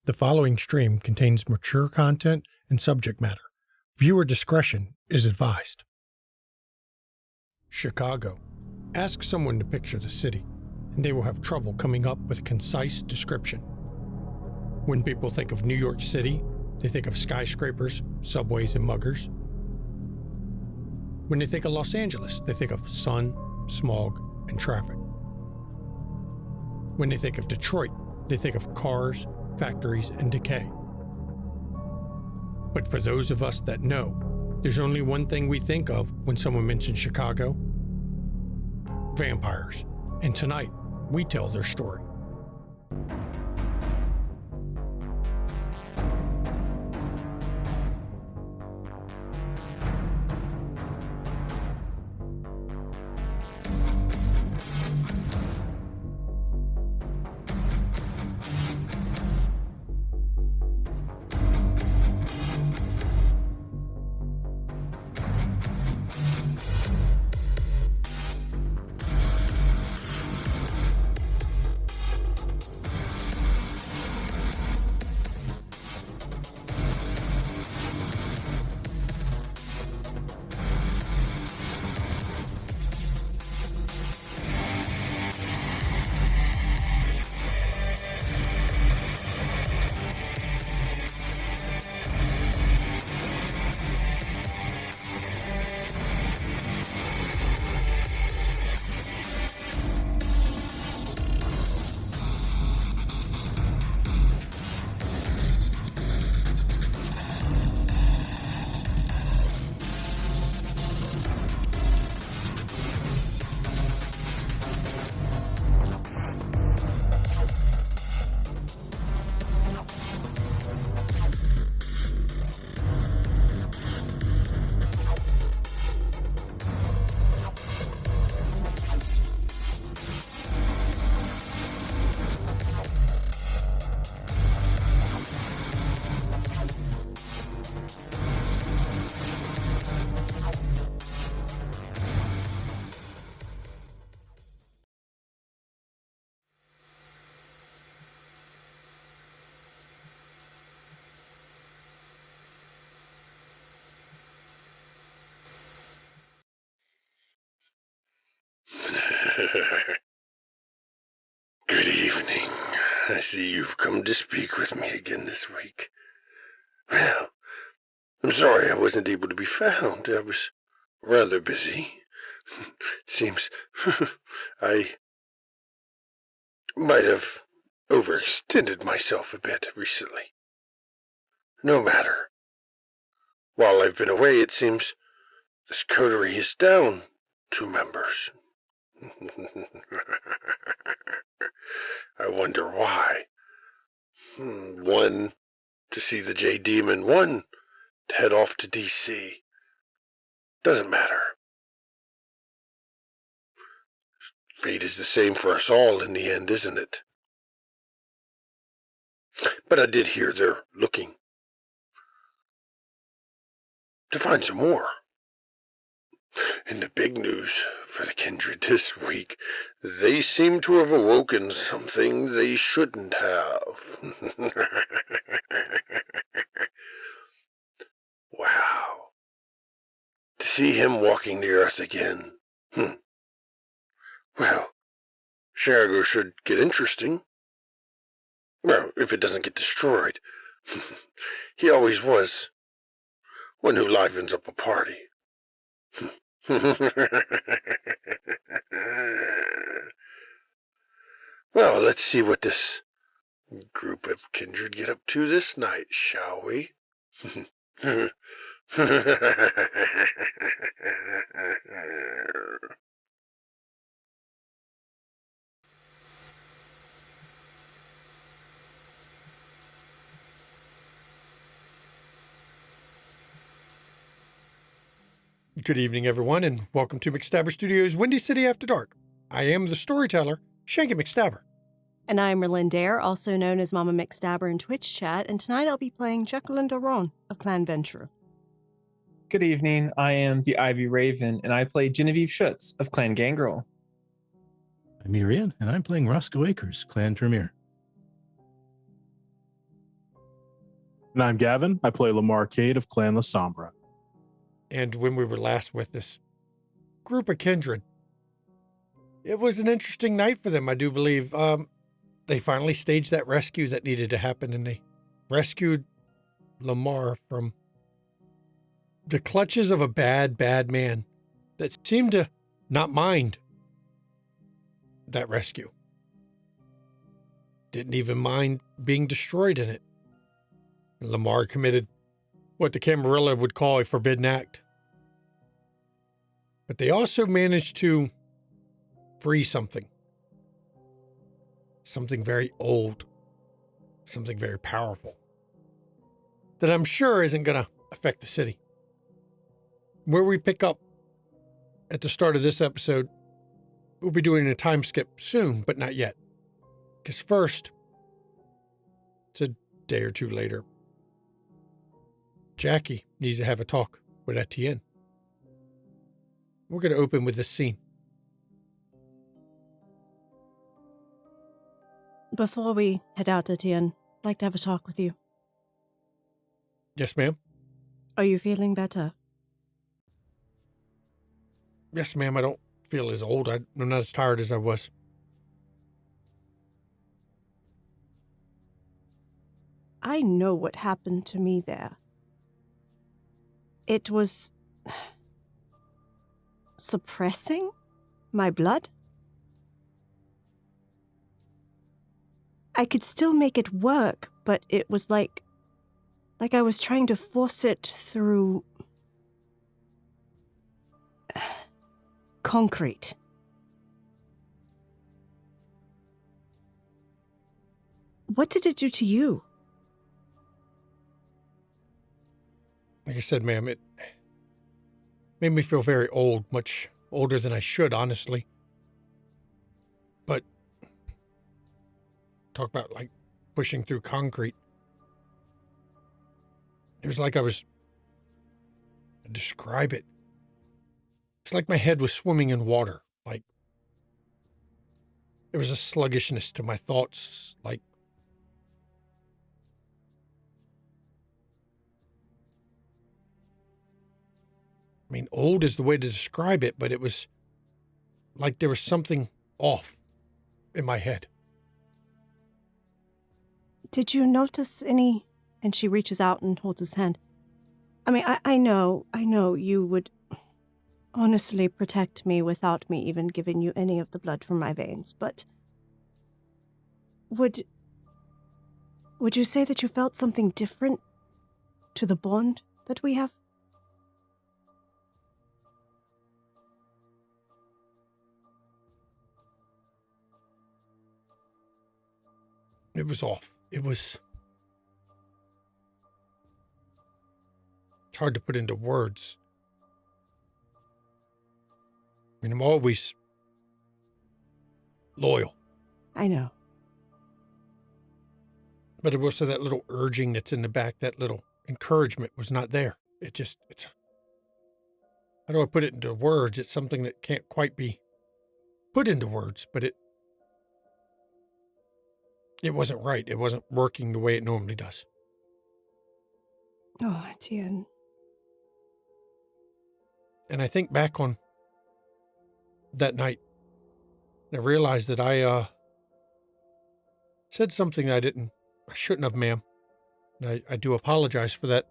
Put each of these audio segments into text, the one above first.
The following stream contains mature content and subject matter. Viewer discretion is advised. Chicago. Ask someone to picture the city, and they will have trouble coming up with a concise description. When people think of New York City, they think of skyscrapers, subways, and muggers. When they think of Los Angeles, they think of sun, smog, and traffic. When they think of Detroit, they think of cars, factories, and decay. But for those of us that know, there's only one thing we think of when someone mentions Chicago: vampires. And tonight, we tell their story. Good evening. I see you've come to speak with me again this week. Well, I'm sorry I wasn't able to be found. I was rather busy. Seems I might have overextended myself a bit recently. No matter. While I've been away, it seems this coterie is down 2 members. I wonder why. One to see the J-Demon, one to head off to D.C. Doesn't matter. Fate is the same for us all in the end, isn't it? But I did hear they're looking to find some more. And the big news for the kindred this week, they seem to have awoken something they shouldn't have. Wow. To see him walking the earth again. Well, Chicago should get interesting. Well, if it doesn't get destroyed. He always was one who livens up a party. Well, let's see what this group of kindred get up to this night, shall we? Good evening, everyone, and welcome to McStabber Studios' Windy City After Dark. I am the storyteller, Shanky McStabber. And I'm Merlin Dare, also known as Mama McStabber in Twitch chat, and tonight I'll be playing Jekyll and Daron of Clan Ventrue. Good evening, I am the Ivy Raven, and I play Genevieve Schutz of Clan Gangrel. I'm Irian, and I'm playing Roscoe Acres, Clan Tremere. And I'm Gavin. I play Lamar of Clan La Sombra. And when we were last with this group of kindred, it was an interesting night for them, I do believe. They finally staged that rescue that needed to happen, and they rescued Lamar from the clutches of a bad, bad man that seemed to not mind that rescue. Didn't even mind being destroyed in it. And Lamar committed what the Camarilla would call a forbidden act. But they also managed to free something. Something very old. Something very powerful. That I'm sure isn't going to affect the city. Where we pick up at the start of this episode, we'll be doing a time skip soon, but not yet. Because first, it's a day or two later, Jackie needs to have a talk with Etienne. We're going to open with this scene. Before we head out, Etienne, I'd like to have a talk with you. Yes, ma'am. Are you feeling better? Yes, ma'am. I don't feel as old. I'm not as tired as I was. I know what happened to me there. It was suppressing my blood. I could still make it work, but it was like I was trying to force it through concrete. What did it do to you? Like I said, ma'am, it made me feel very old, much older than I should, honestly. But talk about like pushing through concrete. It was like I was, describe it. It's like my head was swimming in water. Like there was a sluggishness to my thoughts. Like I mean, old is the way to describe it, but it was like there was something off in my head. Did you notice any... And she reaches out and holds his hand. I mean, I know you would honestly protect me without me even giving you any of the blood from my veins, but would you say that you felt something different to the bond that we have? It was off. It's hard to put into words. I mean, I'm always loyal. I know. But it was also that little urging that's in the back, that little encouragement was not there. It's, how do I put it into words? It's something that can't quite be put into words, but it wasn't right. It wasn't working the way it normally does. Oh, Etienne. And I think back on that night, and I realized that I said something I shouldn't have, ma'am. And I do apologize for that.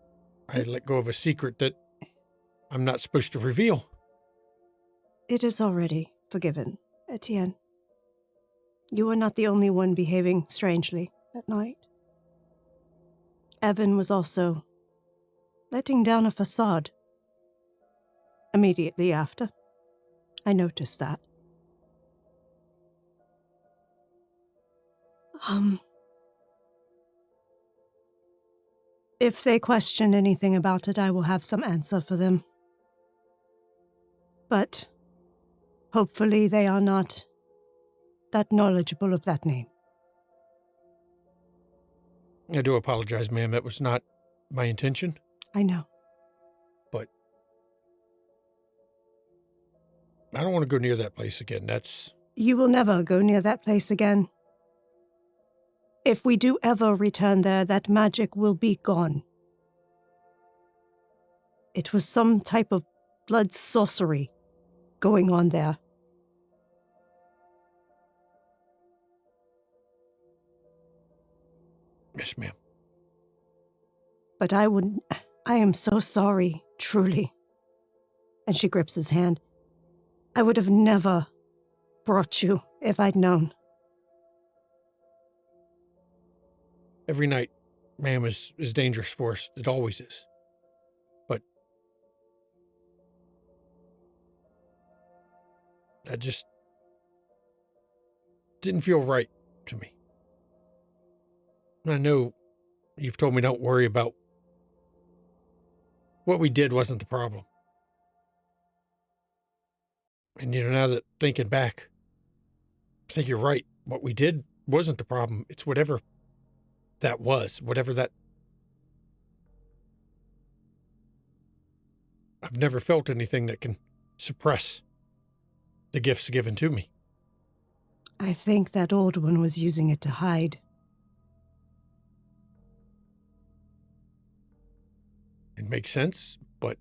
I let go of a secret that I'm not supposed to reveal. It is already forgiven, Etienne. You are not the only one behaving strangely that night. Evan was also letting down a facade. Immediately after. I noticed that. If they question anything about it, I will have some answer for them. But hopefully they are not that knowledgeable of that name. I do apologize, ma'am. That was not my intention. I know. But I don't want to go near that place again. You will never go near that place again. if we do ever return there, that magic will be gone. It was some type of blood sorcery going on there. Yes, ma'am. But I am so sorry, truly. And she grips his hand. I would have never brought you if I'd known. Every night, ma'am, is dangerous for us. It always is. But that just didn't feel right to me. I know you've told me don't worry about what we did wasn't the problem. And now that thinking back, I think you're right. What we did wasn't the problem. It's whatever that was, whatever that... I've never felt anything that can suppress the gifts given to me. I think that old one was using it to hide. It makes sense, but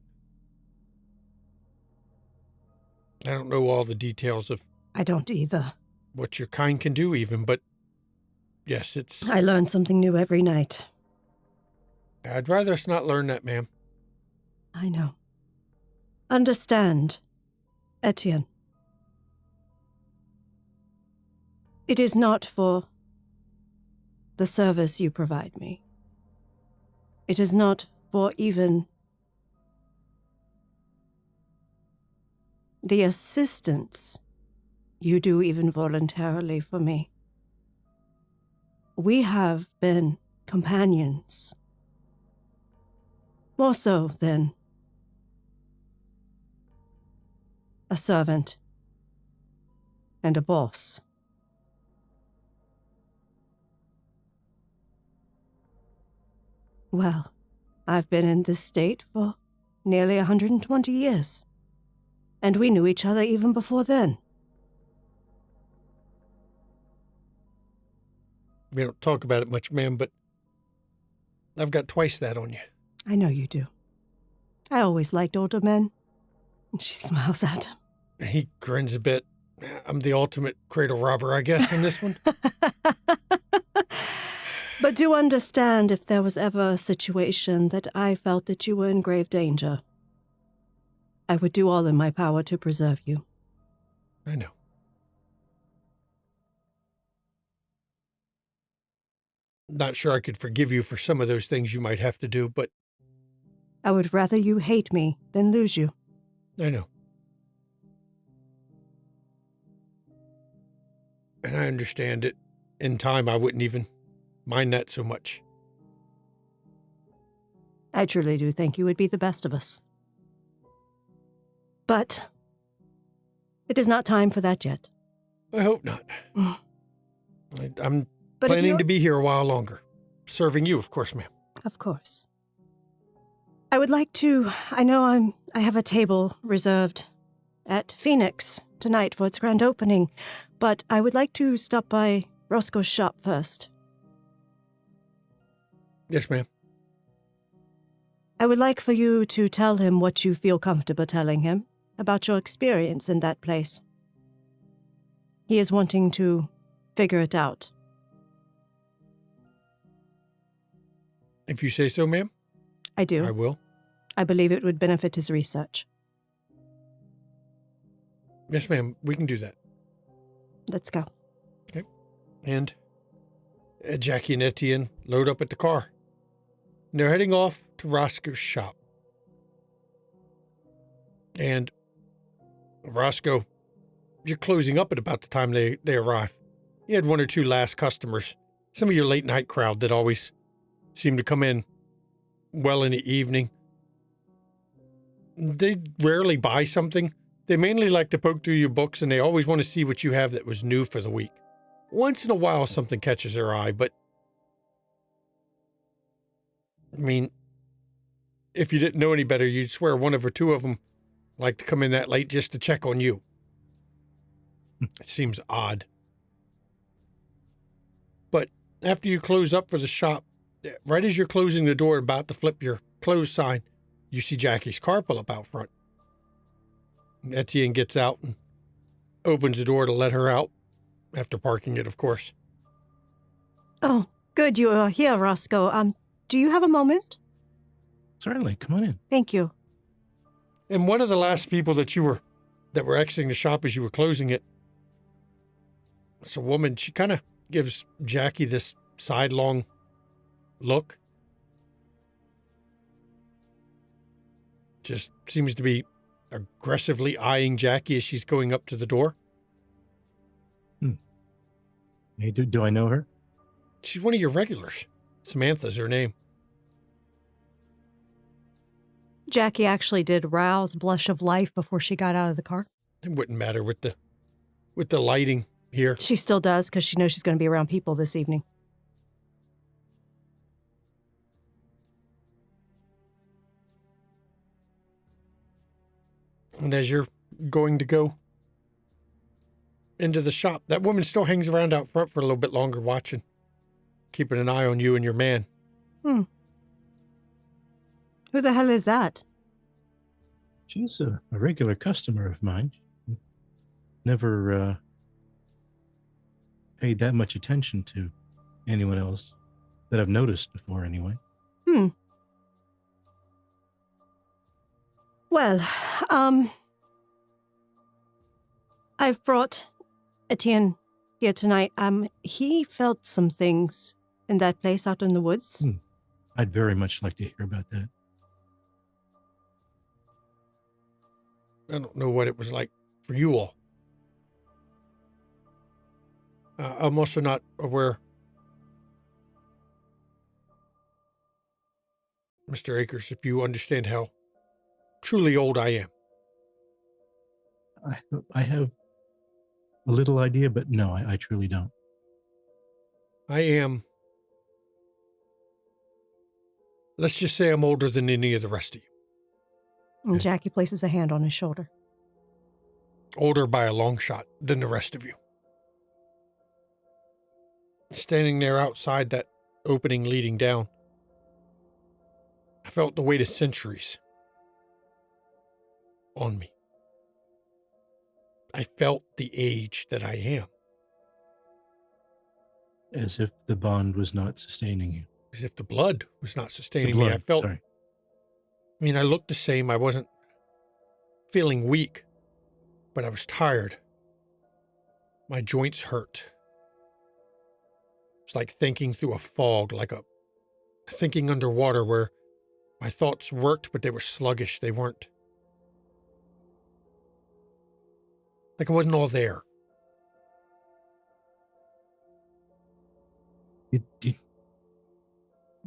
I don't know all the details of... I don't either. What your kind can do even, but yes, it's... I learn something new every night. I'd rather us not learn that, ma'am. I know. Understand, Etienne. It is not for the service you provide me. It is not for even the assistance you do even voluntarily for me. We have been companions. More so than a servant and a boss. Well, I've been in this state for nearly 120 years. And we knew each other even before then. We don't talk about it much, ma'am, but I've got twice that on you. I know you do. I always liked older men. And she smiles at him. He grins a bit. I'm the ultimate cradle robber, I guess, in this one. But do understand, if there was ever a situation that I felt that you were in grave danger, I would do all in my power to preserve you. I know. Not sure I could forgive you for some of those things you might have to do, but... I would rather you hate me than lose you. I know. And I understand it. In time, I wouldn't even mind that so much. I truly do think you would be the best of us. But it is not time for that yet. I hope not. I'm planning to be here a while longer. Serving you, of course, ma'am. Of course. I would like to... I have a table reserved at Phoenix tonight for its grand opening, but I would like to stop by Roscoe's shop first. Yes, ma'am. I would like for you to tell him what you feel comfortable telling him about your experience in that place. He is wanting to figure it out. If you say so, ma'am. I do. I will. I believe it would benefit his research. Yes, ma'am. We can do that. Let's go. Okay. And Jackie and Etienne load up at the car. And they're heading off to Roscoe's shop. And Roscoe, you're closing up at about the time they arrive. You had one or two last customers. Some of your late night crowd that always seem to come in well in the evening. They rarely buy something. They mainly like to poke through your books, and they always want to see what you have that was new for the week. Once in a while, something catches their eye, but I mean, if you didn't know any better, you'd swear one or two of them like to come in that late just to check on you. It seems odd. But After you close up for the shop, right as you're closing the door about to flip your close sign, you see Jackie's car pull up out front. Etienne gets out and opens the door to let her out, after parking it, of course. Oh, good you are here, Roscoe. Do you have a moment? Certainly, come on in. Thank you. And one of the last people that were exiting the shop as you were closing it, it's a woman. She kind of gives Jackie this sidelong look. Just seems to be aggressively eyeing Jackie as she's going up to the door. Hey, do I know her? She's one of your regulars. Samantha's her name. Jackie actually did rouse blush of life before she got out of the car. It wouldn't matter with the lighting here. She still does because she knows she's going to be around people this evening. And as you're going to go into the shop, that woman still hangs around out front for a little bit longer watching, keeping an eye on you and your man. Who the hell is that? She's a regular customer of mine. Never paid that much attention to anyone else that I've noticed before, anyway. Well, I've brought Etienne here tonight. He felt some things in that place out in the woods. I'd very much like to hear about that. I don't know what it was like for you all. I'm also not aware, Mr. Akers, if you understand how truly old I am. I have a little idea, but no, I truly don't. I am, let's just say I'm older than any of the rest of you. And Jackie places a hand on his shoulder. Older by a long shot than the rest of you. Standing there outside that opening leading down, I felt the weight of centuries on me. I felt the age that I am. As if the bond was not sustaining you. As if the blood was not sustaining me. I felt, sorry. I mean, I looked the same. I wasn't feeling weak, but I was tired. My joints hurt. It's like thinking through a fog, like thinking underwater where my thoughts worked, but they were sluggish. They weren't. Like I wasn't all there.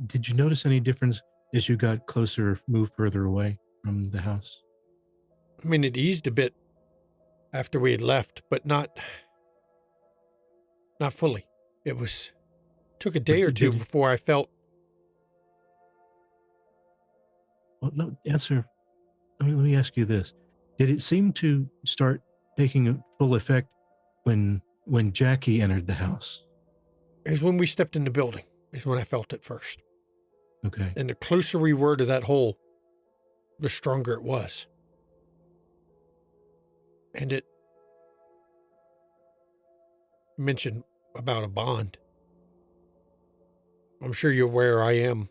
Did you notice any difference as you got closer, moved further away from the house? I mean, it eased a bit after we had left, but not fully. Took a day or two before I felt. Well, no, answer. Let me ask you this: did it seem to start taking a full effect when Jackie entered the house? It was when we stepped in the building. Is when I felt it first. Okay. And the closer we were to that hole, the stronger it was. And it mentioned about a bond. I'm sure you're aware I am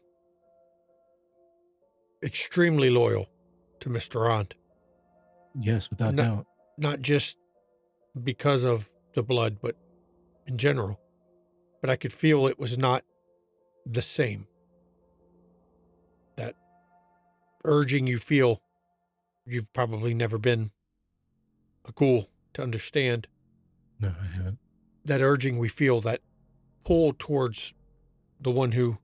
extremely loyal to Mr. Rond. Yes, without doubt. Not just because of the blood, but in general. But I could feel it was not the same. That urging you feel, you've probably never been a ghoul to understand. No, I haven't. That urging we feel, that pull towards the one who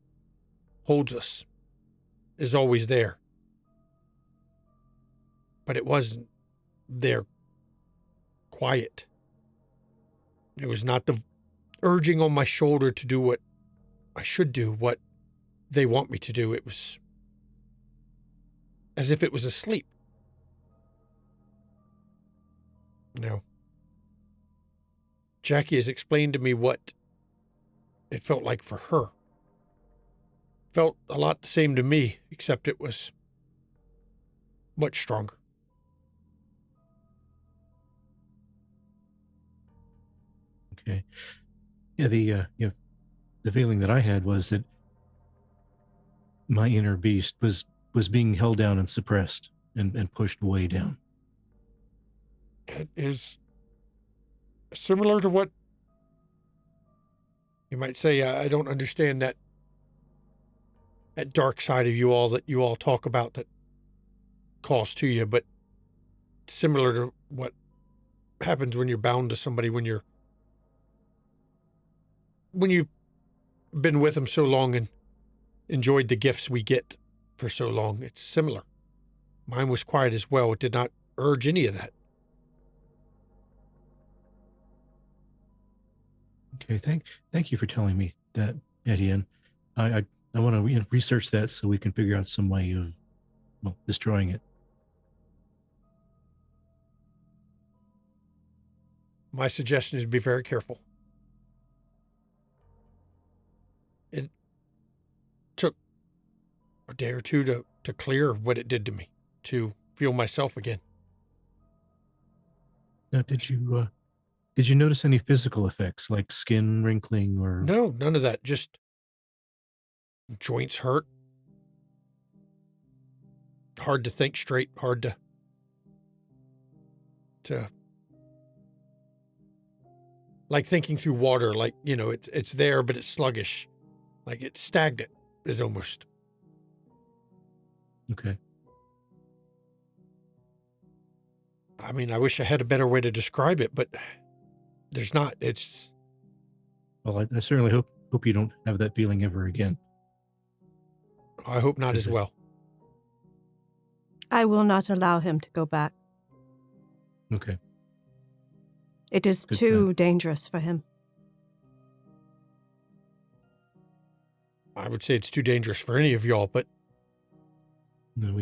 holds us, is always there. But it wasn't there quiet. It was not the urging on my shoulder to do what I should do, what they want me to do. It was as if it was asleep. Now, Jackie has explained to me what it felt like for her. Felt a lot the same to me, except it was much stronger. Okay. Yeah, the feeling that I had was that my inner beast was being held down and suppressed and pushed way down. It is similar to what you might say. I don't understand that dark side of you all that you all talk about that calls to you, but similar to what happens when you're bound to somebody, when you've been with them so long and enjoyed the gifts we get for so long. It's similar. Mine was quiet as well. It did not urge any of that. Okay, thank you for telling me that, Etienne. I want to research that so we can figure out some way of destroying it. My suggestion is be very careful. It took a day or two to clear what it did to me, to feel myself again. Now, did you notice any physical effects like skin wrinkling or? No, none of that. Just joints hurt. Hard to think straight. Hard to like thinking through water. Like, it's there, but it's sluggish. Like it's stagnant is almost. Okay. I mean, I wish I had a better way to describe it, but there's not. It's. Well, I certainly hope you don't have that feeling ever again. I hope not as well. I will not allow him to go back. Okay. It is Good too plan. dangerous for him. I would say it's too dangerous for any of y'all, but No,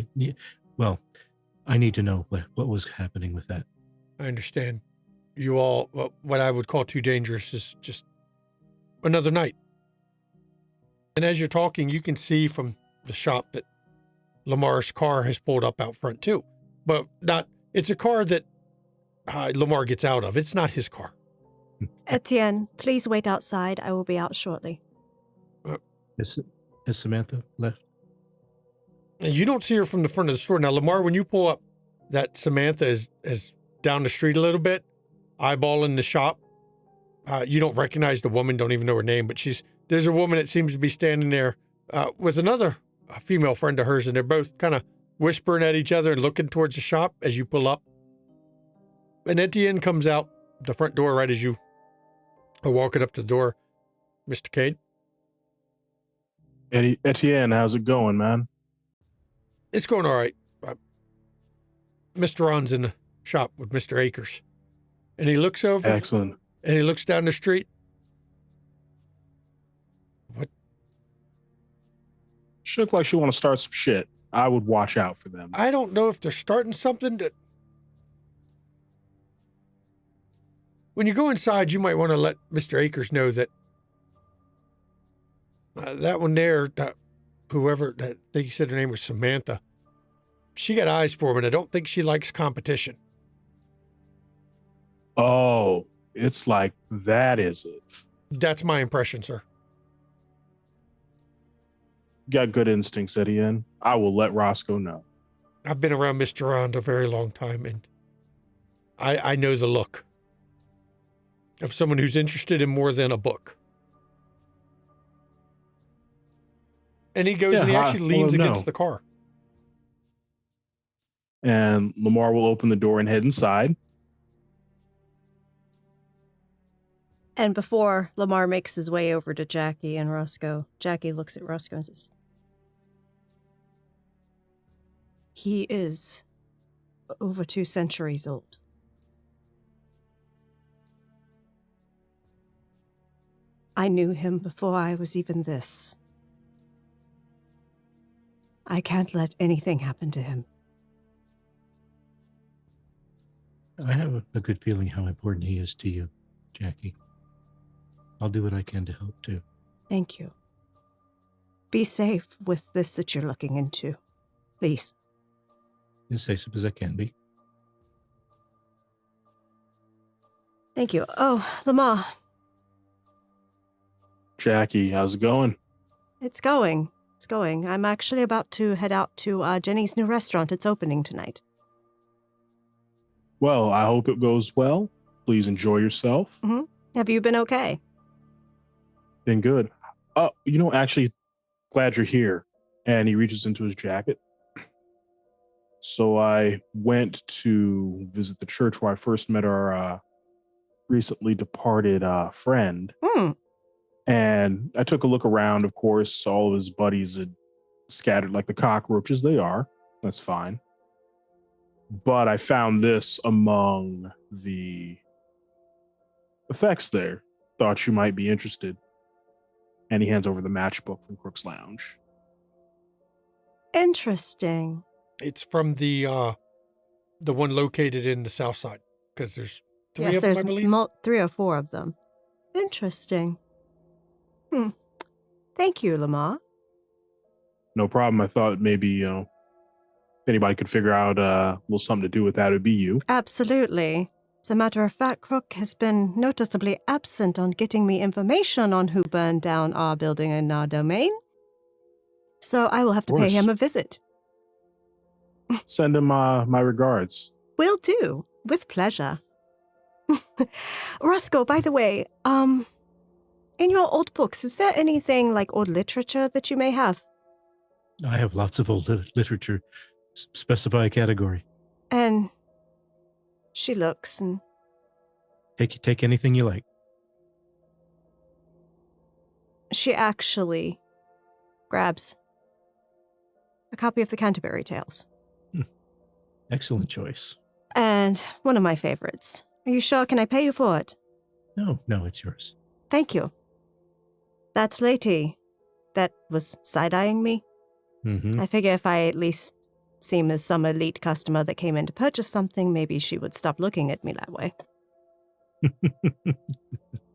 well, I need to know what was happening with that. I understand. You all, what I would call too dangerous is just another night. And as you're talking, you can see from the shop that Lamar's car has pulled up out front too. But it's a car that Lamar gets out of. It's not his car. Etienne, please wait outside. I will be out shortly. Has Samantha left? And you don't see her from the front of the store. Now, Lamar, when you pull up, that Samantha is down the street a little bit, eyeballing the shop. You don't recognize the woman, don't even know her name, but there's a woman that seems to be standing there with another female friend of hers, and they're both kind of whispering at each other and looking towards the shop as you pull up. And Etienne comes out the front door right as you are walking up to the door. Mr. Cade? Etienne, how's it going, man? It's going all right. Mr. Ron's in the shop with Mr. Akers. And he looks over. Excellent. And he looks down the street. What? She look like she want to start some shit. I would watch out for them. I don't know if they're starting something that... When you go inside, you might want to let Mr. Akers know that that one there, whoever, I think you said her name was Samantha, she got eyes for him, and I don't think she likes competition. Oh, it's like that, is it? That's my impression, sir. Got good instincts, Etienne. I will let Roscoe know. I've been around Mr. Ron a very long time, and I know the look of someone who's interested in more than a book. And he goes and he actually leans against the car. And Lamar will open the door and head inside. And before Lamar makes his way over to Jackie and Roscoe, Jackie looks at Roscoe and says, "He is over 2 centuries old." I knew him before I was even this. I can't let anything happen to him. I have a good feeling how important he is to you, Jackie. I'll do what I can to help too. Thank you. Be safe with this that you're looking into. Please. As safe as I can be. Thank you. Oh, Lamar. Jackie, how's it going? It's going. It's going. I'm actually about to head out to Jenny's new restaurant. It's opening tonight. Well, I hope it goes well. Please enjoy yourself. Mm-hmm. Have you been okay? Been good. Actually, glad you're here. And he reaches into his jacket. So I went to visit the church where I first met our recently departed friend. And I took a look around. Of course, all of his buddies had scattered like the cockroaches they are. That's fine. But I found this among the effects there. Thought you might be interested. And he hands over the matchbook from Crook's Lounge. Interesting. It's from the one located in the south side, because there's three of them, I believe. There's 3 or 4 of them. Interesting. Thank you, Lamar. No problem. I thought maybe, if anybody could figure out a little something to do with that, it would be you. Absolutely. As a matter of fact, Crook has been noticeably absent on getting me information on who burned down our building in our domain. So I will have to pay him a visit. Send him my regards. Will do. With pleasure. Roscoe, by the way, in your old books, is there anything like old literature that you may have? I have lots of old literature. Specify a category. And she looks and... Take anything you like. She actually grabs a copy of the Canterbury Tales. Excellent choice. And one of my favorites. Are you sure? Can I pay you for it? No, it's yours. Thank you. That lady that was side-eyeing me, I figure if I at least seem as some elite customer that came in to purchase something, maybe she would stop looking at me that way.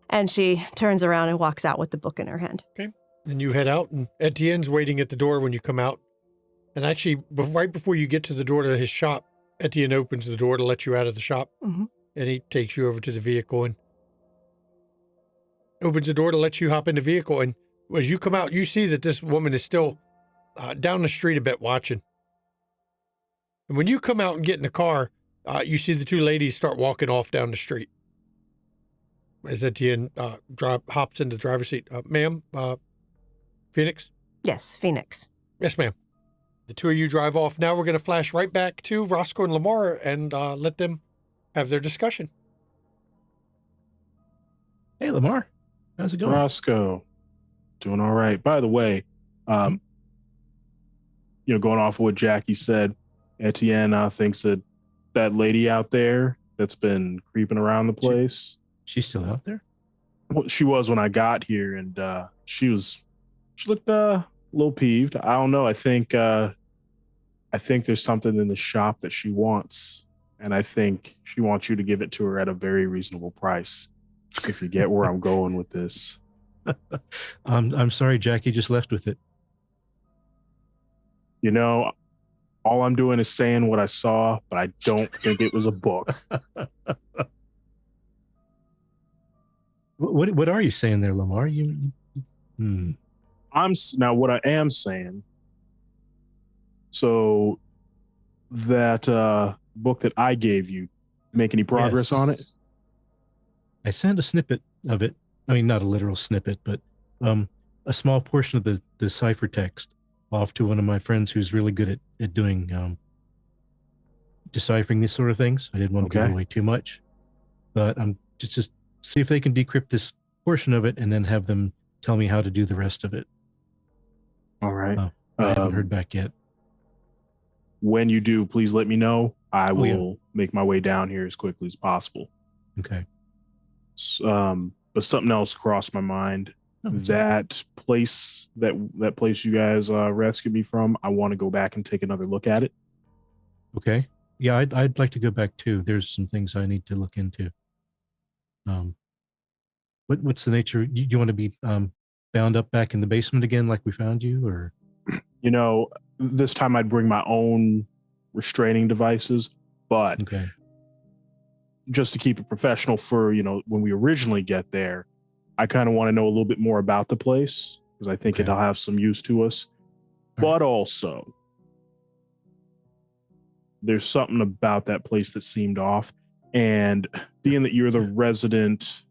And she turns around and walks out with the book in her hand. Okay. Then you head out, and Etienne's waiting at the door when you come out. And actually, right before you get to the door to his shop, Etienne opens the door to let you out of the shop. Mm-hmm. And he takes you over to the vehicle and opens the door to let you hop in the vehicle. And as you come out, you see that this woman is still down the street a bit watching. And when you come out and get in the car, you see the 2 ladies start walking off down the street. As Etienne hops into the driver's seat. Ma'am, Phoenix? Yes, Phoenix. Yes, ma'am. The 2 of you drive off. Now we're going to flash right back to Roscoe and Lamar and let them have their discussion. Hey, Lamar. How's it going? Roscoe, doing all right. By the way, going off of what Jackie said, Etienne thinks that lady out there that's been creeping around the place. She's still out there? Well, she was when I got here, and she looked a little peeved. I don't know. I think there's something in the shop that she wants, and I think she wants you to give it to her at a very reasonable price. If you get where I'm going with this. I'm sorry, Jackie just left with it. All I'm doing is saying what I saw, but I don't think it was a book. What are you saying there, Lamar? Now what I am saying. So that book that I gave you, make any progress on it? I sent a snippet of it. I mean, not a literal snippet, but a small portion of the ciphertext off to one of my friends who's really good at doing deciphering these sort of things. I didn't want to give away too much, but I'm just see if they can decrypt this portion of it and then have them tell me how to do the rest of it. All right. I haven't heard back yet. When you do, please let me know. I will make my way down here as quickly as possible. Okay. But something else crossed my mind. That place you guys rescued me from, I want to go back and take another look at it. Okay. Yeah, I'd like to go back too. There's some things I need to look into. What's the nature? You want to be bound up back in the basement again like we found you, or? You know, this time I'd bring my own restraining devices, but Okay. just to keep it professional for, when we originally get there, I kind of want to know a little bit more about the place because I think Okay. it'll have some use to us. All right. But also, there's something about that place that seemed off. And being that you're the resident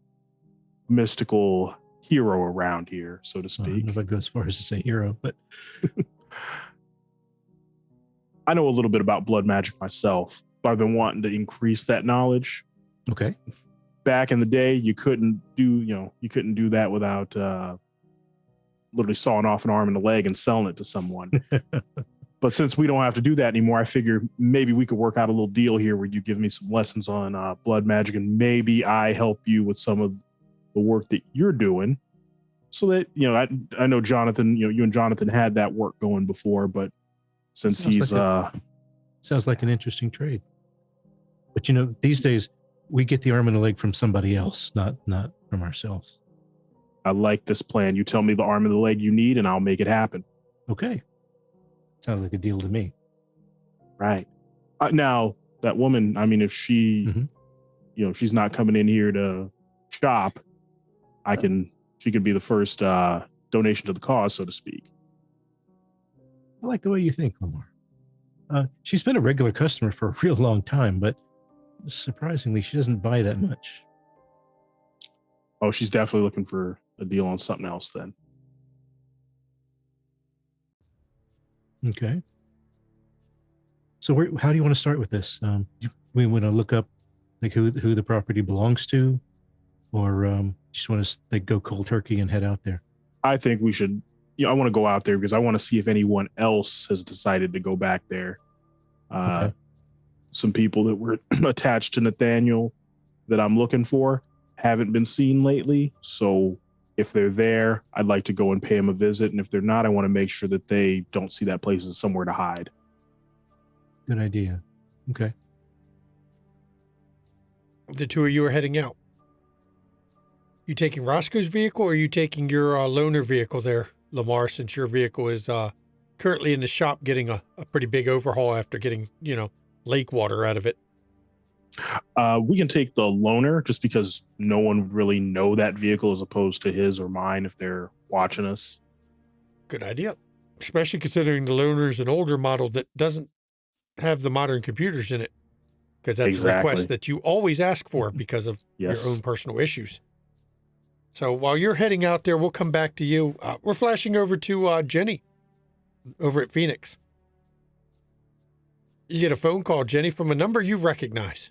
mystical hero around here, so to I don't speak, know if I'd go as far as to say hero, but I know a little bit about blood magic myself, but I've been wanting to increase that knowledge. okay. Back in the day, you couldn't do that without literally sawing off an arm and a leg and selling it to someone. But since we don't have to do that anymore, I figure maybe we could work out a little deal here where you give me some lessons on blood magic, and maybe I help you with some of the work that you're doing. So that, I know Jonathan, you and Jonathan had that work going before, but since Sounds like an interesting trade. But these days we get the arm and a leg from somebody else, not from ourselves. I like this plan. You tell me the arm and the leg you need, and I'll make it happen. Okay. Sounds like a deal to me. Right. Now, that woman, I mean, if she, she's not coming in here to shop, she could be the first donation to the cause, so to speak. I like the way you think, Lamar. She's been a regular customer for a real long time, but surprisingly, she doesn't buy that much. Oh, she's definitely looking for a deal on something else then. Okay. So how do you want to start with this? We want to look up like who the property belongs to, or just want to go cold turkey and head out there? I think we should. I want to go out there because I want to see if anyone else has decided to go back there. Okay. Some people that were attached to Nathaniel that I'm looking for haven't been seen lately. So if they're there, I'd like to go and pay them a visit. And if they're not, I want to make sure that they don't see that place as somewhere to hide. Good idea. Okay. The two of you are heading out. You taking Roscoe's vehicle, or are you taking your loaner vehicle there, Lamar, since your vehicle is currently in the shop getting a pretty big overhaul after getting, lake water out of it? We can take the loaner just because no one would really know that vehicle as opposed to his or mine if they're watching us. Good idea. Especially considering the loaner is an older model that doesn't have the modern computers in it. Because that's a request that you always ask for because of your own personal issues. So while you're heading out there, we'll come back to you. We're flashing over to Jenny over at Phoenix. You get a phone call, Jenny, from a number you recognize.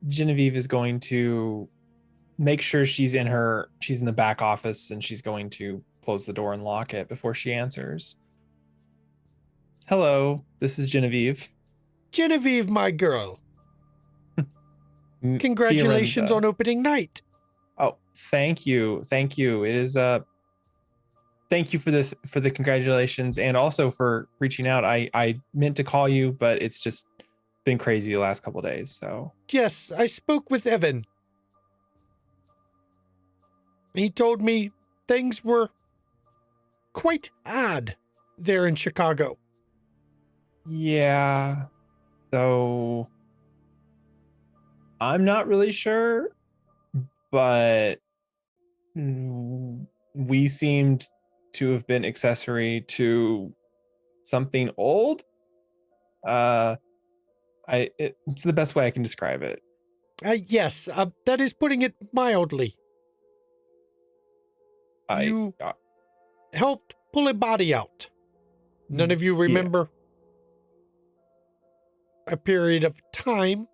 Genevieve is going to make sure she's in the back office, and she's going to close the door and lock it before she answers. Hello, this is Genevieve. Genevieve, my girl. Congratulations on opening night. Oh, thank you. Thank you. It is thank you for the congratulations, and also for reaching out. I meant to call you, but it's just been crazy the last couple of days. So yes, I spoke with Evan. He told me things were quite odd there in Chicago. Yeah. So I'm not really sure, but we seemed to have been accessory to something old. It's the best way I can describe it. Yes, that is putting it mildly. You helped pull a body out. None of you remember a period of time.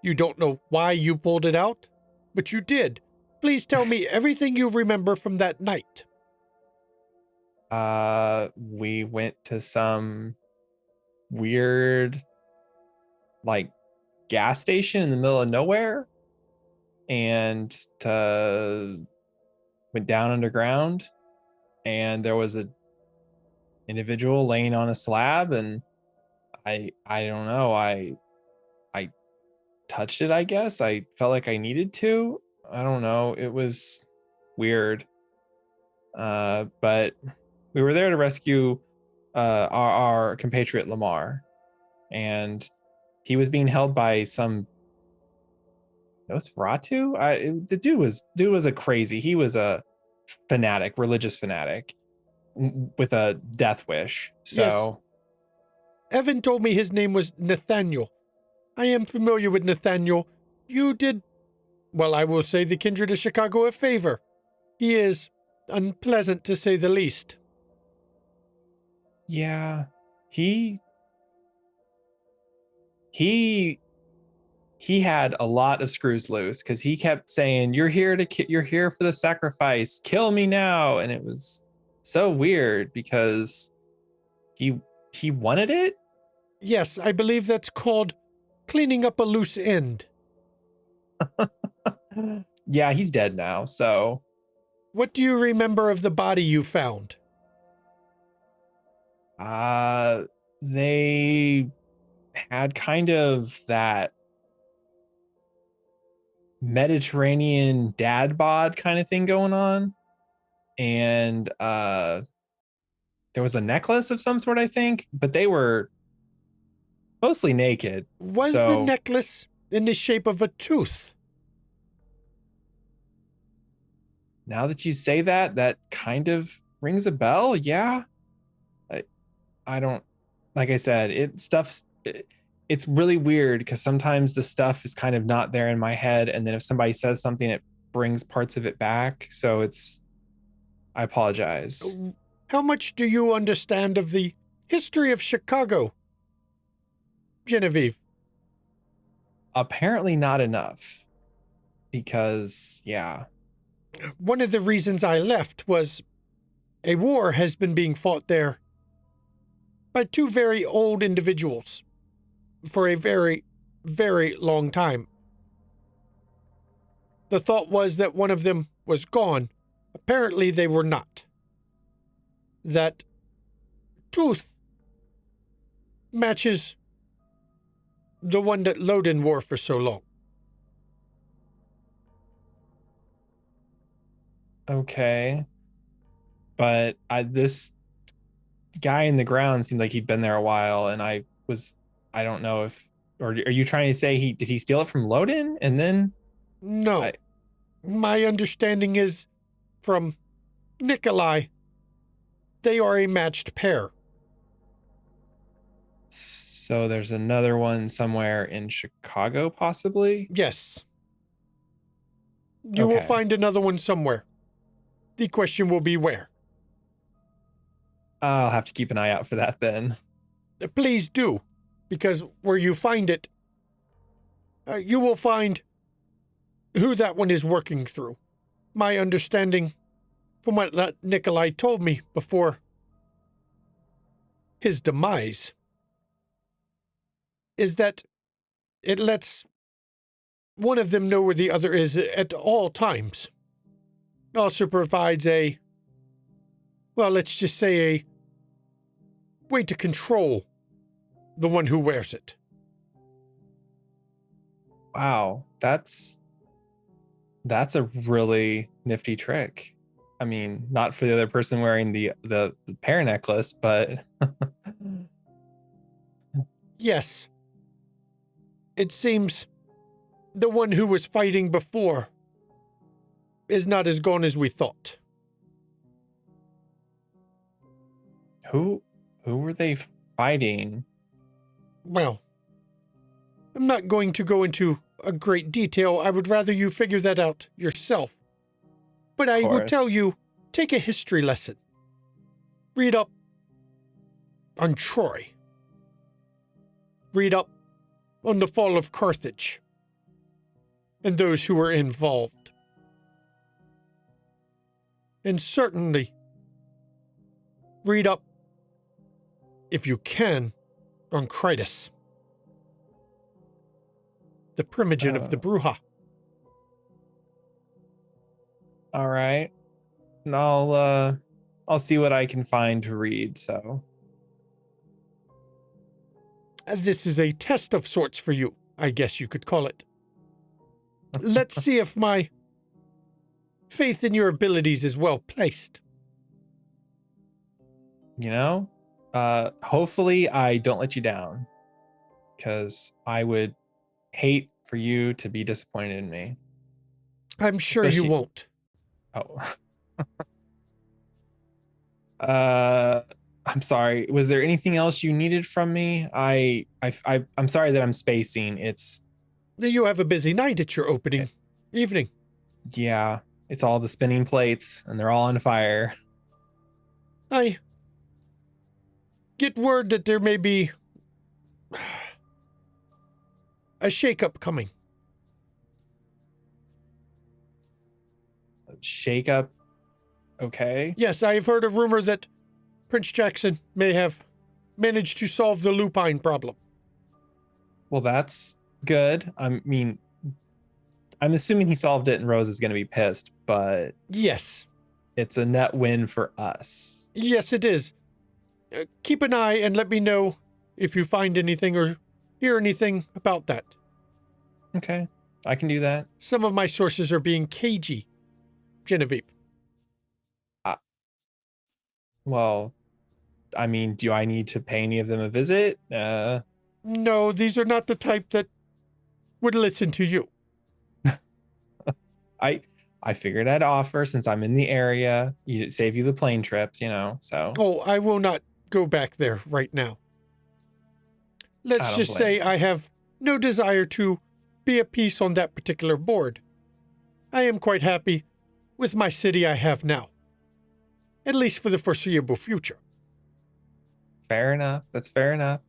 You don't know why you pulled it out, but you did. Please tell me everything you remember from that night. We went to some weird, gas station in the middle of nowhere, and went down underground, and there was a individual laying on a slab, and I don't know, I touched it, I guess. I felt like I needed to. I don't know. It was weird. But we were there to rescue our compatriot Lamar, and he was being held by some Nosferatu. The dude was a crazy. He was a fanatic, religious fanatic with a death wish. So Evan told me his name was Nathaniel. I am familiar with Nathaniel. You did, well, I will say the kindred of Chicago a favor. He is unpleasant, to say the least. yeah, he had a lot of screws loose because he kept saying, you're here for the sacrifice, kill me now. And it was so weird because he wanted it. Yes, I believe that's called cleaning up a loose end. Yeah, he's dead now. So What do you remember of the body you found? they had kind of that Mediterranean dad bod kind of thing going on. And there was a necklace of some sort, I think, but they were mostly naked. Was the necklace in the shape of a tooth? Now that you say that, that kind of rings a bell. Yeah. I don't, like I said, it's really weird because sometimes the stuff is kind of not there in my head. And then if somebody says something, it brings parts of it back. So I apologize. How much do you understand of the history of Chicago, Genevieve? Apparently not enough because, yeah. One of the reasons I left was a war has been being fought there by two very old individuals for a very, very long time. The thought was that one of them was gone. Apparently they were not. That tooth matches the one that Loden wore for so long. Okay. But this guy in the ground seemed like he'd been there a while, and I don't know if, or are you trying to say did he steal it from Loden and then? No. My understanding is from Nikolai, they are a matched pair. So there's another one somewhere in Chicago, possibly? Yes. You will find another one somewhere. The question will be where. I'll have to keep an eye out for that then. Please do, because where you find it, you will find who that one is working through. My understanding, from what Nikolai told me before his demise, is that it lets one of them know where the other is at all times. It also provides let's just say a way to control the one who wears it. Wow, that's a really nifty trick. I mean, not for the other person wearing the pair necklace, but yes. It seems the one who was fighting before is not as gone as we thought. Who were they fighting? Well, I'm not going to go into a great detail. I would rather you figure that out yourself. But I will tell you, take a history lesson. Read up on Troy. Read up on the fall of Carthage and those who were involved. And certainly, read up, if you can, on Critus, the primogen of the Bruja. All right. And I'll see what I can find to read, so. This is a test of sorts for you, I guess you could call it. Let's see if my faith in your abilities is well placed. You know, hopefully I don't let you down, because I would hate for you to be disappointed in me. I'm sure you Especially- won't. Oh. I'm sorry. Was there anything else you needed from me? I'm sorry that I'm spacing. It's You have a busy night at your opening evening. yeah, it's all the spinning plates and they're all on fire. I get word that there may be a shakeup coming. Shake up. Okay. Yes, I have heard a rumor that Prince Jackson may have managed to solve the lupine problem. Well, that's good. I mean, I'm assuming he solved it and Rose is going to be pissed, but Yes. it's a net win for us. Yes, it is. Keep an eye and let me know if you find anything or hear anything about that. Okay. I can do that. Some of my sources are being cagey, Genevieve. Well, I mean, do I need to pay any of them a visit? No, these are not the type that would listen to you. I figured I'd offer since I'm in the area. Save you the plane trips, so. Oh, I will not go back there right now. Let's don't just blame say I have no desire to be a piece on that particular board. I am quite happy with my city I have now, at least for the foreseeable future. Fair enough. That's fair enough.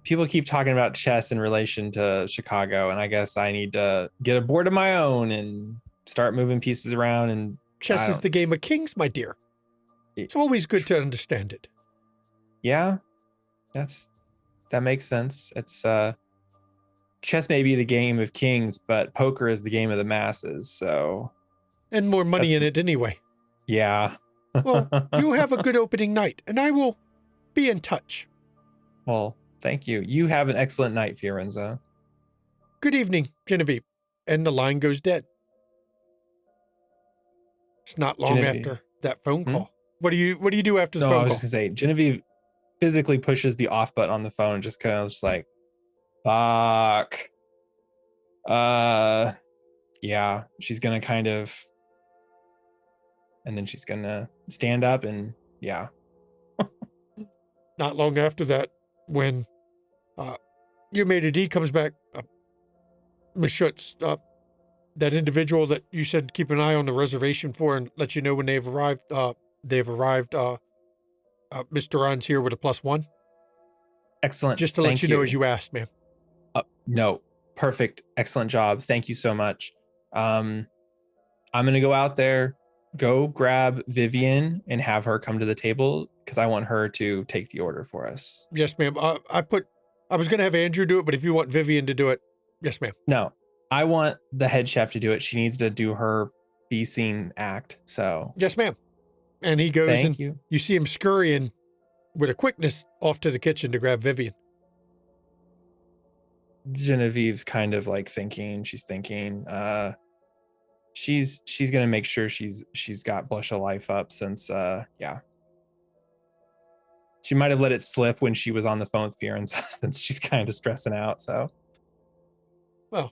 People keep talking about chess in relation to Chicago, and I guess I need to get a board of my own and start moving pieces around. And Chess is the game of kings, my dear. It's always good to understand it. yeah, that makes sense. It's chess may be the game of kings, but poker is the game of the masses. So And more money in it anyway. yeah. Well, you have a good opening night, and I will be in touch. Well, thank you. You have an excellent night, Fiorenzo. Good evening, Genevieve. And the line goes dead. It's not long Genevieve. after that phone call. What do you do after the No, I phone was call? just gonna say Genevieve physically pushes the off button on the phone, just kind of just like, fuck. Yeah, she's gonna kind of, and then she's gonna stand up and yeah. Not long after that, when your maitre d' comes back, Miss Schutz, that individual that you said keep an eye on the reservation for and let you know when they've arrived. Miss Duran's here with a +1. Excellent. Just to let you know as you asked, ma'am. No, perfect. Excellent job. Thank you so much. I'm gonna go out there, go grab Vivian and have her come to the table because I want her to take the order for us. Yes, ma'am. I was going to have Andrew do it, but if you want Vivian to do it, yes, ma'am. No, I want the head chef to do it. She needs to do her be seen act. So Yes, ma'am. And he goes thank and you. see him scurrying with a quickness off to the kitchen to grab Vivian. Genevieve's kind of like thinking. She's thinking. She's gonna make sure she's got Blush of Life up since yeah. She might have let it slip when she was on the phone with Fiorenzo since she's kind of stressing out. So Well,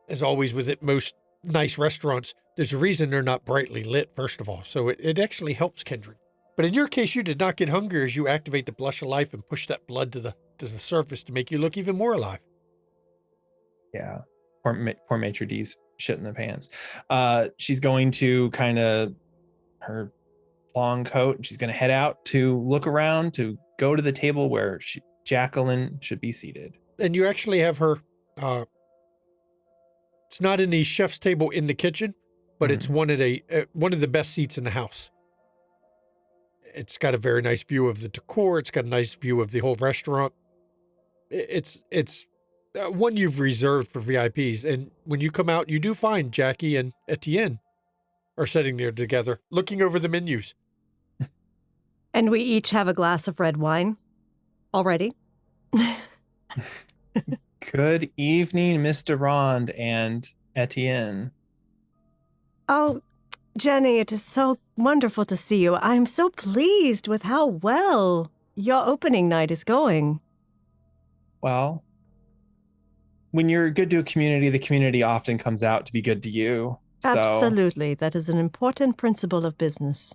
as always with it, most nice restaurants, there's a reason they're not brightly lit, first of all. So it actually helps Kindred. But in your case, you did not get hungry as you activate the Blush of Life and push that blood to the surface to make you look even more alive. yeah, poor maitre d's shit in the pants. She's going to kind of her long coat and she's going to head out to look around to go to the table where Jacqueline should be seated. And you actually have her, it's not in the chef's table in the kitchen, but it's one of the best seats in the house. It's got a very nice view of the decor. It's got a nice view of the whole restaurant. It's one you've reserved for VIPs. And when you come out, you do find Jackie and Etienne are sitting there together, looking over the menus. And we each have a glass of red wine already. Good evening, Mr. Rond and Etienne. Oh, Jenny, it is so wonderful to see you. I'm so pleased with how well your opening night is going. Well, when you're good to a community, the community often comes out to be good to you. So Absolutely. That is an important principle of business.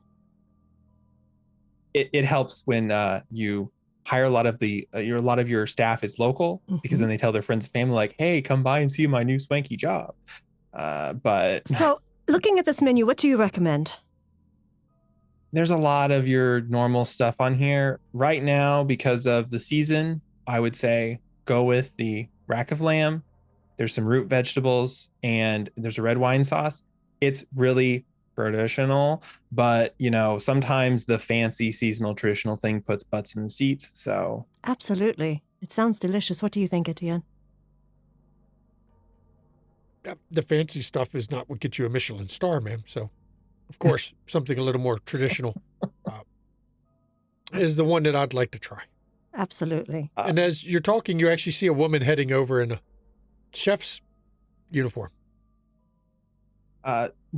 it helps when you hire a lot of your staff is local, because then they tell their friends and family, like, hey, come by and see my new swanky job. But So, looking at this menu, what do you recommend? there's a lot of your normal stuff on here right now because of the season. I would say go with the rack of lamb. There's some root vegetables and there's a red wine sauce. It's really traditional, but sometimes the fancy seasonal traditional thing puts butts in the seats. So Absolutely. It sounds delicious. What do you think, Etienne? The fancy stuff is not what gets you a Michelin star, ma'am. So, of course, something a little more traditional is the one that I'd like to try. Absolutely. And as you're talking, you actually see a woman heading over in a chef's uniform.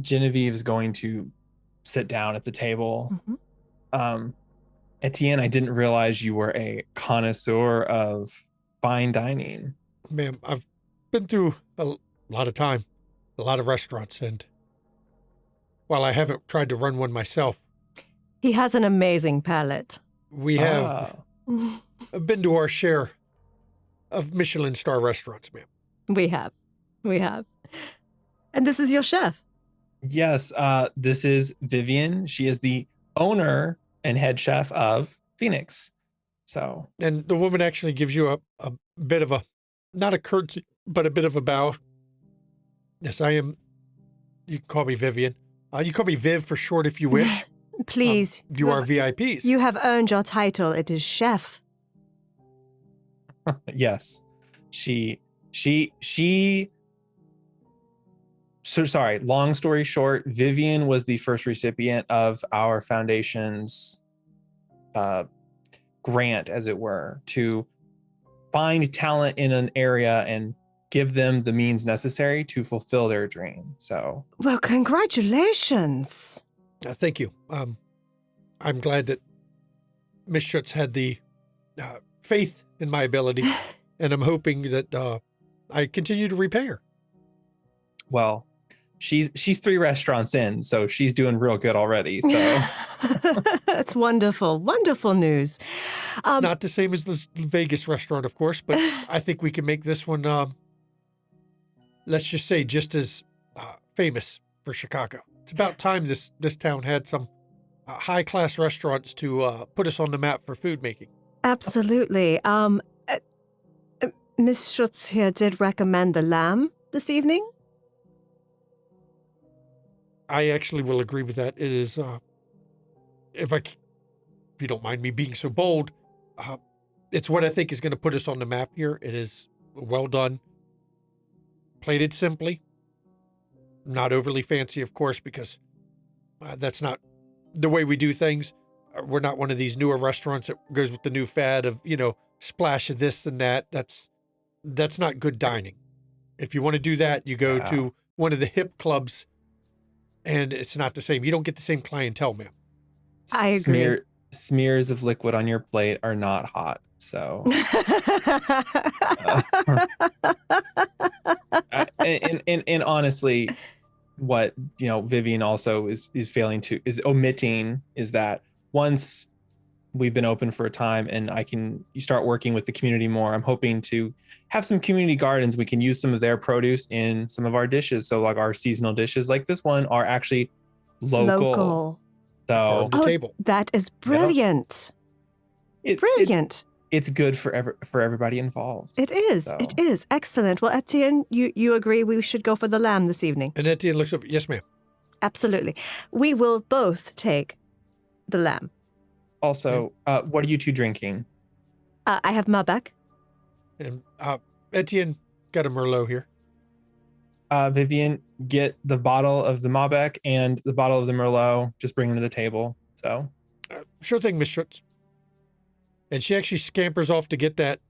Genevieve is going to sit down at the table. Etienne, I didn't realize you were a connoisseur of fine dining. Ma'am, I've been through a lot of time, a lot of restaurants, and while I haven't tried to run one myself, He has an amazing palate. we have been to our share of Michelin star restaurants, ma'am. We have. And this is your chef. Yes, this is Vivian. She is the owner and head chef of Phoenix. So, And the woman actually gives you a bit of not a curtsy, but a bit of a bow. Yes, I am. You can call me Vivian. You call me Viv for short if you wish. Please. You are VIPs. You have earned your title. It is chef. yes, she. So sorry, long story short, Vivian was the first recipient of our foundation's grant, as it were, to find talent in an area and give them the means necessary to fulfill their dream. So, Well, congratulations. Thank you. I'm glad that Miss Schutz had the faith in my ability, and I'm hoping that I continue to repay her. well, she's 3 restaurants in, so she's doing real good already. So That's wonderful. Wonderful news. It's not the same as the Vegas restaurant, of course, but I think we can make this one, let's just say, just as famous for Chicago. It's about time this town had some high-class restaurants to put us on the map for food making. Absolutely. Miss Schutz here did recommend the lamb this evening. I actually will agree with that. It is, if you don't mind me being so bold, it's what I think is going to put us on the map here. It is well done, plated simply, not overly fancy, of course, because that's not the way we do things. We're not one of these newer restaurants that goes with the new fad of, splash of this and that. That's not good dining. If you want to do that, you go to one of the hip clubs, and it's not the same. You don't get the same clientele, ma'am. I agree. Smears of liquid on your plate are not hot. So, and honestly, what Vivian also is omitting is that once we've been open for a time and you start working with the community more, I'm hoping to have some community gardens. We can use some of their produce in some of our dishes. So like our seasonal dishes like this one are actually local. So the table. That is brilliant. Brilliant. It's good for everybody involved. It is. So. It is. Excellent. Well, Etienne, you agree we should go for the lamb this evening? And Etienne looks up. Yes, ma'am. Absolutely. We will both take the lamb. Also, what are you two drinking? I have Malbec. And Etienne got a Merlot here. Vivian, get the bottle of the Malbec and the bottle of the Merlot. Just bring them to the table. So, sure thing, Miss Schutz. And she actually scampers off to get that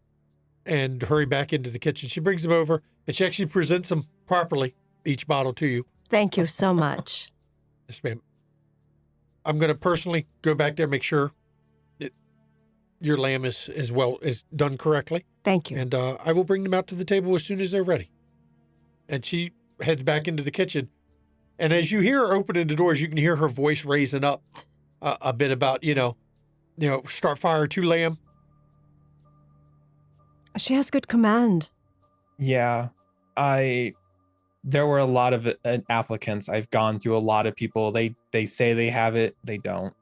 and hurry back into the kitchen. She brings them over, and she actually presents them properly, each bottle to you. Thank you so much. Yes, ma'am. I'm going to personally go back there, make sure that your lamb is done correctly. Thank you. And I will bring them out to the table as soon as they're ready. And she heads back into the kitchen. And as you hear her opening the doors, you can hear her voice raising up a bit about, start fire to lamb. She has good command. Yeah, there were a lot of applicants. I've gone through a lot of people. They say they have it, they don't.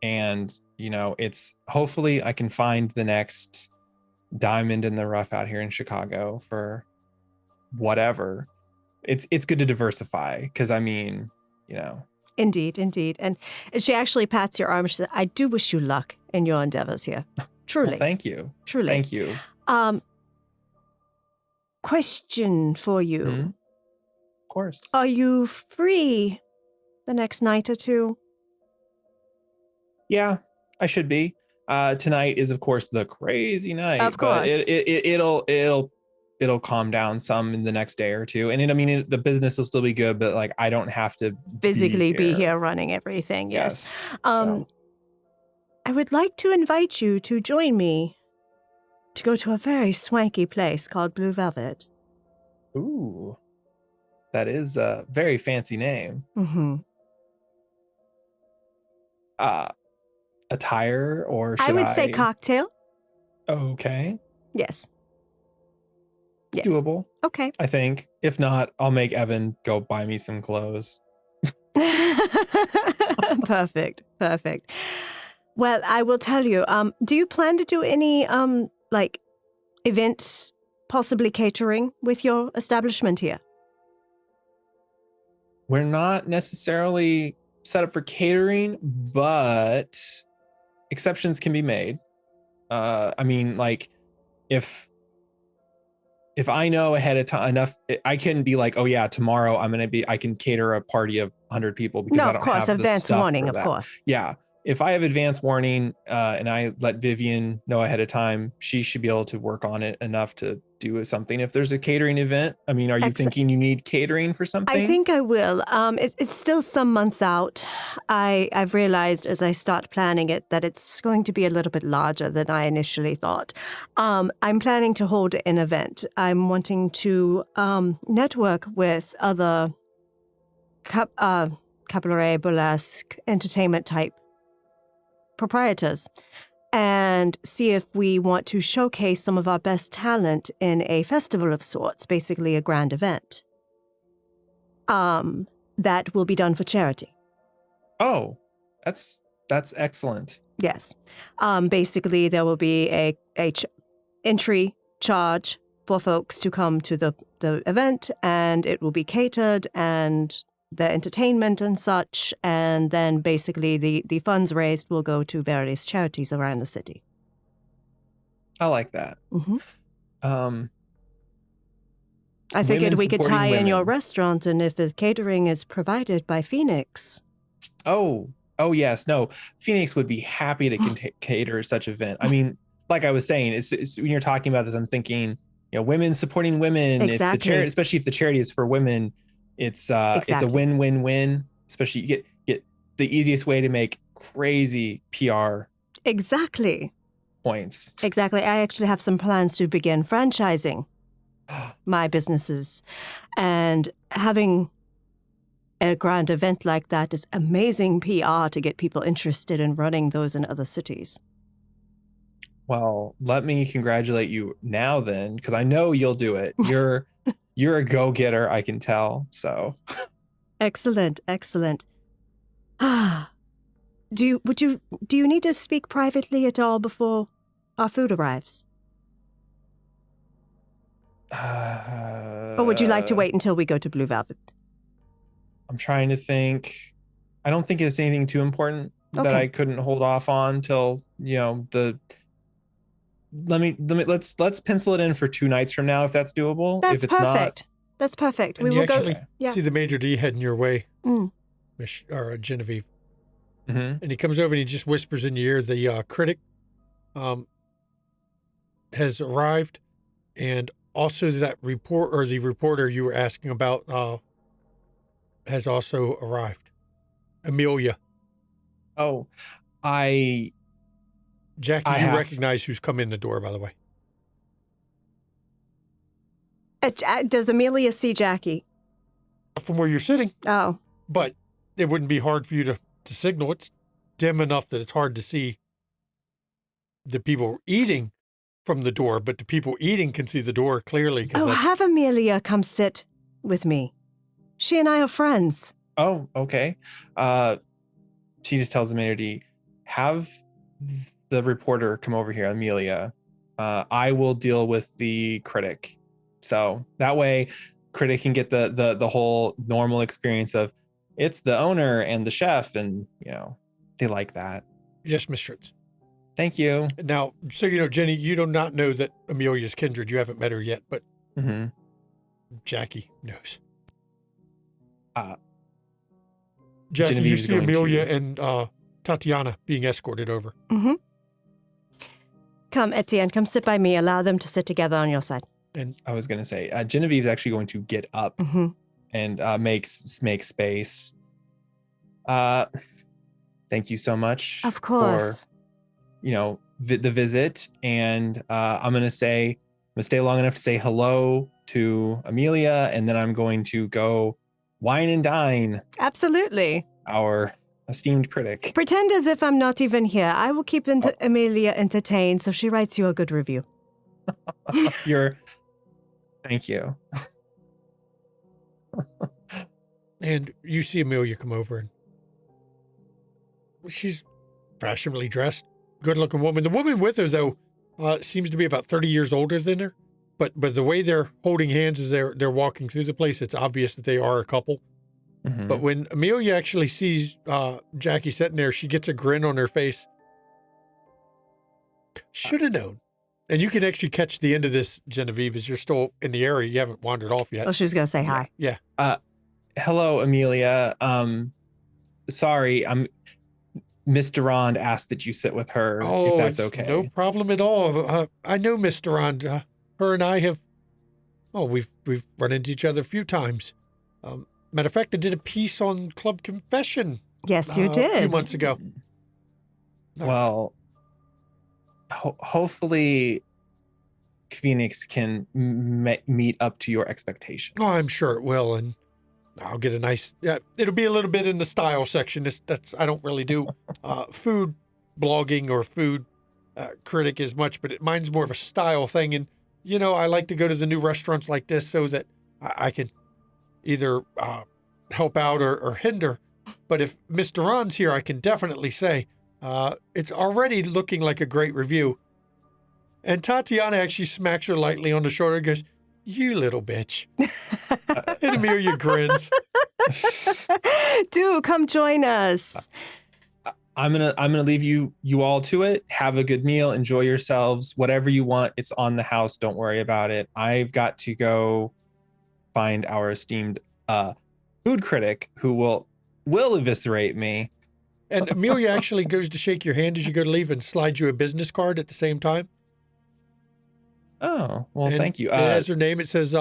And, it's hopefully I can find the next diamond in the rough out here in Chicago for whatever. It's good to diversify because Indeed. And she actually pats your arm. She says, I do wish you luck in your endeavors here. Truly. Well, thank you. Truly. Thank you. Question for you. Mm-hmm. Of course. Are you free the next night or two? Yeah, I should be. Tonight is, of course, the crazy night. Of course. But it'll calm down some in the next day or two. And the business will still be good, but like I don't have to physically be here running everything. Yes. So. I would like to invite you to join me to go to a very swanky place called Blue Velvet. Ooh, that is a very fancy name. Mm-hmm. Attire or should I would say cocktail. Okay. Yes. Doable. Okay. I think. If not, I'll make Evan go buy me some clothes. Perfect. Well, I will tell you, do you plan to do any, events, possibly catering with your establishment here? We're not necessarily set up for catering, but exceptions can be made. If I know ahead of time enough, I can be like, oh yeah, tomorrow I can cater a party of 100 people because I don't have advance the warning, stuff for of that. course. Yeah. If I have advance warning and I let Vivian know ahead of time, she should be able to work on it enough to do something. If there's a catering event, are you thinking you need catering for something? I think I will. It's still some months out. I've realized as I start planning it that it's going to be a little bit larger than I initially thought. I'm planning to hold an event. I'm wanting to network with other cabaret, burlesque, entertainment type proprietors and see if we want to showcase some of our best talent in a festival of sorts, basically a grand event. That will be done for charity. Oh, that's excellent. Yes. Basically, there will be a entry charge for folks to come to the event, and it will be catered and the entertainment and such, and then basically the funds raised will go to various charities around the city. I like that. Mm-hmm. I figured we could tie in your restaurant, and if the catering is provided by Phoenix. Oh yes. No, Phoenix would be happy to cater such event. Like I was saying, it's when you're talking about this, I'm thinking, women supporting women. Exactly. If the charity, especially if the charity is for women, it's a win-win-win. Especially you get the easiest way to make crazy PR. Exactly. Points. Exactly. I actually have some plans to begin franchising my businesses, and having a grand event like that is amazing PR to get people interested in running those in other cities. Well, let me congratulate you now then, because I know you'll do it. You're a go-getter, I can tell. So excellent. Do you need to speak privately at all before our food arrives? Or would you like to wait until we go to Blue Velvet? I'm trying to think. I don't think it's anything too important that I couldn't hold off on till, let's pencil it in for 2 nights from now if that's doable. That's if it's perfect. That's perfect. And we will go. Yeah. See the Major D heading your way, or Genevieve. Mm-hmm. And he comes over and he just whispers in your ear, the critic has arrived, and also that the reporter you were asking about has also arrived. Amelia. Oh, Jackie, I you have- recognize who's come in the door, by the way. Does Amelia see Jackie? From where you're sitting, Oh, but it wouldn't be hard for you to signal. It's dim enough that it's hard to see the people eating from the door, but the people eating can see the door clearly. have Amelia come sit with me. She and I are friends. Oh, okay. She just tells Amelia, have the reporter come over here, Amelia. I will deal with the critic. So that way critic can get the whole normal experience of it's the owner and the chef, and they like that. Yes, Miss Schutz. Thank you. Now, so you know, Jenny, you do not know that Amelia's kindred. You haven't met her yet, but Jackie knows. Jackie, Genevieve you is see going Amelia to- and Tatiana being escorted over. Mm-hmm. Come, Etienne, come sit by me. Allow them to sit together on your side. And I was going to say, Genevieve is actually going to get up Mm-hmm. and make space. Thank you so much. Of course. For, the visit. And I'm going to stay long enough to say hello to Amelia. And then I'm going to go wine and dine Absolutely. our esteemed critic. Pretend as if I'm not even here. I will keep Amelia entertained so she writes you a good review. Thank you. And you see Amelia come over, and she's fashionably dressed, good-looking woman. The woman with her, though, seems to be about 30 years older than her. But the way they're holding hands as they're walking through the place, it's obvious that they are a couple. Mhm. But when Amelia actually sees Jackie sitting there, she gets a grin on her face. Should have known. And you can actually catch the end of this, Genevieve, as you're still in the area. You haven't wandered off yet. Oh, she was going to say hi. Yeah. Hello, Amelia. Sorry, Miss Durand asked that you sit with her, if that's it's okay. no problem at all. I know Miss Durand. Her and I have, we've run into each other a few times. Matter of fact, I did a piece on Club Confession Yes, you a few did. months ago. Well, hopefully Phoenix can meet up to your expectations. Oh, I'm sure it will, and I'll get a nice. Yeah, it'll be a little bit in the style section. That's I don't really do food blogging or food critic as much, but mine's more of a style thing. And I like to go to the new restaurants like this so that I can either help out or hinder. But if Miss Durand's here, I can definitely say it's already looking like a great review. And Tatiana actually smacks her lightly on the shoulder and goes, "You little bitch." And Amelia grins. Do come join us. I'm gonna leave you all to it. Have a good meal. Enjoy yourselves. Whatever you want, it's on the house. Don't worry about it. I've got to go find our esteemed food critic who will eviscerate me. And Amelia actually goes to shake your hand as you go to leave and slides you a business card at the same time. Oh, well, And thank you. it has her name. It says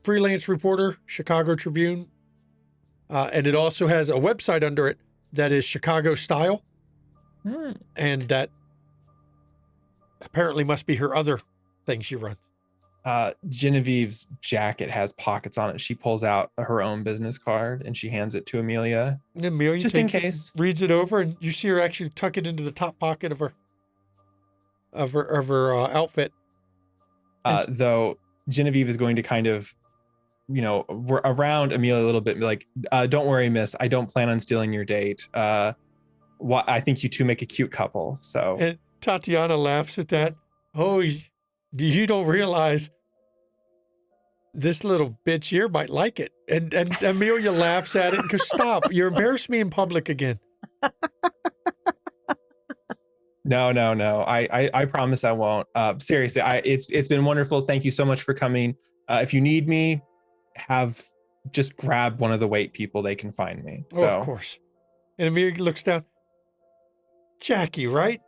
freelance reporter, Chicago Tribune. And it also has a website under it that is Chicago style. And that apparently must be her other thing she runs. Genevieve's jacket has pockets on it. She pulls out her own business card and she hands it to Amelia. And Amelia Just in takes it, case. reads it over, and you see her actually tuck it into the top pocket of her outfit. Though Genevieve is going to kind of, we're around Amelia a little bit, and be like, "Don't worry, miss. I don't plan on stealing your date. I think you two make a cute couple." So And Tatiana laughs at that. "Oh, you don't realize this little bitch here might like it." And Amelia laughs at it and goes, "Stop. You're embarrassing me in public again." No. I promise I won't. Seriously, it's been wonderful. Thank you so much for coming. If you need me, just grab one of the wait people. They can find me. Oh, of course. And Amelia looks down. "Jackie, right?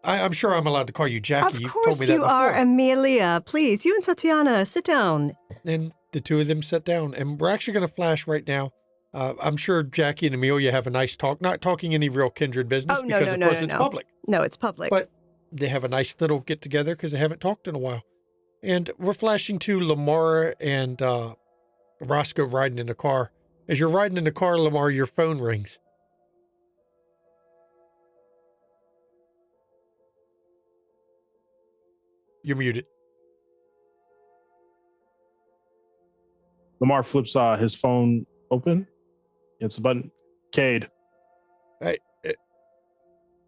I'm sure I'm allowed to call you Jackie. Of You've told course me that you are, before." Amelia. Please, you and Tatiana, sit down. And the two of them sit down, and we're actually going to flash right now. I'm sure Jackie and Amelia have a nice talk, not talking any real kindred business because, of course, it's public. No, it's public. But they have a nice little get-together because they haven't talked in a while. And we're flashing to Lamar and Roscoe riding in the car. As you're riding in the car, Lamar, your phone rings. You're muted. Lamar flips his phone open. Hits the button. Cade. Hey,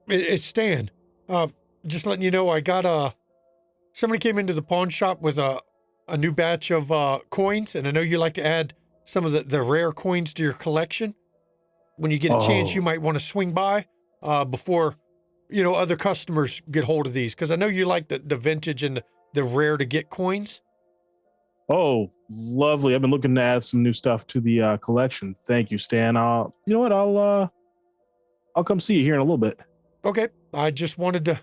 it's Stan. Just letting you know, I got somebody came into the pawn shop with a new batch of coins, and I know you like to add some of the rare coins to your collection. When you get a chance, you might want to swing by before other customers get hold of these, because I know you like the vintage and the rare to get coins. Oh, lovely. I've been looking to add some new stuff to the collection. Thank you, Stan. You know what? I'll come see you here in a little bit. Okay. I just wanted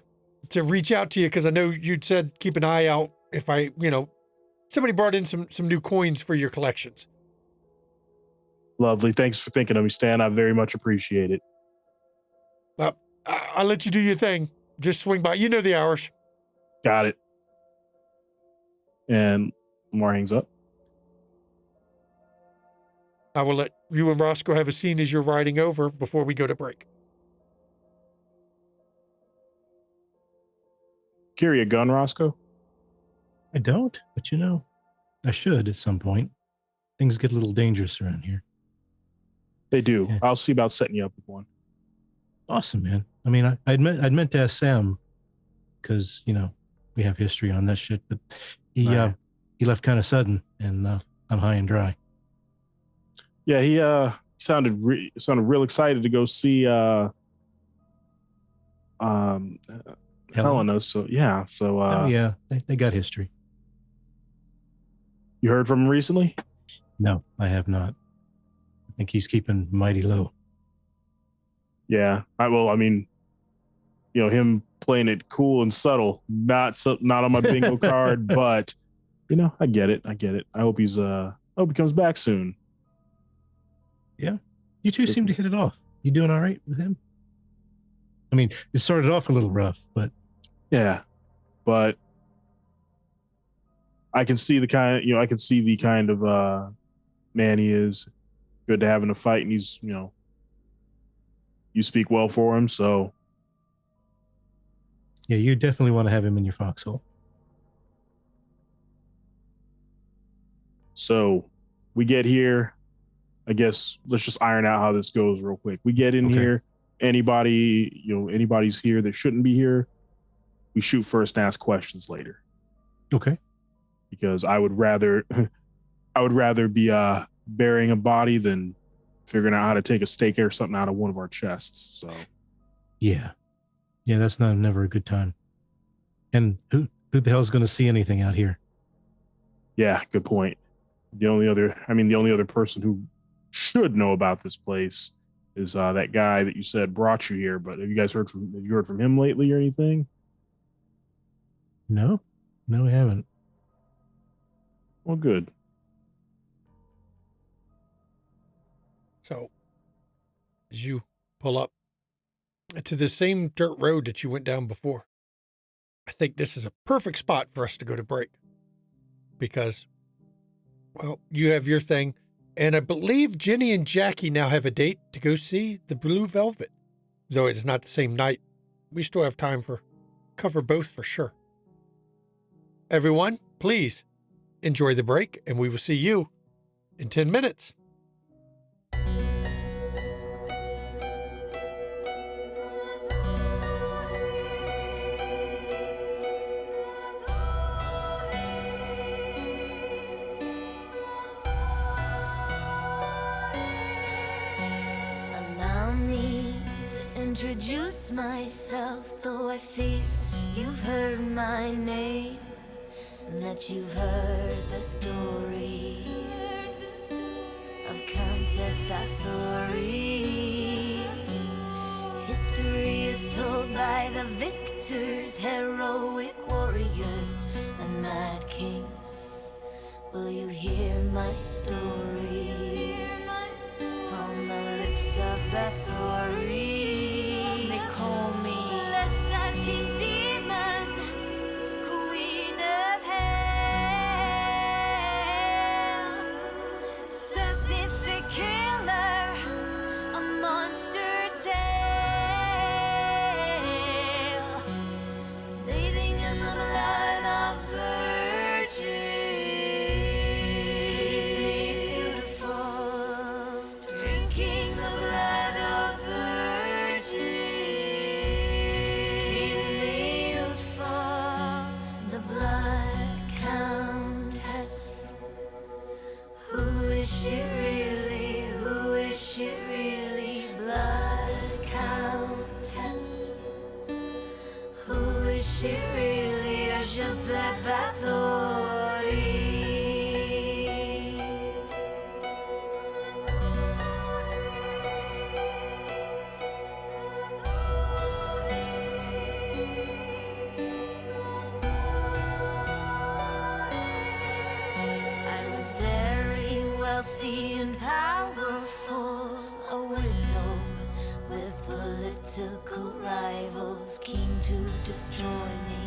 to reach out to you because I know you'd said keep an eye out if somebody brought in some new coins for your collections. Lovely. Thanks for thinking of me, Stan. I very much appreciate it. I'll let you do your thing. Just swing by. You know the hours. Got it. And Lamar hangs up. I will let you and Roscoe have a scene as you're riding over before we go to break. Carry a gun, Roscoe? I don't, but I should at some point. Things get a little dangerous around here. They do. Yeah. I'll see about setting you up with one. Awesome, man. I mean, I'd meant to ask Sam because, we have history on that shit, but he left kind of sudden, and I'm high and dry. Yeah, he sounded real excited to go see Helena. So yeah, oh yeah, they got history. You heard from him recently? No, I have not. I think he's keeping mighty low. Yeah, him playing it cool and subtle, not on my bingo card, but I get it. I hope he comes back soon. Yeah, you two seem to hit it off. You doing all right with him? I mean, it started off a little rough, but yeah, but I can see the kind of man he is. Good to have in a fight, and he's you speak well for him, so yeah, you definitely want to have him in your foxhole. So we get here. I guess let's just iron out how this goes real quick. We get in here. Anybody's here that shouldn't be here. We shoot first and ask questions later. Okay. Because I would rather be burying a body than figuring out how to take a steak or something out of one of our chests. So yeah, that's never a good time. And who the hell's going to see anything out here? Yeah, good point. The only other person who should know about this place is that guy that you said brought you here. But have you heard from him lately or anything? No, I haven't. Well, good. So, as you pull up to the same dirt road that you went down before, I think this is a perfect spot for us to go to break. Because, well, you have your thing, and I believe Jenny and Jackie now have a date to go see the Blue Velvet. Though it's not the same night, we still have time for cover both for sure. Everyone, please enjoy the break, and we will see you in 10 minutes. Allow me to introduce myself, though I fear you've heard my name, that you've heard the story of Countess Bathory. History is told by the victors, heroic warriors, and mad kings. Will you hear my story? From the lips of Bathory. They call me blood-sucking demon, queen of hell, sadistic killer, a monster tale, bathing in the blood of virgins. She really is your black Bathory. I was very wealthy and powerful, a widow with political rivals keen to destroy me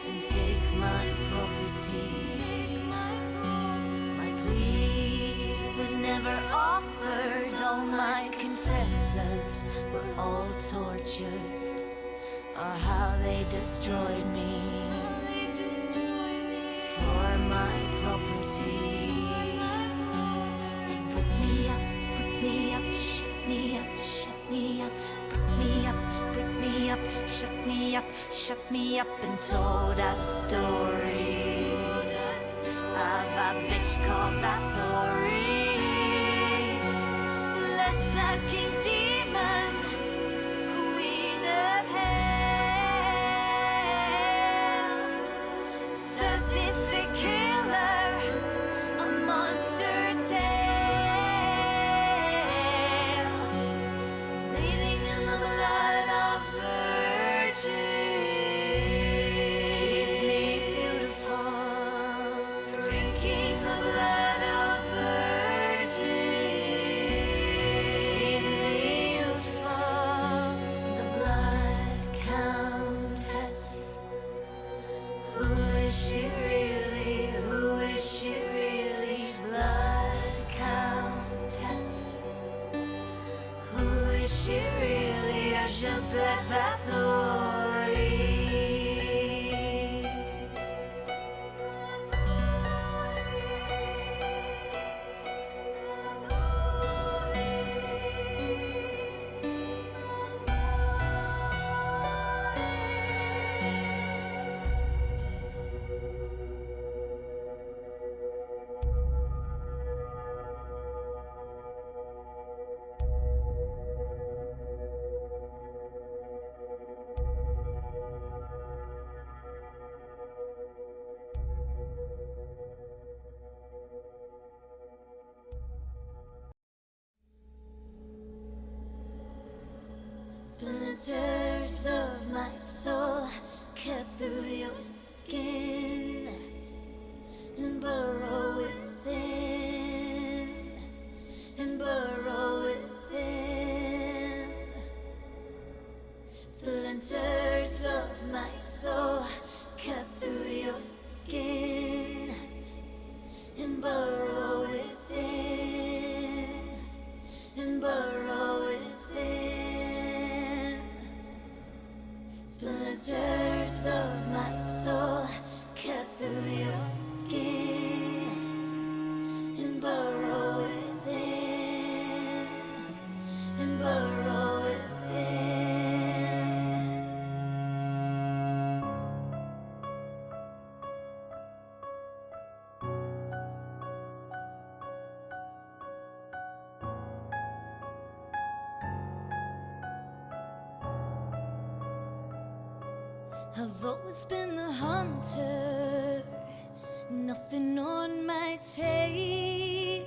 and take my property. My plea was never offered. All my confessors were all tortured, or how they destroyed me for my property. They put me up, shut me up, shut me up, put me up, put me up, shut me up, and told a story of a bitch called Bathory. Blood-sucking demon, queen of hell, sadistic killer, a monster tale, bathing in the blood of virgins. Black Bathory. Splinters of my soul cut through your skin and burrow within, and burrow within. Splinters of my soul cut through your skin and burrow within, and burrow within. Splinters of my soul cut through your skin and burrow within, and burrow within. I've always been the hunter, nothing on my tail.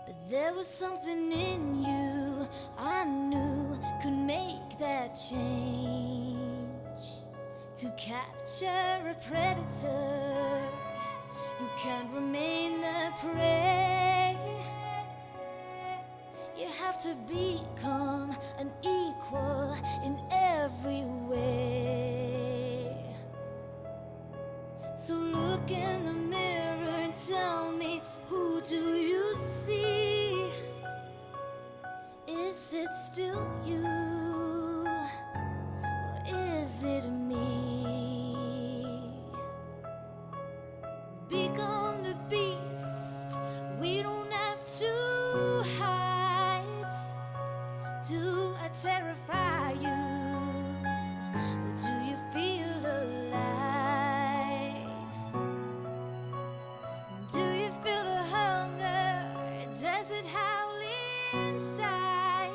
But there was something in you I knew could make that change. To capture a predator, you can't remain the prey. You have to become an equal in every way. So look in the mirror and tell me, who do you see? Is it still you? Or is it me? Become the beast. We don't have to hide. Do I terrify you? Or do you feel alive? Do you feel the hunger? Does it howl inside?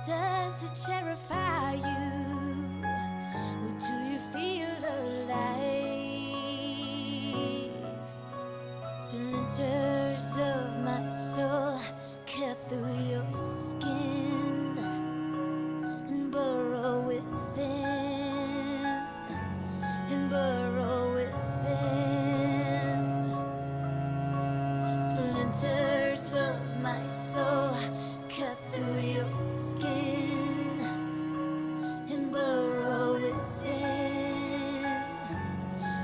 Does it terrify you? Or do you feel alive? Splinters of my soul cut through your skin and burrow within, and burrow within. Splinters of my soul cut through your skin and burrow within,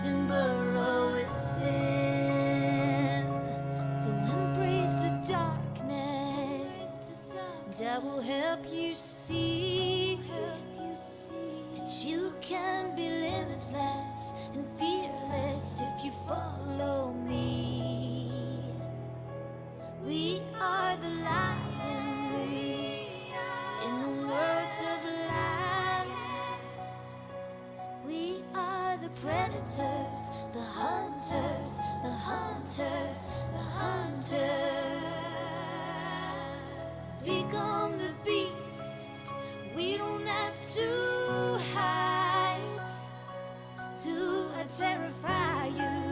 and burrow within. So embrace the darkness, and I will help you see that you can be limitless and fearless if you follow me. We are the lions in the world of lies. We are the predators, the hunters, the hunters, the hunters. Become the beast. We don't have to hide. Do I terrify you?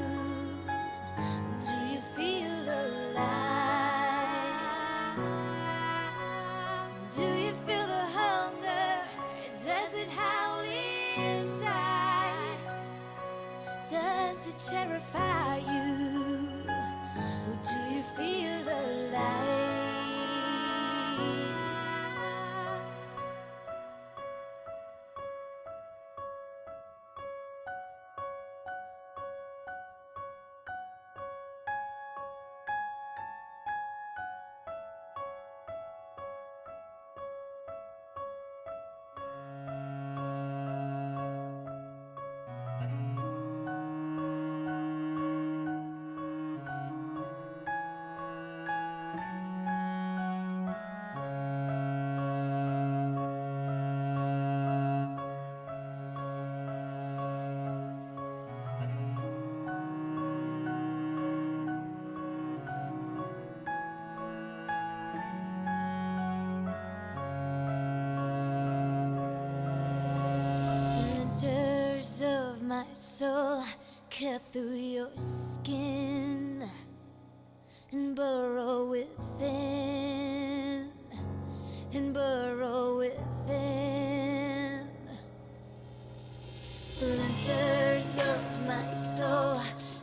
Do you feel alive? Do you feel the hunger? Does it howl inside? Does it terrify you? Or do you feel alive? Splinters of my soul cut through your skin and burrow within, and burrow within. Splinters of my soul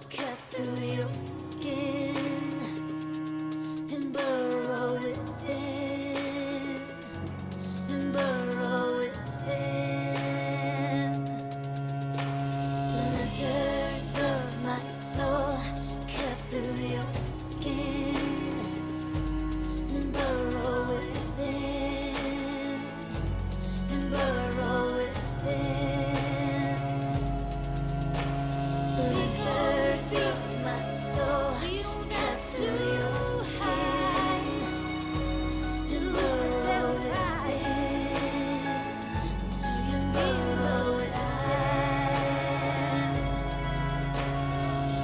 cut through your skin and burrow within, and burrow within. Splinters of my soul cut through your skin and burrow within, and burrow within. Splinters of my soul cut through your skin to burrow within. Do you burrow within?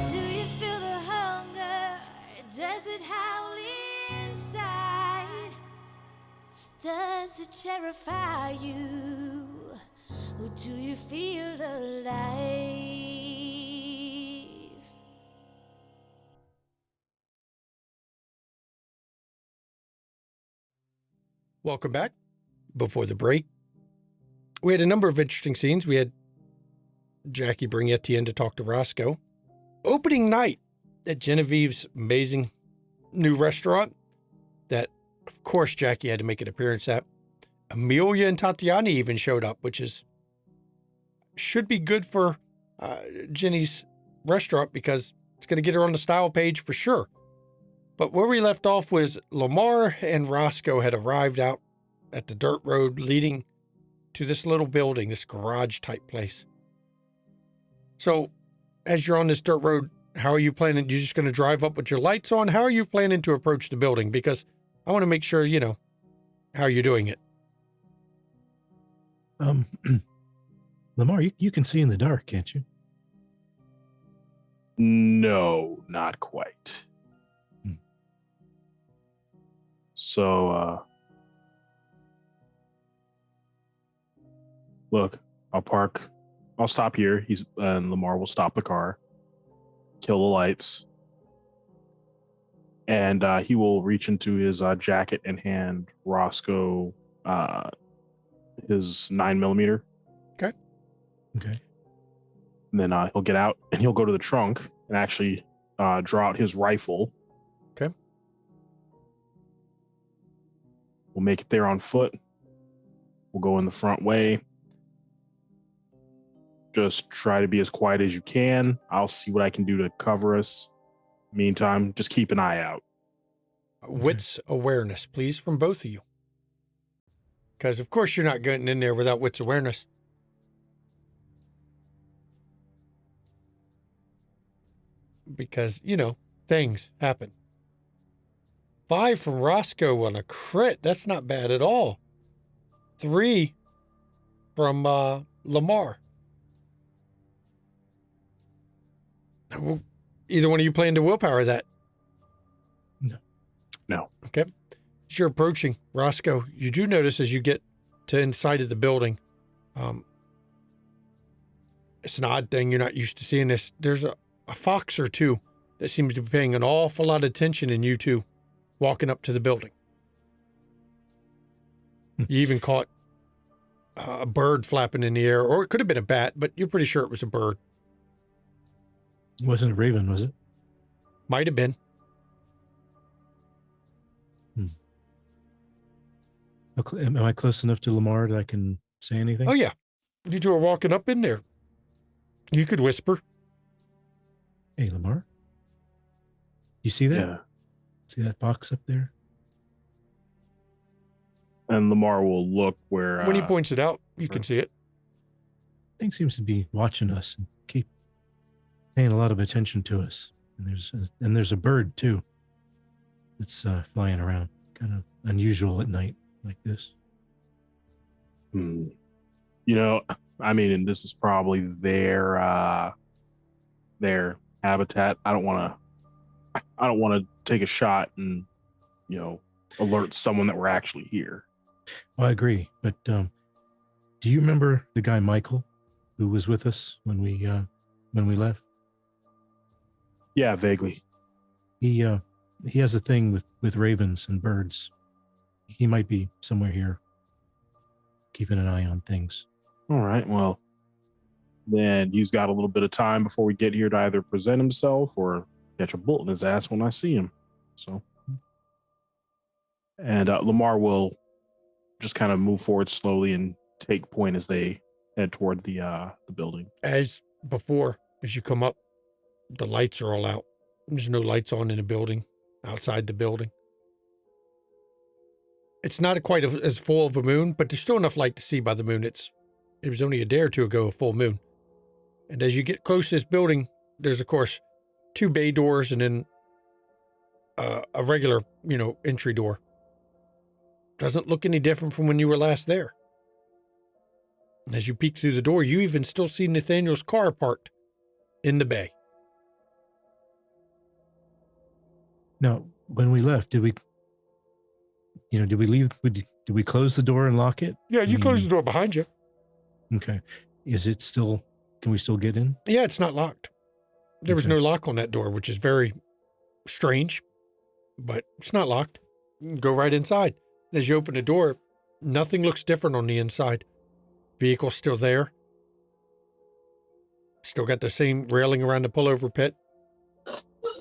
Do you feel the hunger? Does it howl inside? Does it terrify you? Or do you feel alive? Welcome back. Before the break, we had a number of interesting scenes. We had Jackie bring Etienne to talk to Roscoe. Opening night at Genevieve's amazing new restaurant that, of course, Jackie had to make an appearance at. Amelia and Tatiana even showed up, which should be good for Jenny's restaurant because it's going to get her on the style page for sure. But where we left off was Lamar and Roscoe had arrived out at the dirt road leading to this little building, this garage type place. So as you're on this dirt road, how are you planning? You're just going to drive up with your lights on? How are you planning to approach the building? Because I want to make sure, how you're doing it. Lamar, you can see in the dark, can't you? No, not quite. So, look, I'll stop here. And Lamar will stop the car, kill the lights, and he will reach into his jacket and hand Roscoe his 9mm. Okay. And then he'll get out and he'll go to the trunk and actually draw out his rifle. Okay. We'll make it there on foot. We'll go in the front way. Just try to be as quiet as you can. I'll see what I can do to cover us. Meantime, just keep an eye out. Wits awareness, please, from both of you. Because, of course, you're not getting in there without wits awareness. Because, things happen. 5 from Roscoe on a crit. That's not bad at all. 3 from Lamar. Well, either one of you plan to willpower that? No. Okay. As you're approaching, Roscoe, you do notice as you get to inside of the building, it's an odd thing. You're not used to seeing this. There's a fox or two that seems to be paying an awful lot of attention in you two walking up to the building. You even caught a bird flapping in the air, or it could have been a bat, but you're pretty sure it was a bird. It wasn't a raven, was it? Might have been. Am I close enough to Lamar that I can say anything? Oh, yeah. You two are walking up in there. You could whisper. Hey, Lamar. You see that? Yeah. See that box up there? And Lamar will look where... When he points it out, you can see it. Thing seems to be watching us and keep paying a lot of attention to us. And there's a bird, too, that's flying around. Kind of unusual at night like this. And this is probably their habitat. I don't want to take a shot and, alert someone that we're actually here. Well, I agree. But do you remember the guy Michael who was with us when we left? Yeah, vaguely. He has a thing with ravens and birds. He might be somewhere here, keeping an eye on things. All right. Well, then he's got a little bit of time before we get here to either present himself or catch a bullet in his ass when I see him. So, and Lamar will just kind of move forward slowly and take point as they head toward the building. As before, as you come up, the lights are all out. There's no lights on in the building, outside the building. It's not quite as full of a moon, but there's still enough light to see by the moon. It was only a day or two ago, a full moon. And as you get close to this building, there's, of course, 2 bay doors and then a regular, entry door. Doesn't look any different from when you were last there. And as you peek through the door, you even still see Nathaniel's car parked in the bay. Now, when we left, did we leave? Did we close the door and lock it? Yeah, you closed the door behind you. Okay. Can we still get in? Yeah, it's not locked. There was no lock on that door, which is very strange, but it's not locked. You can go right inside. As you open the door, nothing looks different on the inside. Vehicle's still there. Still got the same railing around the pullover pit.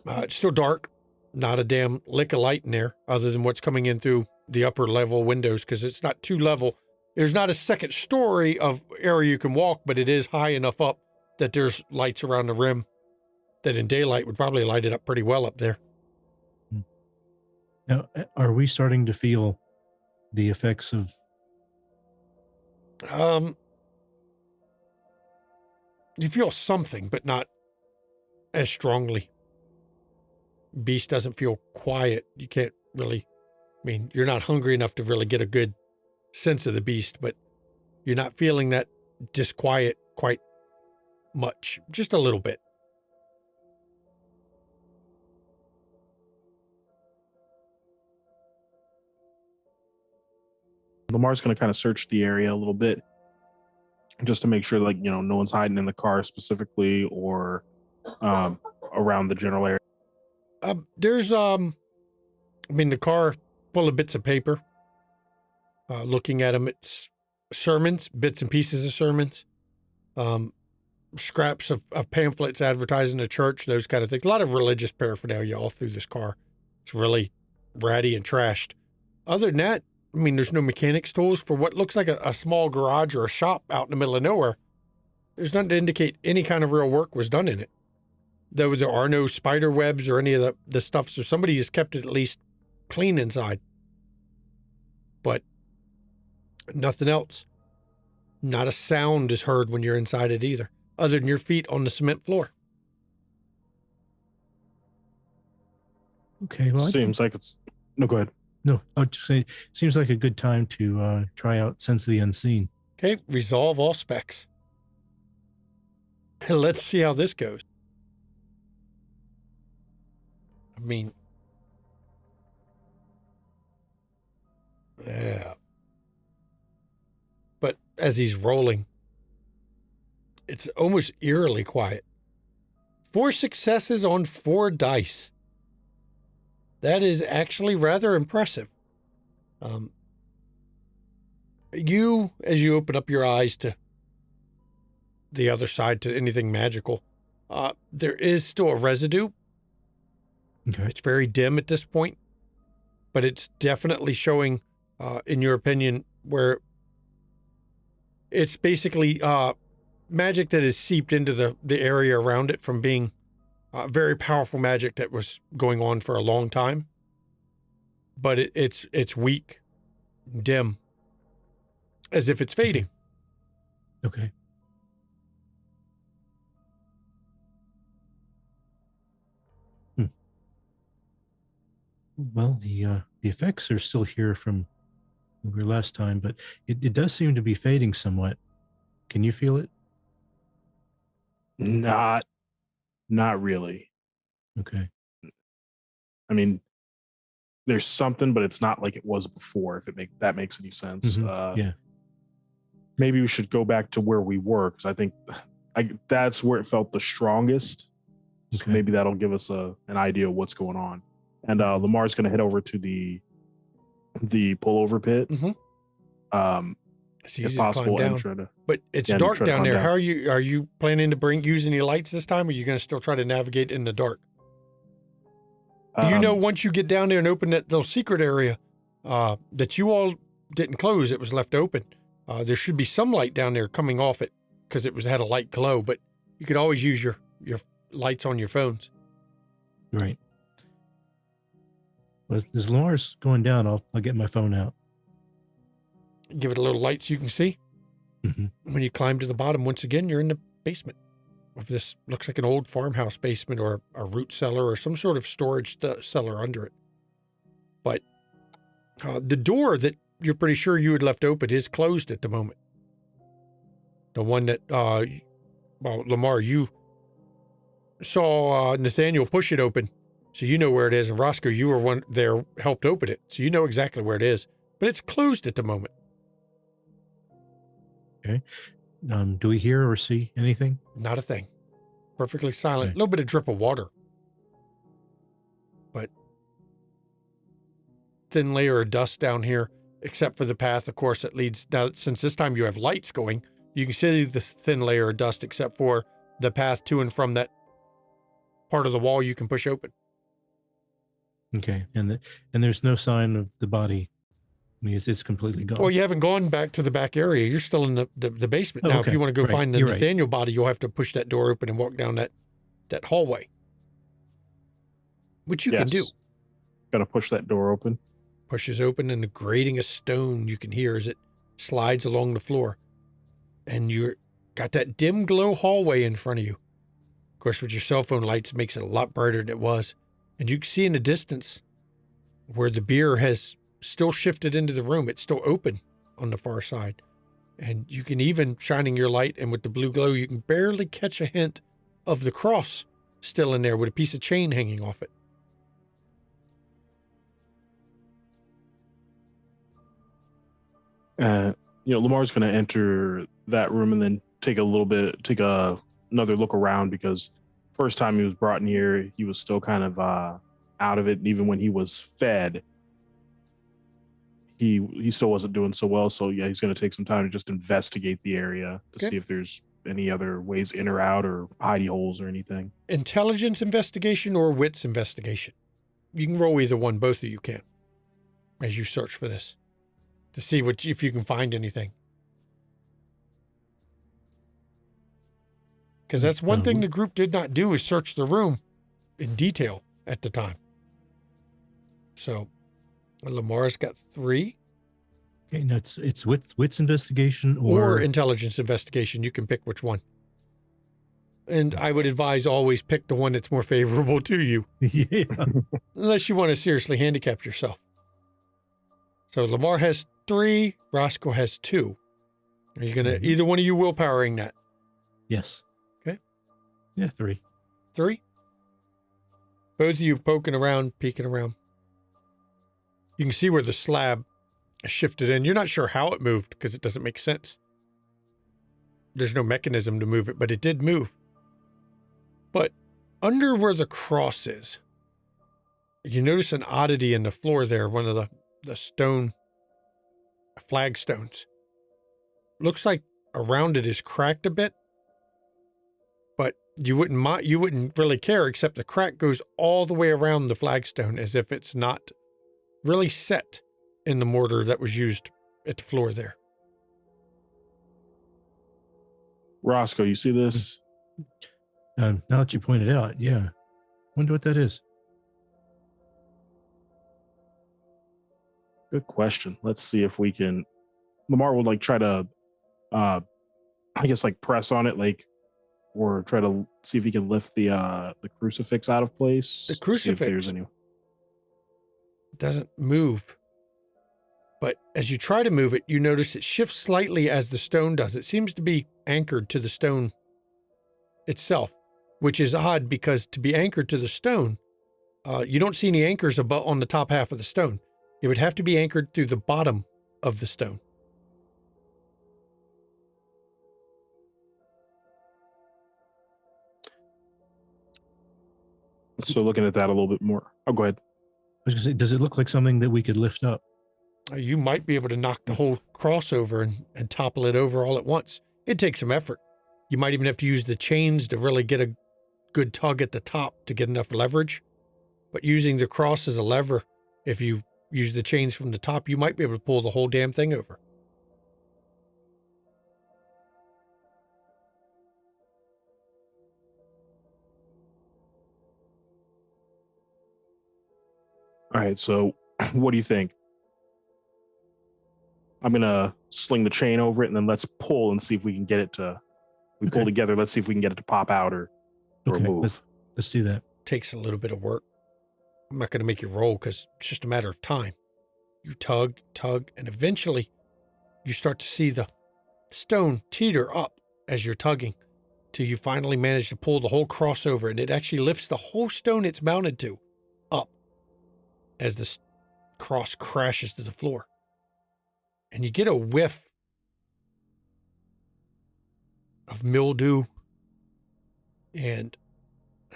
It's still dark. Not a damn lick of light in there other than what's coming in through the upper level windows because it's not too level. There's not a second story of area you can walk, but it is high enough up that there's lights around the rim that in daylight would probably light it up pretty well up there. Now, are we starting to feel the effects of? You feel something, but not as strongly. Beast doesn't feel quiet. You can't really, I mean, you're not hungry enough to really get a good sense of the beast, but you're not feeling that disquiet quite much, just a little bit. Lamar's going to kind of search the area a little bit just to make sure, like, you know, no one's hiding in the car specifically or around the general area. There's, I mean, the car full of bits of paper. Looking at them, it's sermons, bits and pieces of sermons, scraps of pamphlets advertising the church, those kind of things. A lot of religious paraphernalia all through this car. It's really ratty and trashed. Other than that, I mean, there's no mechanics tools for what looks like a small garage or a shop out in the middle of nowhere. There's nothing to indicate any kind of real work was done in it. Though there are no spider webs or any of the stuff, so somebody has kept it at least clean inside. But nothing else. Not a sound is heard when you're inside it either, other than your feet on the cement floor. Okay, well, Seems like it's... No, go ahead. No, I'll just say, seems like a good time to try out Sense of the Unseen. Okay, resolve all specs. Let's see how this goes. I mean, yeah. But as he's rolling, it's almost eerily quiet. 4 successes on 4 dice. That is actually rather impressive. As you open up your eyes to the other side, to anything magical, there is still a residue. Okay. It's very dim at this point, but it's definitely showing, in your opinion, where it's basically magic that has seeped into the area around it from being very powerful magic that was going on for a long time. But it's weak, dim, as if it's fading. Okay. Well, the effects are still here from we were last time, but it does seem to be fading somewhat. Can you feel it? Not really. Okay. I mean, there's something, but it's not like it was before, if that makes any sense. Yeah. Maybe we should go back to where we were, because I think that's where it felt the strongest. So Okay. maybe that'll give us an idea of what's going on. And Lamar's going to head over to the pullover pit. Mm-hmm. It's If easy possible, to climb and down, try to... but it's Yeah, dark try to down climb there. down. How are you planning to use any lights this time, or are you going to still try to navigate in the dark? Once you get down there and open that little secret area that you all didn't close, it was left open. There should be some light down there coming off it because it had a light glow, but you could always use your lights on your phones. Right. Well, as Lamar's going down, I'll get my phone out. Give it a little light so you can see. Mm-hmm. When you climb to the bottom, once again, you're in the basement of this, looks like an old farmhouse basement or a root cellar or some sort of storage cellar under it. But the door that you're pretty sure you had left open is closed at the moment. The one that, Lamar, you saw Nathaniel push it open, so you know where it is. And Roscoe, you were one there, helped open it, so you know exactly where it is. But it's closed at the moment. Okay. Do we hear or see anything? Not a thing. Perfectly silent. A Okay. little bit of drip of water. But thin layer of dust down here, except for the path, of course, that leads. Now, since this time you have lights going, you can see this thin layer of dust, except for the path to and from that part of the wall you can push open. Okay, and there's no sign of the body. I mean, it's completely gone. Well, you haven't gone back to the back area. You're still in the basement. Oh, Now, okay. if you want to go Right. find the You're right. Nathaniel body, you'll have to push that door open and walk down that hallway, which you can do. Got to push that door open. Pushes open, and the grating of stone you can hear as it slides along the floor. And you're got that dim glow hallway in front of you. Of course, with your cell phone lights, it makes it a lot brighter than it was. And you can see in the distance where the beer has still shifted into the room. It's still open on the far side. And you can even, shining your light and with the blue glow, you can barely catch a hint of the cross still in there with a piece of chain hanging off it. Lamar's going to enter that room and then take another look around, because first time he was brought in here, he was still kind of out of it. And even when he was fed, he still wasn't doing so well. So yeah, he's going to take some time to just investigate the area to see if there's any other ways in or out or hidey holes or anything. Intelligence investigation or wits investigation. You can roll either one, both of you can, as you search for this, to see if you can find anything. Because that's one thing the group did not do, is search the room in detail at the time. So Lamar's got 3. Okay, no, it's wits investigation or intelligence investigation. You can pick which one. And I would advise always pick the one that's more favorable to you. Yeah. Unless you want to seriously handicap yourself. So Lamar has 3, Roscoe has 2. Are you going to, either one of you willpowering that? Yes. Okay. Yeah, 3. 3? Both of you poking around, peeking around. You can see where the slab shifted in. You're not sure how it moved because it doesn't make sense. There's no mechanism to move it, but it did move. But under where the cross is, you notice an oddity in the floor there, one of the stone flagstones. Looks like around it is cracked a bit, but you wouldn't really care, except the crack goes all the way around the flagstone as if it's not really set in the mortar that was used at the floor there. Roscoe, you see this? Now that you pointed out, yeah. Wonder what that is. Good question. Let's see if we can. Lamar would try to, press on it, or try to see if he can lift the crucifix out of place. The crucifix doesn't move. But as you try to move it, you notice it shifts slightly as the stone does. It seems to be anchored to the stone itself, which is odd because to be anchored to the stone, you don't see any anchors on the top half of the stone. It would have to be anchored through the bottom of the stone. So looking at that a little bit more. Oh, go ahead. I was going to say, does it look like something that we could lift up? You might be able to knock the whole cross over and topple it over all at once. It takes some effort. You might even have to use the chains to really get a good tug at the top to get enough leverage. But using the cross as a lever, if you use the chains from the top, you might be able to pull the whole damn thing over. All right, so what do you think? I'm going to sling the chain over it, and then let's pull and see if we can get it to... pull together, let's see if we can get it to pop out or move. Let's do that. Takes a little bit of work. I'm not going to make you roll because it's just a matter of time. You tug, and eventually you start to see the stone teeter up as you're tugging till you finally manage to pull the whole cross over, and it actually lifts the whole stone it's mounted to up as the cross crashes to the floor. And you get a whiff of mildew and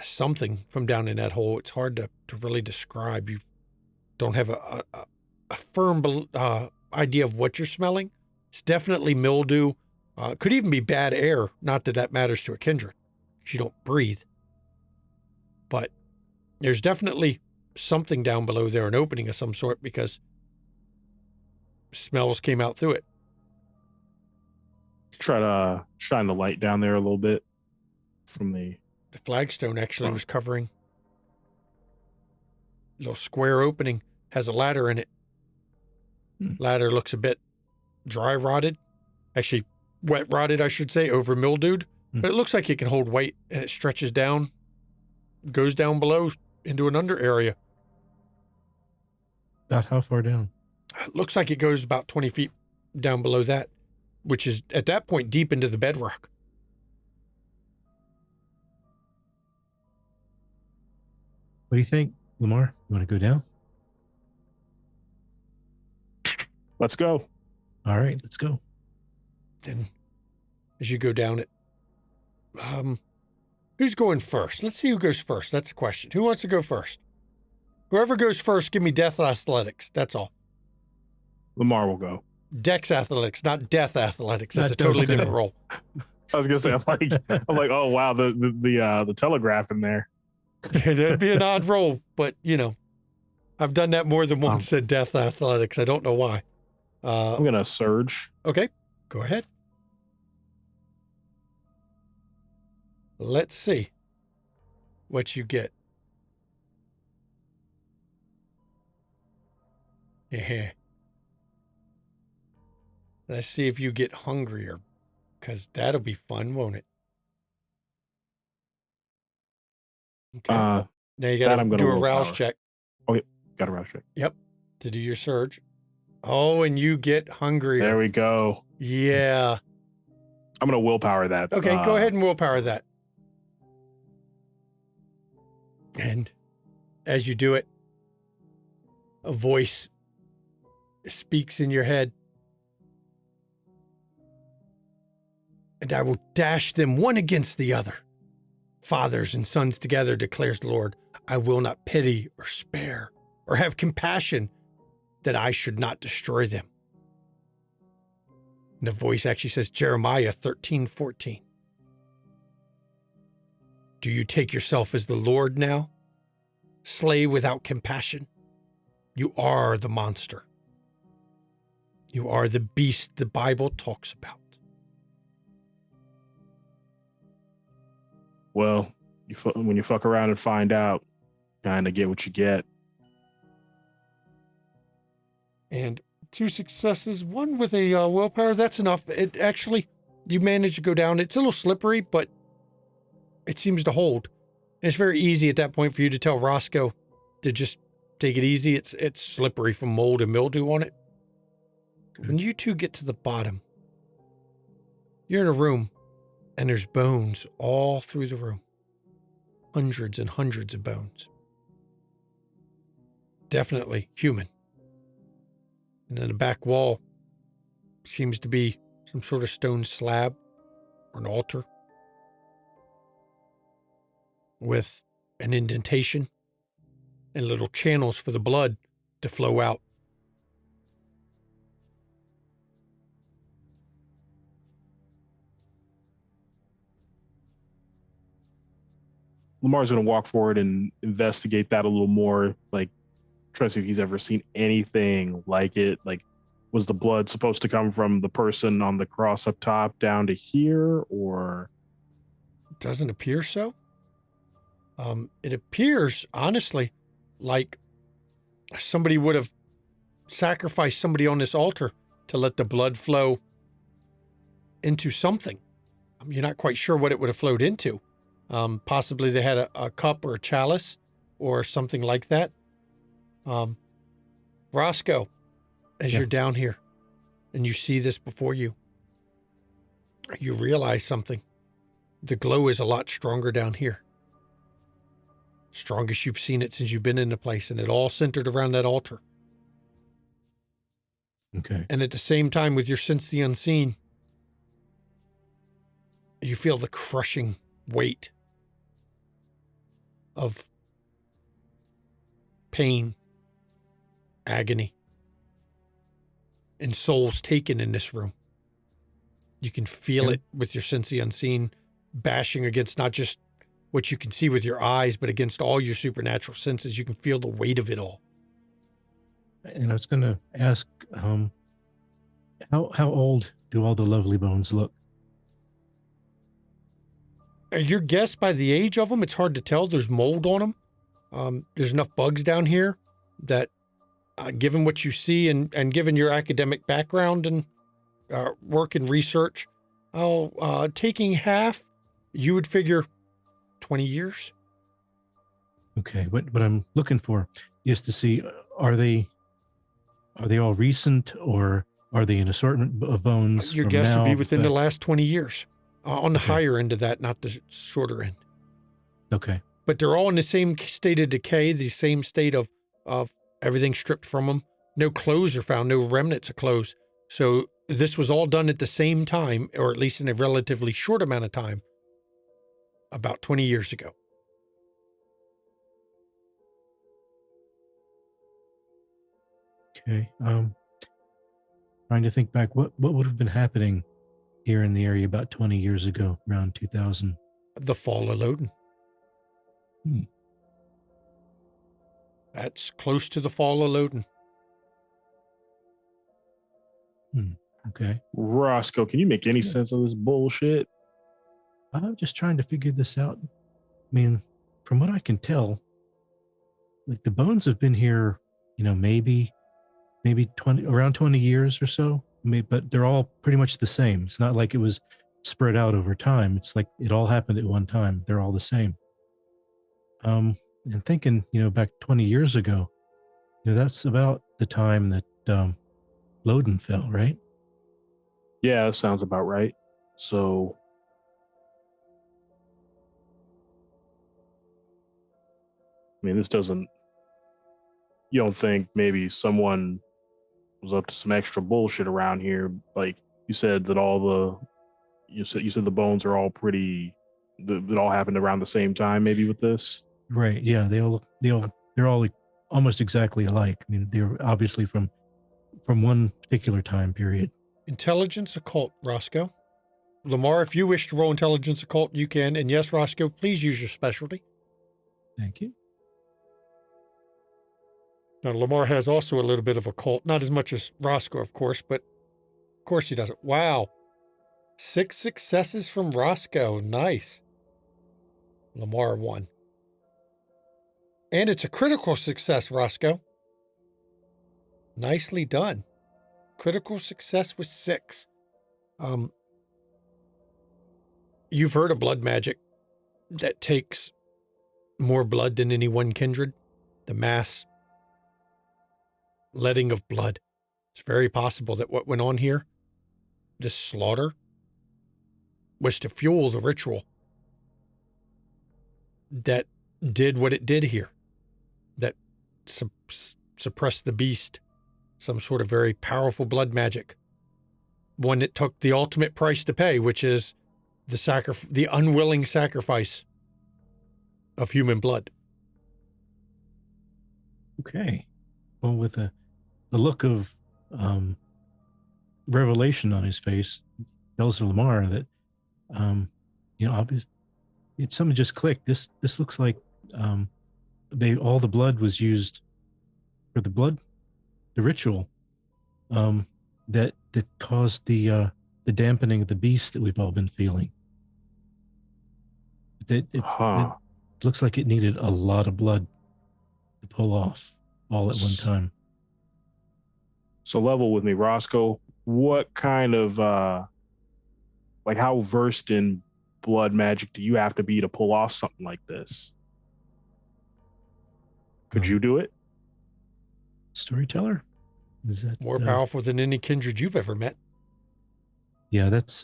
something from down in that hole. It's hard to really describe. You don't have a firm idea of what you're smelling. It's definitely mildew. Could even be bad air. Not that matters to a kindred. 'cause you don't breathe. But there's definitely something down below there, an opening of some sort, because smells came out through it. Try to shine the light down there a little bit from the. The flagstone actually was covering. Little square opening has a ladder in it. Ladder looks a bit dry rotted. Actually, wet rotted, I should say, over mildewed. But it looks like it can hold weight, and it stretches down, goes down below into an under area. About how far down? It looks like it goes about 20 feet down below that, which is at that point deep into the bedrock. What do you think, Lamar? You want to go down? Let's go. All right, let's go. And as you go down it, who's going first? Let's see who goes first. That's the question. Who wants to go first? Whoever goes first, give me death athletics. That's all. Lamar will go. Dex athletics, not death athletics. That's Not a totally those- different role. I was gonna say, I'm like, oh wow, the telegraph in there. That'd be an odd roll, but I've done that more than once. Said death athletics. I don't know why. I'm gonna surge. Okay, go ahead. Let's see what you get. Yeah. Let's see if you get hungrier, because that'll be fun, won't it? Okay. Now now you got to do a rouse check. Got a rouse check. Yep. To do your surge. Oh, and you get hungrier. There we go. Yeah. I'm gonna willpower that. Okay, go ahead and willpower that. And as you do it, a voice speaks in your head. And I will dash them one against the other. Fathers and sons together, declares the Lord. I will not pity or spare or have compassion that I should not destroy them. And the voice actually says Jeremiah 13:14. Do you take yourself as the Lord now? Slay without compassion. You are the monster. You are the beast the Bible talks about. Well, when you fuck around and find out, kind of get what you get. And 2 successes, 1 with a willpower. That's enough. It actually, you manage to go down. It's a little slippery, but it seems to hold. And it's very easy at that point for you to tell Roscoe to just take it easy. It's slippery from mold and mildew on it. When you two get to the bottom, you're in a room and there's bones all through the room. Hundreds and hundreds of bones. Definitely human. And then the back wall seems to be some sort of stone slab or an altar with an indentation and little channels for the blood to flow out. Lamar's going to walk forward and investigate that a little more, like try to see if he's ever seen anything like it. Like, was the blood supposed to come from the person on the cross up top down to here, or? It doesn't appear so. It appears, honestly, like somebody would have sacrificed somebody on this altar to let the blood flow into something. You're not quite sure what it would have flowed into. Possibly they had a cup or a chalice or something like that. Roscoe, as you're down here and you see this before you, you realize something. The glow is a lot stronger down here. Strongest you've seen it since you've been in the place, and it all centered around that altar. Okay. And at the same time, with your sense the unseen, you feel the crushing weight of pain, agony, and souls taken in this room. You can feel it with your sense the unseen bashing against not just what you can see with your eyes, but against all your supernatural senses. You can feel the weight of it all. And I was going to ask, how old do all the lovely bones look? Your guess by the age of them, it's hard to tell. There's mold on them. There's enough bugs down here that, given what you see and given your academic background and work and research, taking half, you would figure 20 years. Okay, what I'm looking for is to see, are they all recent, or are they an assortment of bones? Your from guess would now be within the that- last 20 years. On the Okay. higher end of that, not the shorter end. Okay. But they're all in the same state of decay, the same state of everything stripped from them. No clothes are found, no remnants of clothes. So this was all done at the same time, or at least in a relatively short amount of time, about 20 years ago. Okay. Trying to think back, what would have been happening here in the area about 20 years ago, around 2000? The fall of Loden. Hmm. That's close to the fall of Loden. Okay. Roscoe, can you make any sense of this bullshit? I'm just trying to figure this out. I mean, from what I can tell, like the bones have been here, maybe around 20 years or so. But they're all pretty much the same. It's not like it was spread out over time. It's like it all happened at one time. They're all the same. And thinking, back 20 years ago, that's about the time that Loden fell, right? Yeah, that sounds about right. So, I mean, you don't think maybe someone was up to some extra bullshit around here? Like you said that you said the bones are all it all happened around the same time, maybe with this. Right. Yeah. They're all like almost exactly alike. I mean, they're obviously from one particular time period. Intelligence occult, Roscoe. Lamar, if you wish to roll intelligence occult, you can. And yes, Roscoe, please use your specialty. Thank you. Now, Lamar has also a little bit of occult, not as much as Roscoe, of course, but of course he doesn't. Wow. 6 successes from Roscoe. Nice. Lamar 1. And it's a critical success, Roscoe. Nicely done. Critical success was 6. You've heard of blood magic that takes more blood than any one kindred. The mass letting of blood. It's very possible that what went on here, this slaughter, was to fuel the ritual that did what it did here, that suppressed the beast, some sort of very powerful blood magic, one that took the ultimate price to pay, which is the unwilling sacrifice of human blood. Okay. Well, with a look of revelation on his face, tells Lamar that, obviously, something just clicked. This looks like all the blood was used for the ritual that caused the dampening of the beast that we've all been feeling. It looks like it needed a lot of blood to pull off all at one time. So level with me, Roscoe. What kind of how versed in blood magic do you have to be to pull off something like this? Could you do it? Storyteller? Is that more powerful than any kindred you've ever met? Yeah, that's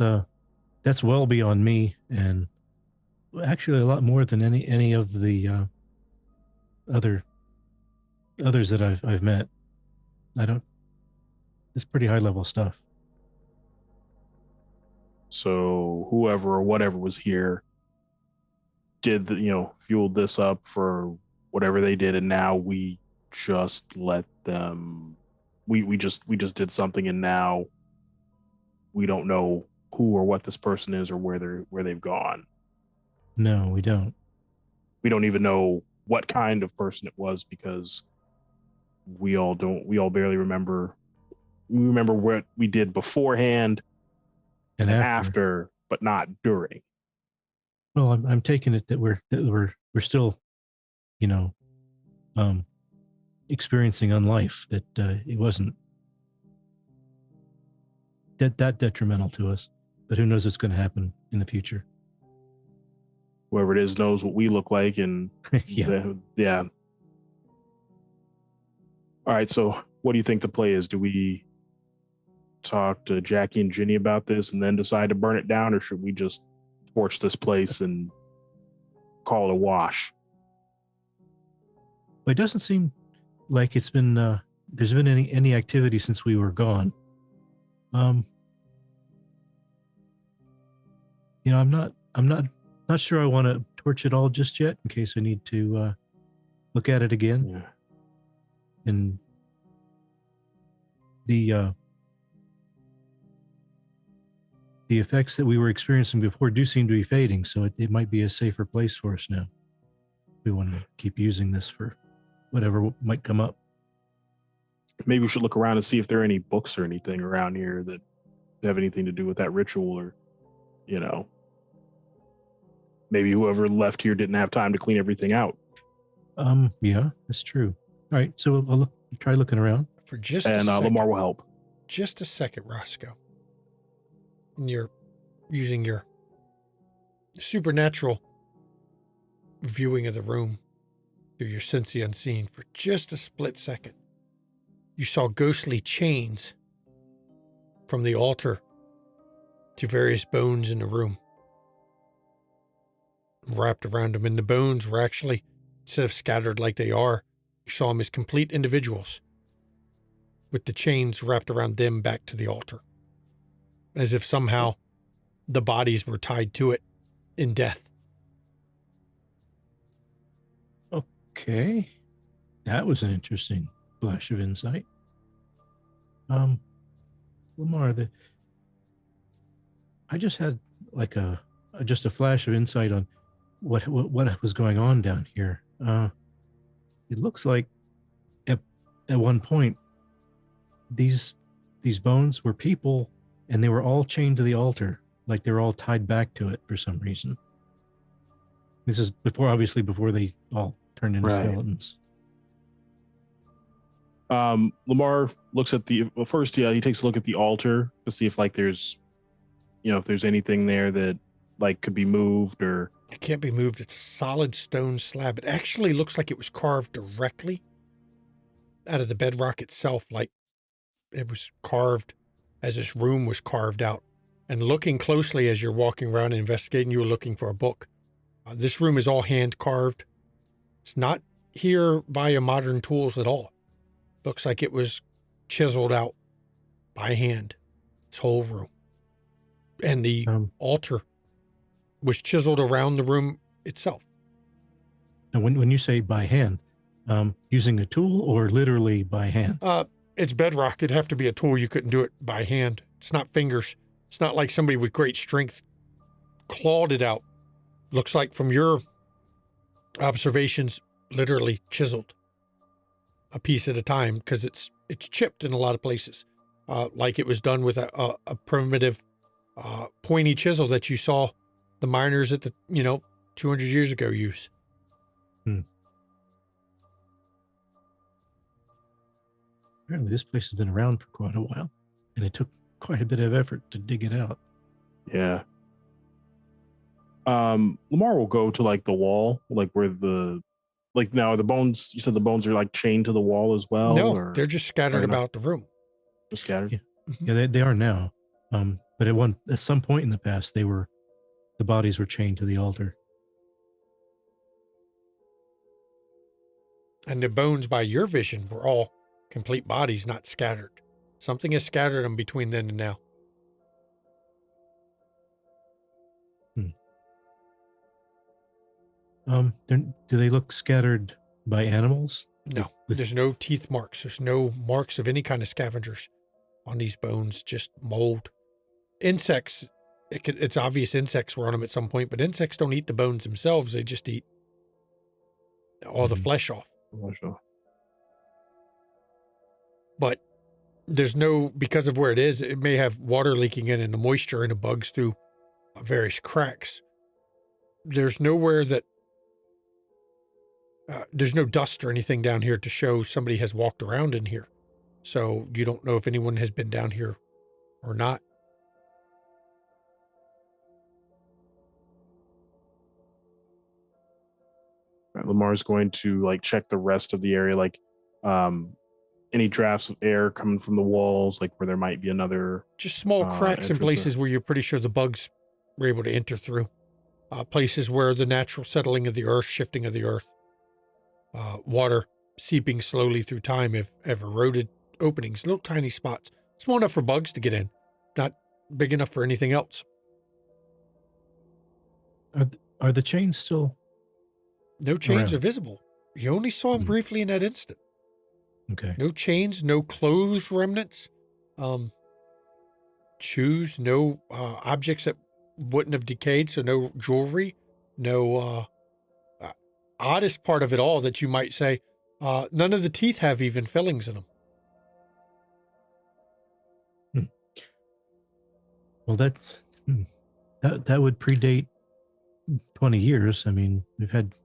well beyond me, and actually a lot more than any of the others that I've met. It's pretty high level stuff. So whoever or whatever was here did fueled this up for whatever they did, and now we just let them. We just did something, and now we don't know who or what this person is or where they've gone. No, we don't. We don't even know what kind of person it was because we all barely remember. We remember what we did beforehand And and after. after, but not during. Well, I'm taking it that we're still, experiencing on life, that it wasn't that detrimental to us. But who knows what's going to happen in the future? Whoever it is knows what we look like, and Yeah. All right, so what do you think the play is? Do we talk to Jackie and Ginny about this and then decide to burn it down, or should we just torch this place and call it a wash? But it doesn't seem like it's been there's been any activity since we were gone. I'm not sure I want to torch it all just yet, in case I need to look at it again. Yeah. And the effects that we were experiencing before do seem to be fading, so it might be a safer place for us now. We want to keep using this for whatever might come up. Maybe we should look around and see if there are any books or anything around here that have anything to do with that ritual, or, maybe whoever left here didn't have time to clean everything out. Yeah, that's true. All right, so I'll try looking around. For just a second. And Lamar will help. Just a second, Roscoe. And you're using your supernatural viewing of the room through your sense of the unseen. For just a split second, you saw ghostly chains from the altar to various bones in the room, wrapped around them. And the bones were actually, instead of scattered like they are, you saw them as complete individuals with the chains wrapped around them back to the altar, as if somehow the bodies were tied to it in death. Okay, that was an interesting flash of insight. Lamar, I just had like just a flash of insight on what was going on down here. It looks like at one point these bones were people, and they were all chained to the altar, like they were all tied back to it for some reason. This is before they all turned into skeletons. Lamar looks at he takes a look at the altar to see if there's if there's anything there that could be moved, or It can't be moved. It's a solid stone slab. It actually looks like it was carved directly out of the bedrock itself, like it was carved as this room was carved out. And looking closely as you're walking around and investigating, you were looking for a book. This room is all hand carved. It's not here via modern tools at all. Looks like it was chiseled out by hand, this whole room. And the altar was chiseled around the room itself. And when you say by hand, using a tool or literally by hand? It's bedrock. It'd have to be a tool. You couldn't do it by hand. It's not fingers. It's not like somebody with great strength clawed it out. Looks like, from your observations, literally chiseled a piece at a time, because it's chipped in a lot of places, like it was done with a primitive pointy chisel that you saw the miners at the 200 years ago use. Apparently this place has been around for quite a while, and it took quite a bit of effort to dig it out. Yeah. Lamar will go to the wall, where now the bones, you said the bones are chained to the wall as well? No, they're just scattered about the room. Just scattered? Yeah, yeah, they are now. But at some point in the past, the bodies were chained to the altar. And the bones, by your vision, were all complete bodies, not scattered. Something has scattered them between then and now. Do they look scattered by animals? No, there's no teeth marks. There's no marks of any kind of scavengers on these bones, just mold. Insects It's obvious insects were on them at some point, but insects don't eat the bones themselves. They just eat all the flesh off. But there's no, because of where it is, it may have water leaking in and the moisture and the bugs through various cracks. There's nowhere that, there's no dust or anything down here to show somebody has walked around in here. So you don't know if anyone has been down here or not. Lamar's going to like check the rest of the area, like any drafts of air coming from the walls, like where there might be another. Just small cracks in places where you're pretty sure the bugs were able to enter through. Places where the natural settling of the earth, shifting of the earth, water seeping slowly through time have eroded openings, little tiny spots. Small enough for bugs to get in, not big enough for anything else. Are the chains still? No chains around? are visible. You only saw them briefly in that instant. Okay. No chains, no clothes remnants, shoes, no objects that wouldn't have decayed, so no jewelry, no oddest part of it all that you might say, none of the teeth have even fillings in them. Well, that would predate 20 years. I mean, we've had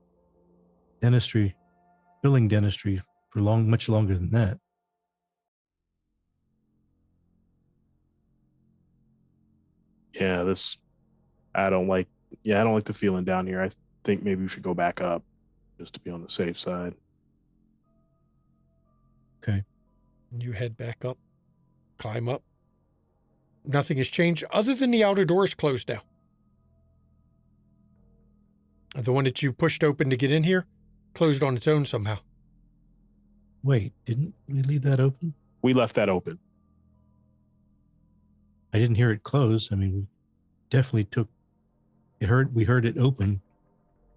filling dentistry for much longer than that. Yeah, I don't like the feeling down here. I think maybe we should go back up just to be on the safe side. Okay. You head back up, climb up. Nothing has changed other than the outer door is closed now. The one that you pushed open to get in here closed on its own somehow. Wait, didn't we leave that open? We left that open. I didn't hear it close. I mean, we definitely we heard it open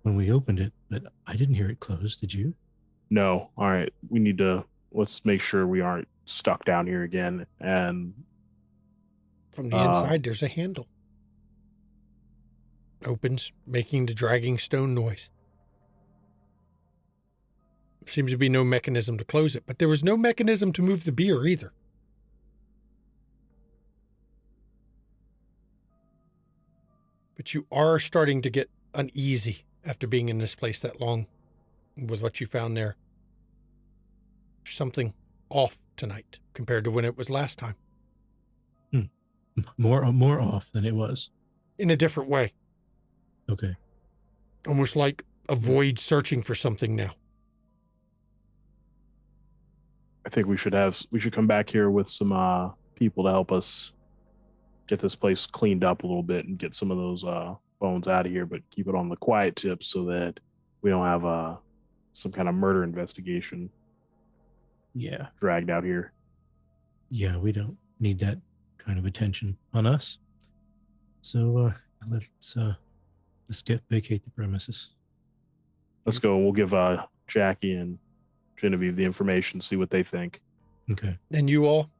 when we opened it, but I didn't hear it close. Did you? No. All right. Let's make sure we aren't stuck down here again. And from the inside, there's a handle. Opens, making the dragging stone noise. Seems to be no mechanism to close it, but there was no mechanism to move the beer either. But you are starting to get uneasy after being in this place that long with what you found there. There's something off tonight compared to when it was last time. More off than it was. In a different way. Okay. Almost like a void searching for something now. I think we should come back here with some people to help us get this place cleaned up a little bit and get some of those bones out of here, but keep it on the quiet tip so that we don't have some kind of murder investigation. Yeah. Dragged out here. Yeah, we don't need that kind of attention on us. So let's vacate the premises. Let's go. We'll give Jackie and Genevieve the information, see what they think. Okay. And you all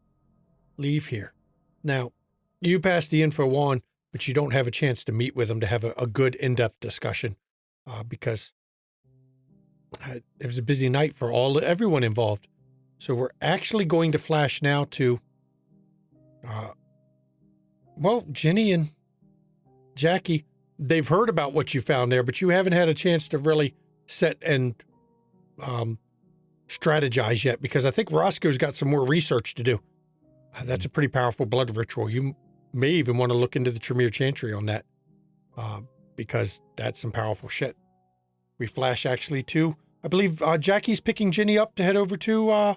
leave here. Now, you pass the info on, but you don't have a chance to meet with them to have a good in-depth discussion because it was a busy night for everyone involved. So we're actually going to flash now to, Ginny and Jackie. They've heard about what you found there, but you haven't had a chance to really sit and strategize yet because I think Roscoe's got some more research to do. That's a pretty powerful blood ritual. You may even want to look into the Tremere Chantry on that because that's some powerful shit. We flash actually to, I believe Jackie's picking Ginny up to head over to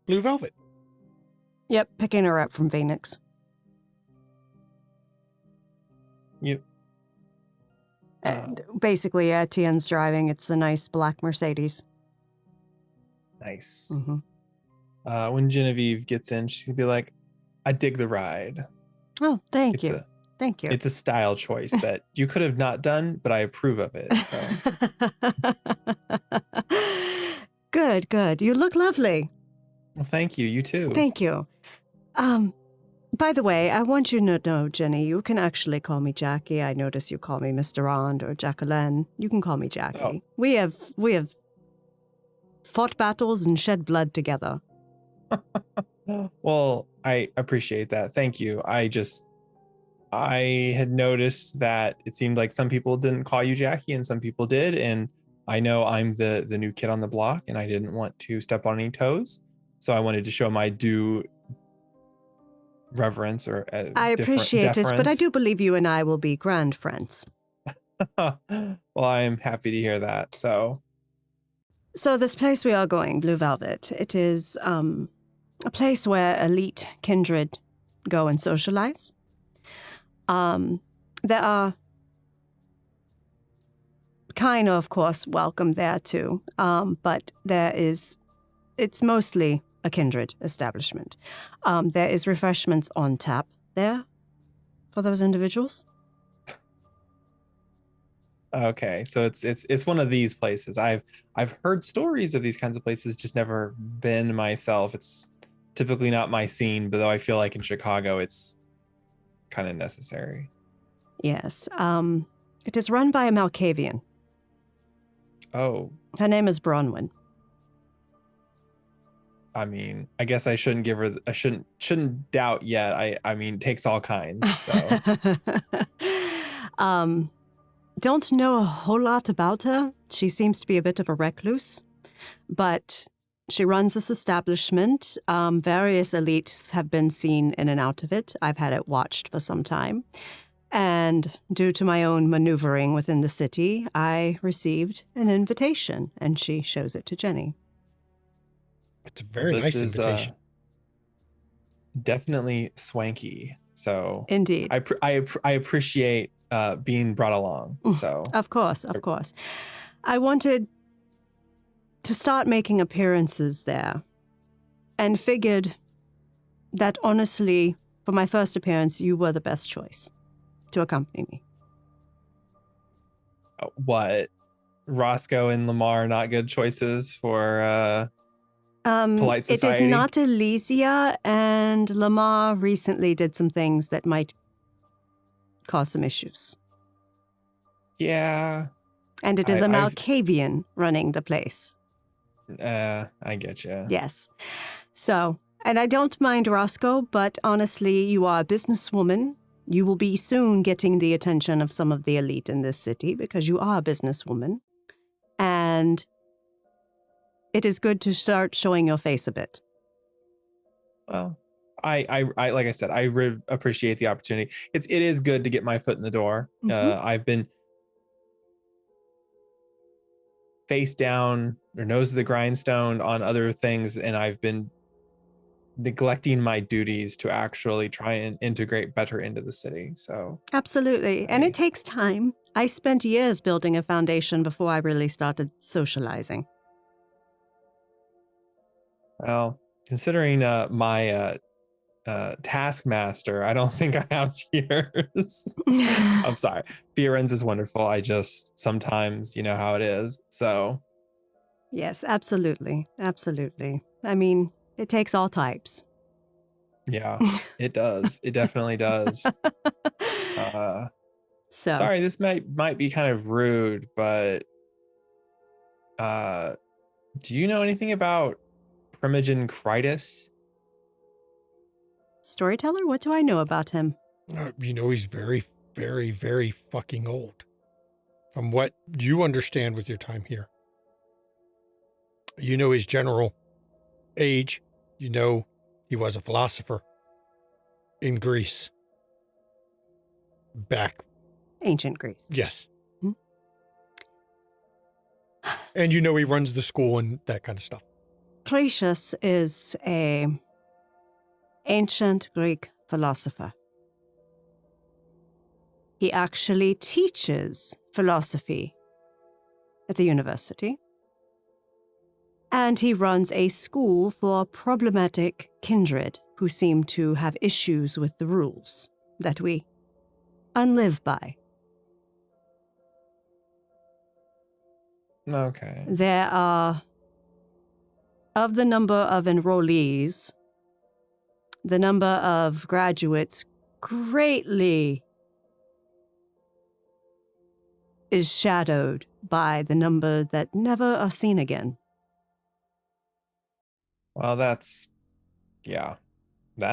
Blue Velvet. Yep, picking her up from Phoenix. Yep. And basically, Etienne's driving. It's a nice black Mercedes. Nice. Mm-hmm. When Genevieve gets in, she's gonna be like, "I dig the ride." Oh, thank you. Thank you. It's a style choice that you could have not done, but I approve of it. So. Good. You look lovely. Well, thank you. You too. Thank you. By the way, I want you to know, Jenny, you can actually call me Jackie. I notice you call me Mr. Rond or Jacqueline. You can call me Jackie. Oh. We have fought battles and shed blood together. Well, I appreciate that. Thank you. I had noticed that it seemed like some people didn't call you Jackie and some people did. And I know I'm the new kid on the block and I didn't want to step on any toes. So I wanted to show my due reverence or I appreciate it, but I do believe you and I will be grand friends. Well, I'm happy to hear that. So this place we are going, Blue Velvet, it is a place where elite kindred go and socialize. There are kind of course, welcome there too, but it's mostly a kindred establishment. There is refreshments on tap there for those individuals. okay, so it's one of these places. I've heard stories of these kinds of places, just never been myself. It's typically not my scene, but though I feel like in Chicago it's kind of necessary. Yes. It is run by a Malkavian. Oh, Her name is Bronwyn. I mean, I guess I shouldn't give her. I shouldn't doubt yet. I mean, takes all kinds. So Don't know a whole lot about her. She seems to be a bit of a recluse, but she runs this establishment. Various elites have been seen in and out of it. I've had it watched for some time. And due to my own maneuvering within the city, I received an invitation, and she shows it to Jenny. It's a very this nice is, invitation. definitely swanky. So Indeed. I appreciate being brought along. So Of course. I wanted to start making appearances there and figured that honestly, for my first appearance, you were the best choice to accompany me. what? Roscoe and Lamar not good choices for polite It society? is not Elysia, and Lamar recently did some things that might cause some issues. Yeah. And it is a Malkavian running the place. I get you. Yes. So, and I don't mind Roscoe, but honestly, you are a businesswoman. You will be soon getting the attention of some of the elite in this city because you are a businesswoman. And it is good to start showing your face a bit. Well, I like I said, I appreciate the opportunity. It is good to get my foot in the door. I've been face down or nose to the grindstone on other things, and I've been neglecting my duties to actually try and integrate better into the city. So Absolutely. And it takes time. I spent years building a foundation before I really started socializing. well, considering my taskmaster, I don't think I have yours. I'm sorry. Fiorenz is wonderful. I just sometimes, you know how it is. So Yes, absolutely. Absolutely. I mean, it takes all types. yeah, it does. It definitely does. So Sorry, this might be kind of rude, but do you know anything about Primogen Critus? Storyteller, what do I know about him? He's very, very, very fucking old. From what you understand with your time here. You know his general age. You know he was a philosopher in Greece. Back. Ancient Greece. Yes. And you know he runs the school and that kind of stuff. Critias is a ancient Greek philosopher. He actually teaches philosophy at the university. And he runs a school for problematic kindred who seem to have issues with the rules that we unlive by. Okay. There are, of the number of enrollees, the number of graduates greatly is shadowed by the number that never are seen again. Well, that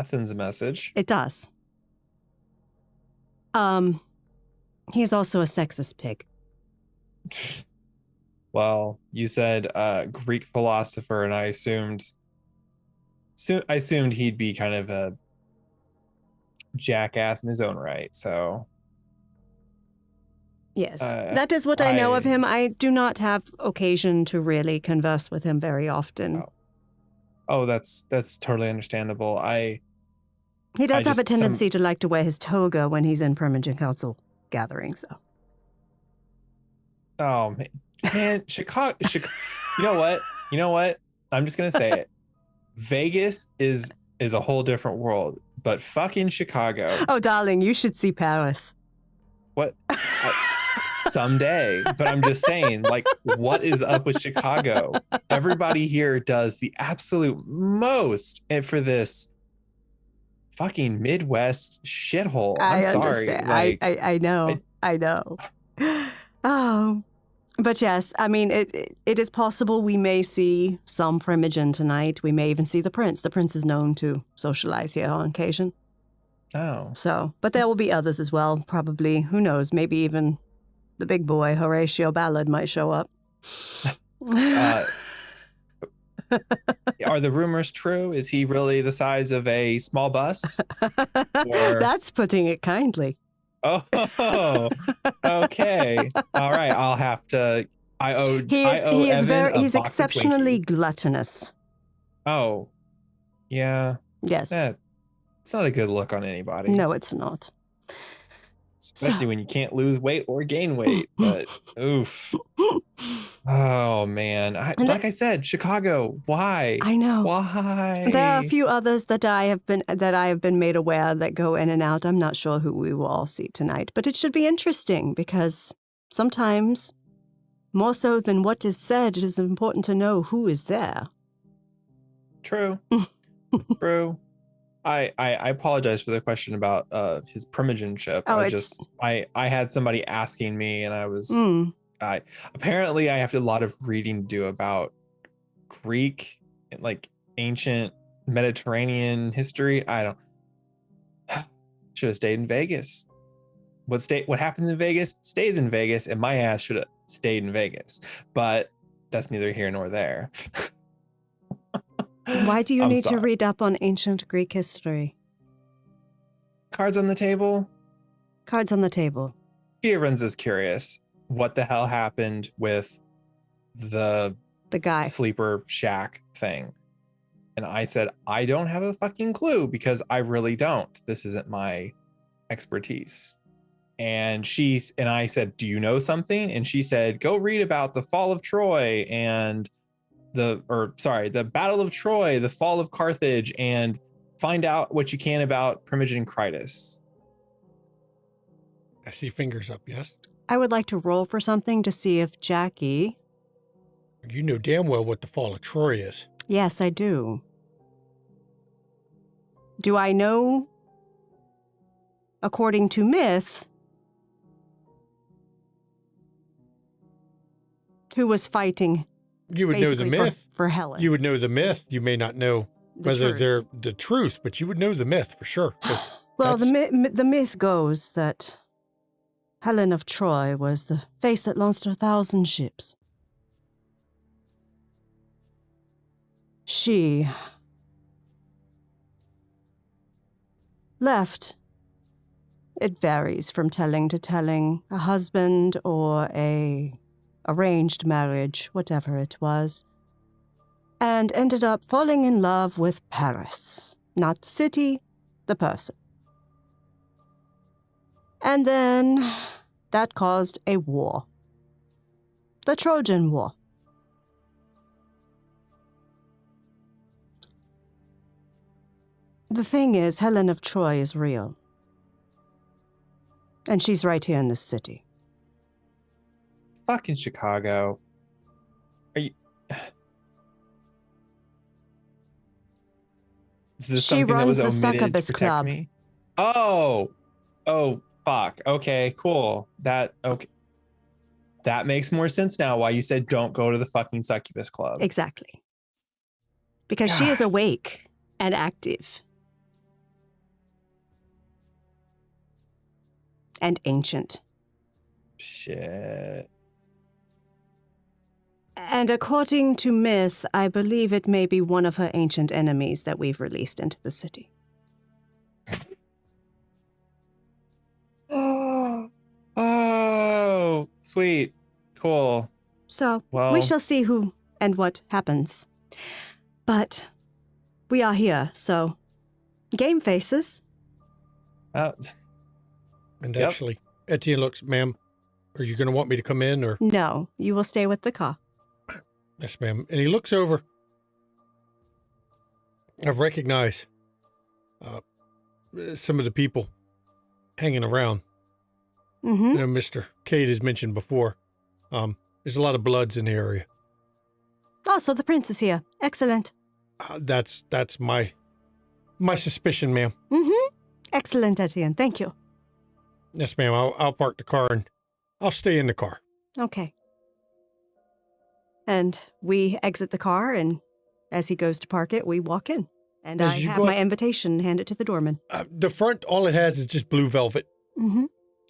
sends a message. It does. He's also a sexist pig. Well, you said Greek philosopher, and I assumed he'd be kind of a jackass in his own right. So yes, that is what I know of him. I do not have occasion to really converse with him very often. Oh, that's totally understandable. He does have a tendency to like to wear his toga when he's in Primogen Council gatherings, though. Oh man, Chicago. You know what? I'm just gonna say it. Vegas is a whole different world, but fucking Chicago. Oh, darling, you should see Paris. What? Someday, but I'm just saying, like, what is up with Chicago? Everybody here does the absolute most for this fucking Midwest shithole. I'm sorry. Like, I know. I know. Oh, but yes, I mean, it is possible we may see some Primogen tonight. We may even see the Prince. The Prince is known to socialize here on occasion. Oh. So, but there will be others as well, probably. Who knows? Maybe even the big boy, Horatio Ballard, might show up. Are the rumors true? Is he really the size of a small bus? That's putting it kindly. Oh, okay. All right. I'll have to. He's exceptionally gluttonous. Oh, yeah. Yes. It's not a good look on anybody. No, it's not. Especially when you can't lose weight or gain weight. But oof. Oh man. Like I said, Chicago. Why? I know. Why? There are a few others that I have been made aware that go in and out. I'm not sure who we will all see tonight, but it should be interesting because sometimes, more so than what is said, it is important to know who is there. True. True. I apologize for the question about his Primogen ship. I had somebody asking me, and I was apparently I have a lot of reading to do about Greek, like ancient Mediterranean history. I don't should have stayed in Vegas. What happens in Vegas stays in Vegas, and my ass should have stayed in Vegas. But that's neither here nor there. Why do you need to read up on ancient Greek history? Cards on the table? Cards on the table. Everyone's is curious what the hell happened with the guy sleeper shack thing. And I said, I don't have a fucking clue because I really don't. This isn't my expertise. And I said, do you know something? And she said, go read about the fall of Troy and the Battle of Troy, the fall of Carthage, and find out what you can about Primogen Critus. I see fingers up, yes? I would like to roll for something to see if Jackie... You know damn well what the fall of Troy is. Yes, I do. Do I know, according to myth, who was fighting? You would know the myth. For Helen. You would know the myth. You may not know whether they're the truth, but you would know the myth for sure. Well, the myth goes that Helen of Troy was the face that launched 1,000 ships. She left. It varies from telling to telling, a husband or a arranged marriage, whatever it was, and ended up falling in love with Paris. Not the city, the person. And then that caused a war. The Trojan War. The thing is, Helen of Troy is real. And she's right here in this city. Fucking Chicago. Are you... Is this She something that was runs the omitted to Succubus protect Club. me? Oh, fuck. Okay, cool. That makes more sense now. Why you said don't go to the fucking Succubus Club? Exactly. Because she is God. awake and active. And ancient. Shit. And according to myth, I believe it may be one of her ancient enemies that we've released into the city. Oh, sweet. Cool. So Well- we shall see who and what happens. But we are here, so game faces. And Yep. actually, Etienne looks, ma'am, are you going to want me to come in or? No, you will stay with the car. Yes, ma'am. And he looks over. I recognize some of the people hanging around. Mm-hmm. You know, Mr. Cade has mentioned before. There's a lot of bloods in the area. Oh, so the prince is here. Excellent. That's my suspicion, ma'am. Mm-hmm. Excellent, Etienne. Thank you. Yes, ma'am. I'll park the car and I'll stay in the car. Okay. And we exit the car, and as he goes to park it, we walk in. And As I you have go- my invitation and hand it to the doorman. The front, all it has is just blue velvet. Mm-hmm.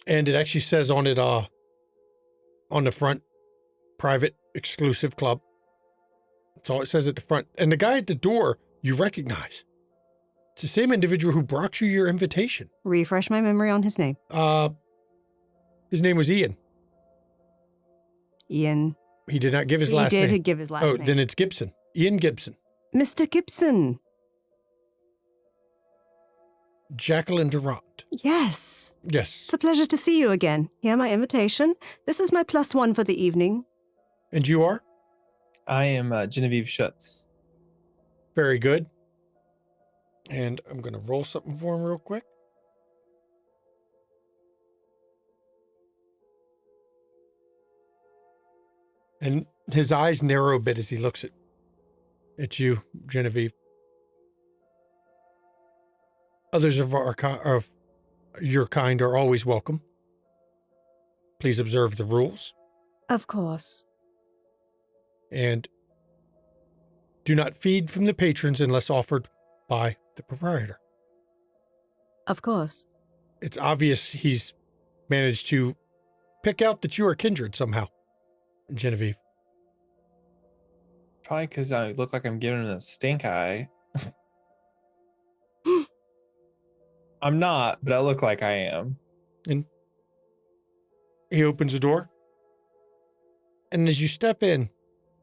And it actually says on it, on the front, private exclusive club. That's all it says at the front. And the guy at the door, you recognize. It's the same individual who brought you your invitation. Refresh my memory on his name. His name was Ian. Ian. He did not give his last He name. did give his last Oh, name. then it's Gibson. Ian Gibson. Mr. Gibson. Jacqueline Durant. Yes. Yes. It's a pleasure to see you again. Here, my invitation. This is my +1 for the evening. And you are? I am Genevieve Schutz. Very good. And I'm going to roll something for him real quick. And his eyes narrow a bit as he looks at you, Genevieve. Others of your kind are always welcome. Please observe the rules Of course. and do not feed from the patrons unless offered by the proprietor. Of course. It's obvious he's managed to pick out that you are kindred somehow, Genevieve. Probably because I look like I'm giving him a stink eye. I'm not, but I look like I am. And he opens the door. And as you step in,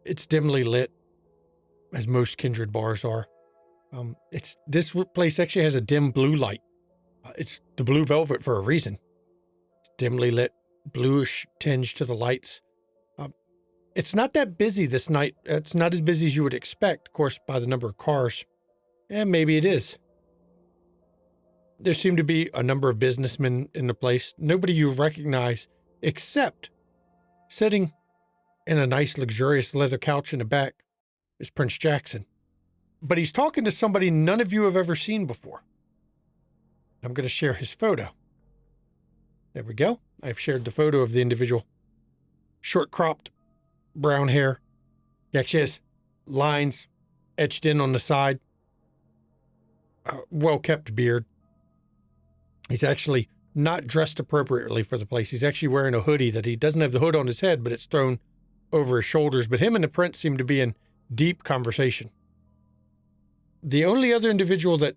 it's dimly lit, as most kindred bars are. This place actually has a dim blue light. It's the blue velvet for a reason. It's dimly lit, bluish tinge to the lights. It's not that busy this night. It's not as busy as you would expect, of course, by the number of cars. And maybe it is. There seem to be a number of businessmen in the place. Nobody you recognize, except sitting in a nice, luxurious leather couch in the back is Prince Jackson. But he's talking to somebody none of you have ever seen before. I'm going to share his photo. There we go. I've shared the photo of the individual. Short cropped, brown hair. He actually has lines etched in on the side. Well-kept beard. He's actually not dressed appropriately for the place. He's actually wearing a hoodie that he doesn't have the hood on his head, but it's thrown over his shoulders. But him and the prince seem to be in deep conversation. The only other individual that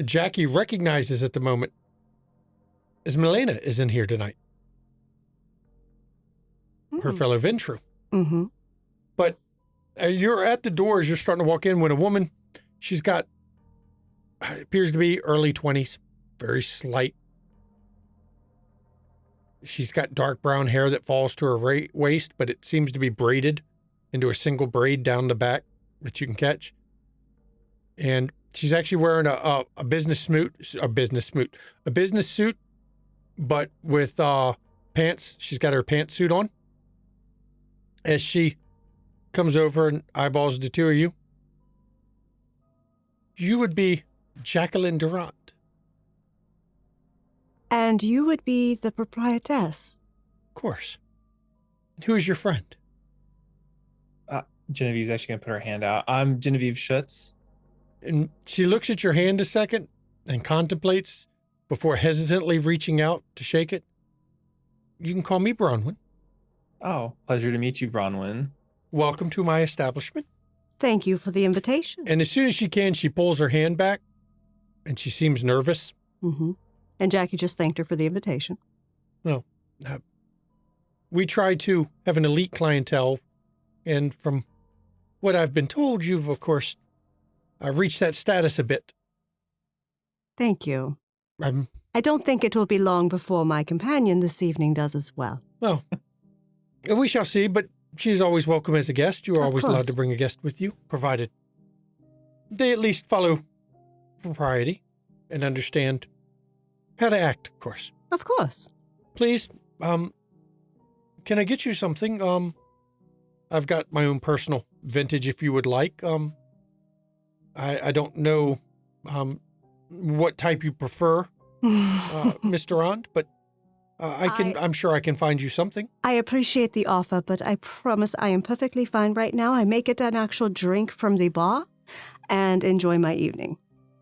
Jackie recognizes at the moment is Milena is in here tonight. Her fellow Ventru. Mm-hmm. But you're at the door as you're starting to walk in when a woman, she's got, appears to be early 20s, very slight. She's got dark brown hair that falls to her waist, but it seems to be braided into a single braid down the back that you can catch. And she's actually wearing a business suit, but with pants. She's got her pantsuit on. As she comes over and eyeballs the two of you. You would be Jacqueline Durant. And you would be the proprietress. Of course. Who's your friend? Genevieve's actually going to put her hand out. I'm Genevieve Schutz. And she looks at your hand a second and contemplates before hesitantly reaching out to shake it. You can call me Bronwyn. Oh, pleasure to meet you, Bronwyn. Welcome to my establishment. Thank you for the invitation. And as soon as she can, she pulls her hand back and she seems nervous. Mm-hmm. And Jackie just thanked her for the invitation. No. We try to have an elite clientele, and from what I've been told, you've, of course, reached that status a bit. Thank you. I'm I don't think it will be long before my companion this evening does as well. Well, we shall see, but she's always welcome as a guest. You are Of always course. allowed to bring a guest with you, provided they at least follow propriety and understand how to act, of course. Of course. Please, can I get you something? I've got my own personal vintage if you would like. I don't know what type you prefer, Mr. Rond, but I'm sure I can find you something. I appreciate the offer, but I promise I am perfectly fine right now. I make it an actual drink from the bar and enjoy my evening.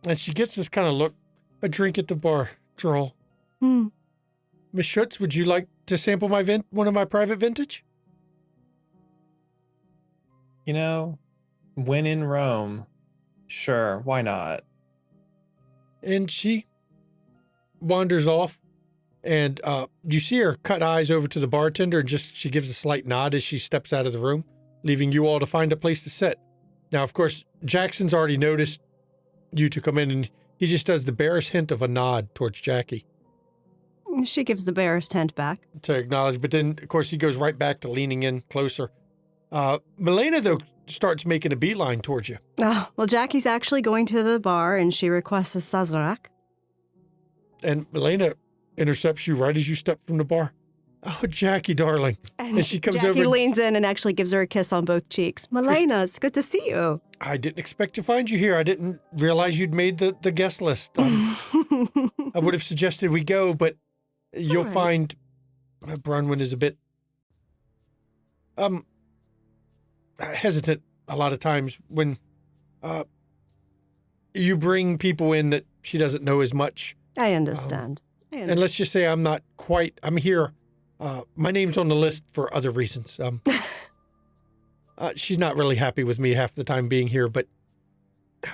And she gets this kind of look, a drink at the bar, droll. Hmm. Miss Schutz, would you like to sample one of my private vintage? You know, when in Rome, sure, why not? And she wanders off, and you see her cut eyes over to the bartender, and she gives a slight nod as she steps out of the room, leaving you all to find a place to sit. Now, of course, Jackson's already noticed you to come in, and he just does the barest hint of a nod towards Jackie She gives the barest hint back. to acknowledge, but then, of course, he goes right back to leaning in closer. Milena, though, starts making a beeline towards you. Oh, well, Jackie's actually going to the bar, and she requests a Sazerac. And Milena intercepts you right as you step from the bar. Oh, Jackie, darling. And she comes Jackie over. leans in and actually gives her a kiss on both cheeks. Milena, it's good to see you. I didn't expect to find you here. I didn't realize you'd made the guest list. I would have suggested we go, but you'll all right. find Bronwyn is a bit hesitant a lot of times when you bring people in that she doesn't know as much. I understand. And let's just say I'm here. My name's on the list for other reasons. She's not really happy with me half the time being here, but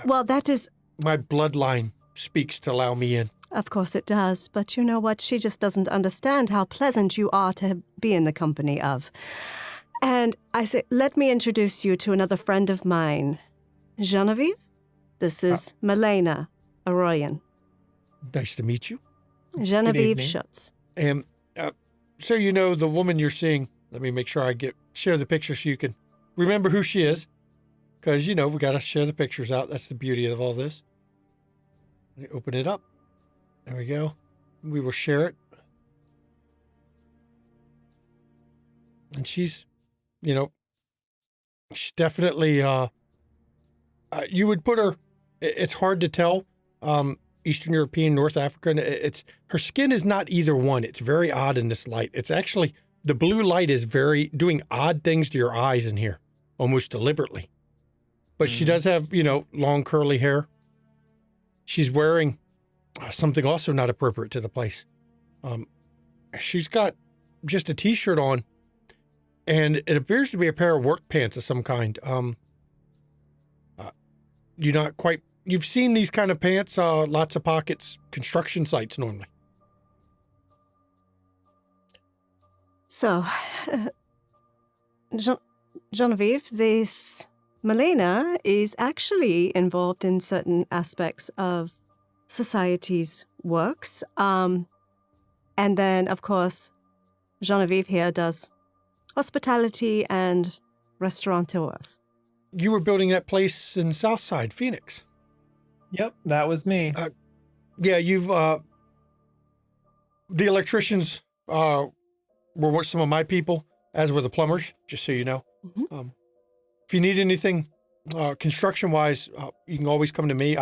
Well, that is, my bloodline speaks to allow me in. of course it does, but you know what? She just doesn't understand how pleasant you are to be in the company of. And I say, let me introduce you to another friend of mine, Genevieve. This is Milena Arroyan. Nice to meet you. Genevieve evening. Schutz. And so you know the woman you're seeing, let me make sure I share the picture so you can remember who she is. Because, we got to share the pictures out. That's the beauty of all this. Let me open it up. There we go. We will share it. And she's definitely, you would put her, it's hard to tell, Eastern European, North African. Her skin is not either one. It's very odd in this light. It's actually, the blue light is doing odd things to your eyes in here, almost deliberately. But she does have, long curly hair. She's wearing something also not appropriate to the place. She's got just a t-shirt on, and it appears to be a pair of work pants of some kind. You've seen these kind of pants, lots of pockets, construction sites normally. So, Genevieve, this Milena is actually involved in certain aspects of society's works. And then, of course, Genevieve here does hospitality and restaurateurs. You were building that place in Southside, Phoenix. Yep, that was me. Yeah, the electricians were with some of my people, as were the plumbers, just so you know. Mhm. If you need anything, Construction wise, you can always come to me.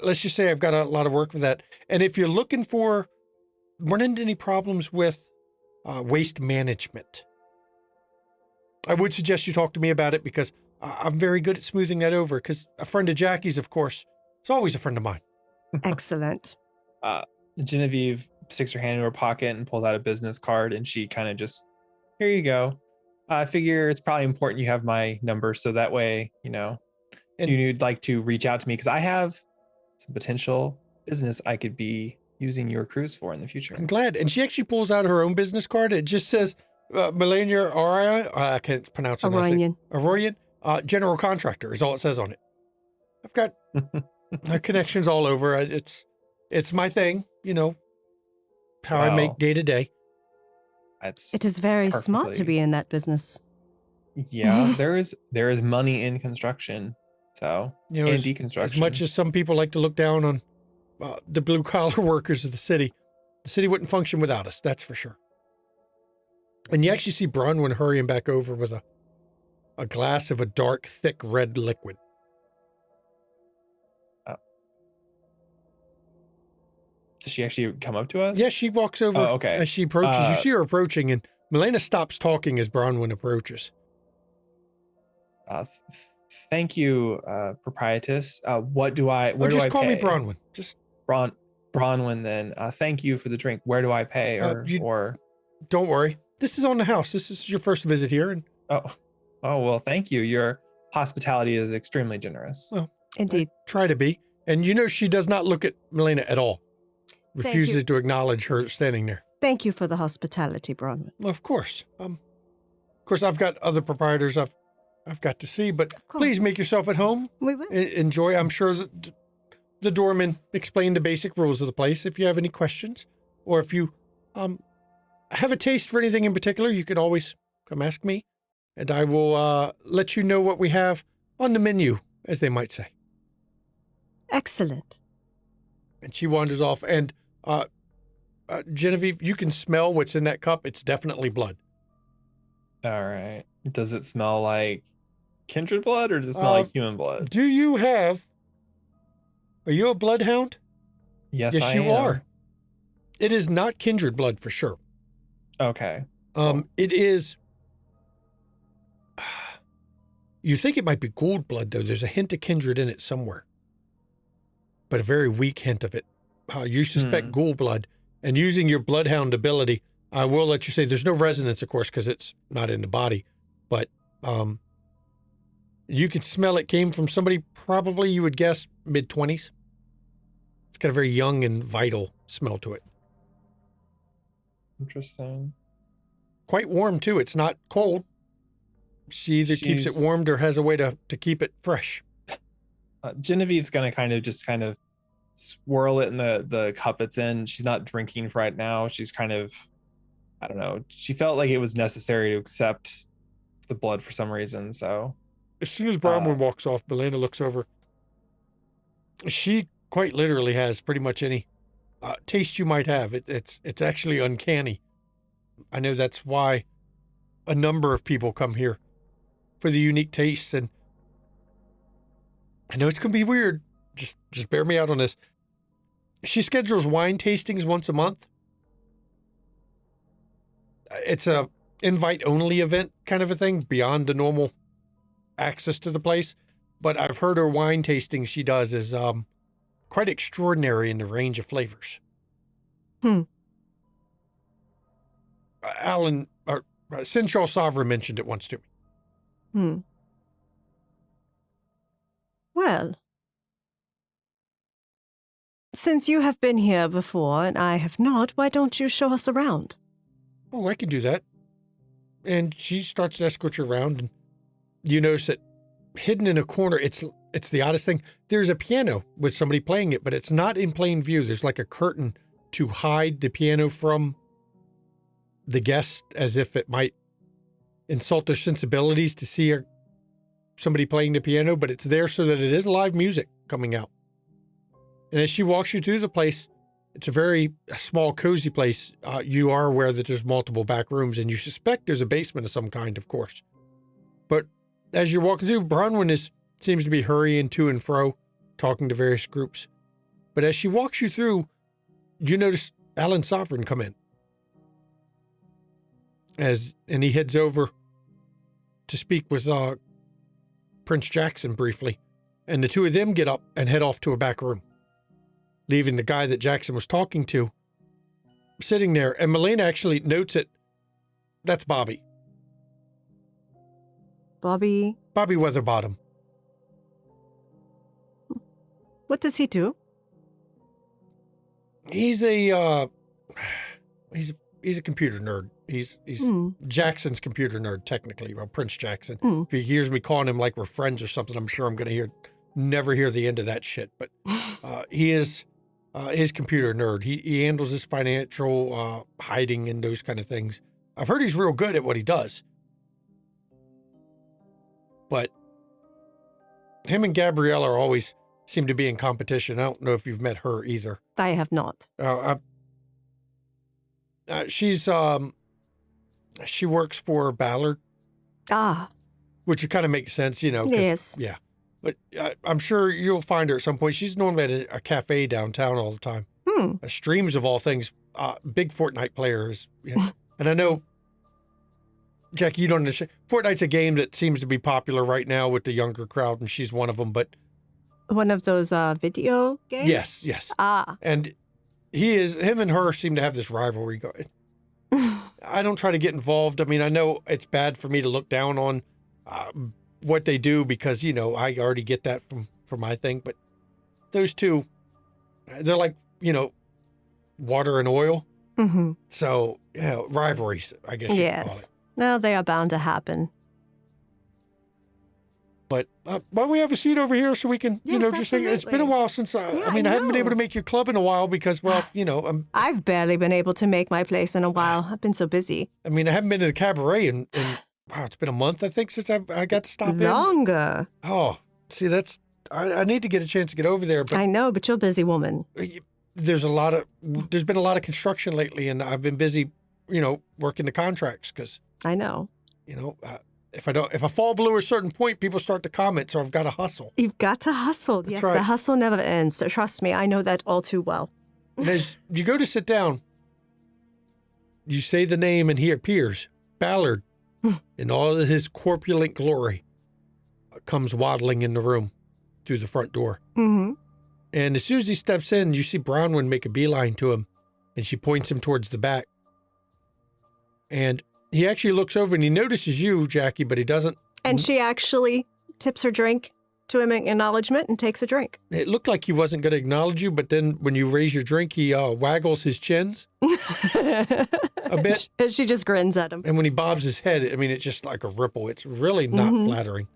Let's just say I've got a lot of work with that. And if you're looking for, run into any problems with waste management, I would suggest you talk to me about it because I'm very good at smoothing that over because a friend of Jackie's, of course, is always a friend of mine. Excellent. Genevieve sticks her hand in her pocket and pulls out a business card, and she kind of just, here you go. I figure it's probably important you have my number so that way, And- you'd like to reach out to me because I have some potential business I could be using your cruise for in the future. I'm glad. And she actually pulls out her own business card. It just says, Melania Araya, I can't pronounce her last name. Aronian. Aronian, general contractor is all it says on it. I've got connections all over. It's my thing, how I make day to day. It is very smart to be in that business. Yeah, there is money in construction, so and deconstruction. As much as some people like to look down on the blue collar workers of the city wouldn't function without us. That's for sure. And you actually see Bronwyn hurrying back over with a glass of a dark, thick red liquid. Does she actually come up to us? Yeah, she walks over as she approaches. You see her approaching, and Milena stops talking as Bronwyn approaches. Thank you, proprietress. What do I? Where do I pay? Just call me Bronwyn. Just Bronwyn. Then thank you for the drink. Where do I pay? Or don't worry. This is on the house. This is your first visit here, and oh well, thank you. Your hospitality is extremely generous. Well, indeed. I try to be, and she does not look at Milena at all. Refuses to acknowledge her standing there. Thank you for the hospitality, Bronwyn. Well, of course. I've got other proprietors I've got to see, but please make yourself at home. We will. Enjoy. I'm sure that the doorman explained the basic rules of the place. If you have any questions, or if you have a taste for anything in particular, you could always come ask me, and I will let you know what we have on the menu, as they might say. Excellent. And she wanders off, and Genevieve, you can smell what's in that cup. It's definitely blood. All right. Does it smell like kindred blood, or does it smell like human blood? Are you a bloodhound? Yes, I you am. are. It is not kindred blood for sure. Okay. It is. You think it might be Gould blood, though. There's a hint of kindred in it somewhere, but a very weak hint of it. You suspect Gould blood, and using your bloodhound ability, I will let you say there's no resonance, of course, because it's not in the body, but you can smell it came from somebody probably, you would guess, mid-20s. It's got a very young and vital smell to it. Interesting. Quite warm, too. It's not cold. She either keeps it warmed or has a way to keep it fresh. Genevieve's going to kind of swirl it in the cup it's in. She's not drinking right now. She's kind of, I don't know. She felt like it was necessary to accept the blood for some reason. So as soon as Bronwyn walks off, Milena looks over. She quite literally has pretty much any taste you might have. It's actually uncanny. I know that's why a number of people come here for the unique tastes, and I know it's going to be weird. Just bear me out on this. She schedules wine tastings once a month. It's a invite-only event kind of a thing, beyond the normal access to the place. But I've heard her wine tastings she does is quite extraordinary in the range of flavors. Alan, or Sensual Sovereign mentioned it once to me. Well, since you have been here before and I have not, why don't you show us around? Oh, I can do that. And she starts to escort you around, and you notice that hidden in a corner, it's the oddest thing. There's a piano with somebody playing it, but it's not in plain view. There's like a curtain to hide the piano from the guest, as if it might insult their sensibilities to see somebody playing the piano, but it's there so that it is live music coming out. And as she walks you through the place, it's a very small, cozy place. You are aware that there's multiple back rooms, and you suspect there's a basement of some kind, of course. But as you're walking through, Bronwyn seems to be hurrying to and fro, talking to various groups. But as she walks you through, you notice Alan Sovereign come in. And he heads over to speak with Prince Jackson briefly. And the two of them get up and head off to a back room, leaving the guy that Jackson was talking to sitting there. And Milena actually notes it. That's Bobby. Bobby, Weatherbottom. what does he do? He's a computer nerd. He's Jackson's computer nerd, technically. Well, Prince Jackson. If he hears me calling him like we're friends or something, I'm sure I'm going to never hear the end of that shit. But he is his computer nerd. He handles his financial hiding and those kind of things. I've heard he's real good at what he does. But him and Gabriella always seem to be in competition. I don't know if you've met her either. I have not. She works for Ballard. Ah. Which kind of makes sense, you know. Yes. Yeah. But I'm sure you'll find her at some point. She's normally at a cafe downtown all the time. Streams of all things. Big Fortnite players. You know. And I know, Jackie, you don't understand. Fortnite's a game that seems to be popular right now with the younger crowd, and she's one of them. But one of those video games? Yes. Ah. And him and her seem to have this rivalry going. I don't try to get involved. I mean, I know it's bad for me to look down on what they do because, you know, I already get that from my thing. But those two, they're like, you know, water and oil. Mm-hmm. So, yeah, rivalries, I guess you could call it. Well, they are bound to happen. But why don't we have a seat over here so we can, Yes, just think. It's been a while since, I haven't been able to make your club in a while because, well, I've barely been able to make my place in a while. I've been so busy. I mean, I haven't been to the cabaret in wow, it's been a month, I think, since I got to stop in. Longer. Oh, see, I need to get a chance to get over there. But I know, but you're a busy woman. there's been a lot of construction lately, and I've been busy, working the contracts because I know. If I fall below a certain point, people start to comment, so I've got to hustle. You've got to hustle. That's yes, right. the hustle never ends. So trust me, I know that all too well. And as you go to sit down, you say the name, and he appears, Ballard, in all of his corpulent glory, comes waddling in the room through the front door. Mm-hmm. And as soon as he steps in, you see Brownwood make a beeline to him, and she points him towards the back. And he actually looks over and he notices you, Jackie, but he doesn't. And she actually tips her drink to him in acknowledgement and takes a drink. It looked like he wasn't going to acknowledge you, but then when you raise your drink, he waggles his chins a bit. And she just grins at him. And when he bobs his head, I mean, it's just like a ripple. It's really not flattering.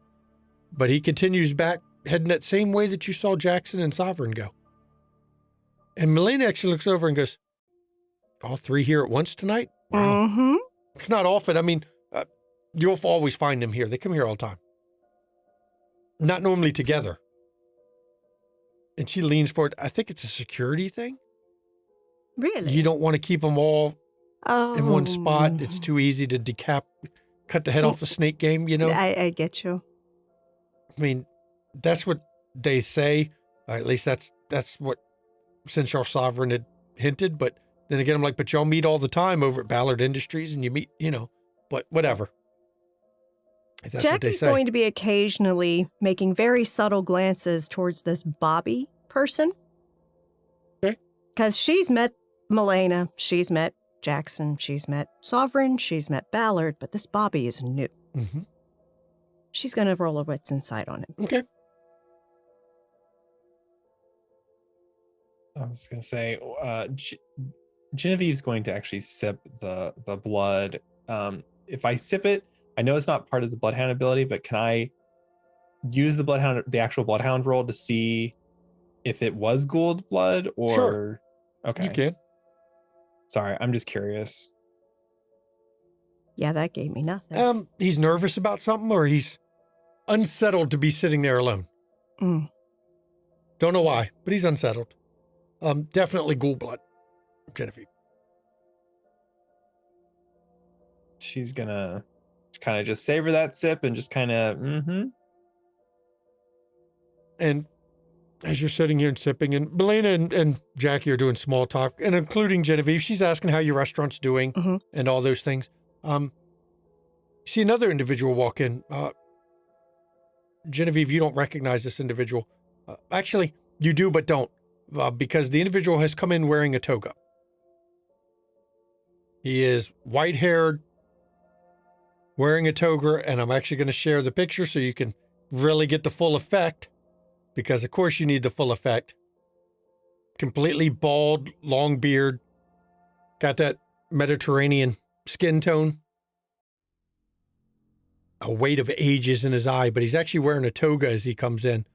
But he continues back, heading that same way that you saw Jackson and Sovereign go. And Milena actually looks over and goes, all three here at once tonight? Wow. Mm-hmm. It's not often. I mean, you'll always find them here. They come here all the time. Not normally together. And she leans forward. I think it's a security thing. Really? You don't want to keep them all in one spot. It's too easy to cut the head off the snake game, I get you. I mean, that's what they say. At least that's what Sensual Sovereign had hinted. But then again, I'm like, but y'all meet all the time over at Ballard Industries and you meet, but whatever. If that's what they Jackie's say. going to be occasionally making very subtle glances towards this Bobby person. Okay. Because she's met Milena, she's met Jackson, she's met Sovereign, she's met Ballard, but this Bobby is new. Mm-hmm. She's going to roll her wits inside on him. Okay. I was going to say, Genevieve's going to actually sip the blood. If I sip it, I know it's not part of the Bloodhound ability, but can I use the actual Bloodhound roll to see if it was Gould blood or? Sure. Okay. You can. Sorry, I'm just curious. Yeah, that gave me nothing. He's nervous about something, or he's unsettled to be sitting there alone. Mm. Don't know why, but he's unsettled. Definitely Gould blood, Genevieve. She's gonna kind of just savor that sip and just kind of, And as you're sitting here and sipping, and Melina and Jackie are doing small talk, and including Genevieve, she's asking how your restaurant's doing and all those things. You see another individual walk in. Genevieve, you don't recognize this individual. Actually, you do, but don't, because the individual has come in wearing a toga. He is white-haired, wearing a toga, and I'm actually going to share the picture so you can really get the full effect, because of course you need the full effect. Completely bald, long beard, got that Mediterranean skin tone. A weight of ages in his eye, but he's actually wearing a toga as he comes in.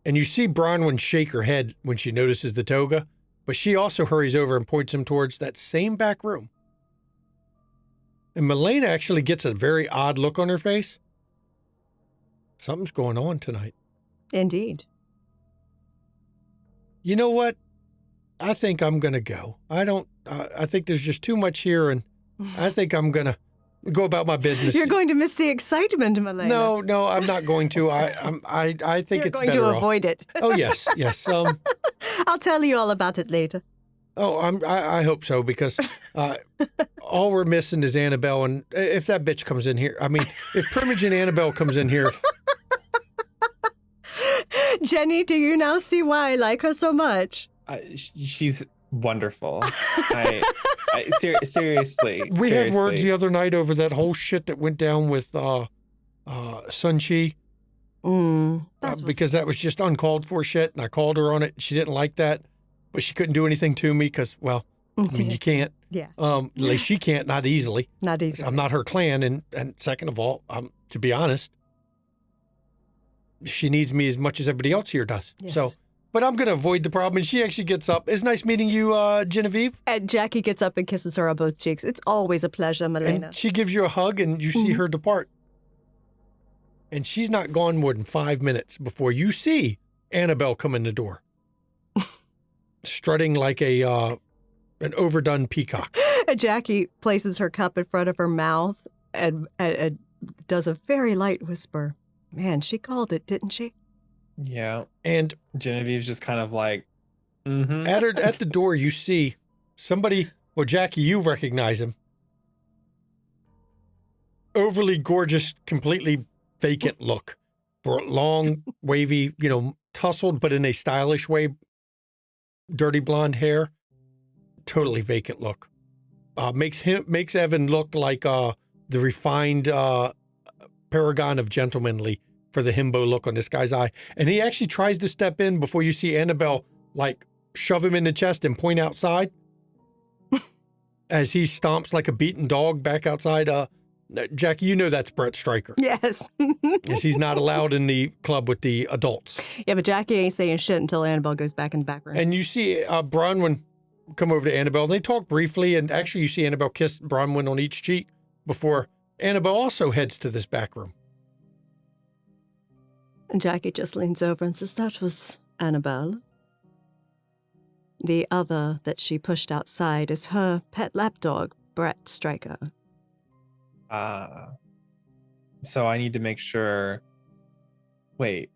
And you see Bronwyn shake her head when she notices the toga, but she also hurries over and points him towards that same back room. And Melina actually gets a very odd look on her face. Something's going on tonight. Indeed. You know what? I think I'm going to go. I think there's just too much here, and I think I'm going to go about my business. You're going to miss the excitement, Melina. No, I'm not going to. I think You're it's going better to off. avoid it. Oh, yes. I'll tell you all about it later. Oh, I hope so, because all we're missing is Annabelle, and if that bitch comes in here, I mean, if Primogen Annabelle comes in here. Jenny, do you now see why I like her so much? she's wonderful. Seriously. We had words the other night over that whole shit that went down with Sun Chi. Because that was just uncalled for shit, and I called her on it. She didn't like that, but she couldn't do anything to me because, well, I mean, you can't. Yeah. At least she can't, not easily. Not easily. I'm not her clan, and second of all, to be honest, she needs me as much as everybody else here does. Yes. So, but I'm going to avoid the problem, and she actually gets up. It's nice meeting you, Genevieve. And Jackie gets up and kisses her on both cheeks. It's always a pleasure, Melina. And she gives you a hug, and you see her depart. And she's not gone more than 5 minutes before you see Annabelle come in the door, strutting like an overdone peacock. And Jackie places her cup in front of her mouth and does a very light whisper. Man, she called it, didn't she? Yeah. And Genevieve's just kind of like, at the door, you see somebody. Well, Jackie, you recognize him. Overly gorgeous, completely vacant look. Long, wavy, tousled, but in a stylish way. Dirty blonde hair. Totally vacant look. Makes Evan look like the refined paragon of gentlemanly for the himbo look on this guy's eye. And he actually tries to step in before you see Annabelle shove him in the chest and point outside as he stomps like a beaten dog back outside. Jackie, you know that's Brett Stryker. Yes. Yes, he's not allowed in the club with the adults. Yeah, but Jackie ain't saying shit until Annabelle goes back in the back room. And you see Bronwyn come over to Annabelle. They talk briefly, and actually you see Annabelle kiss Bronwyn on each cheek before Annabelle also heads to this back room. And Jackie just leans over and says, that was Annabelle. The other that she pushed outside is her pet lapdog, Brett Stryker. So I need to make sure. Wait,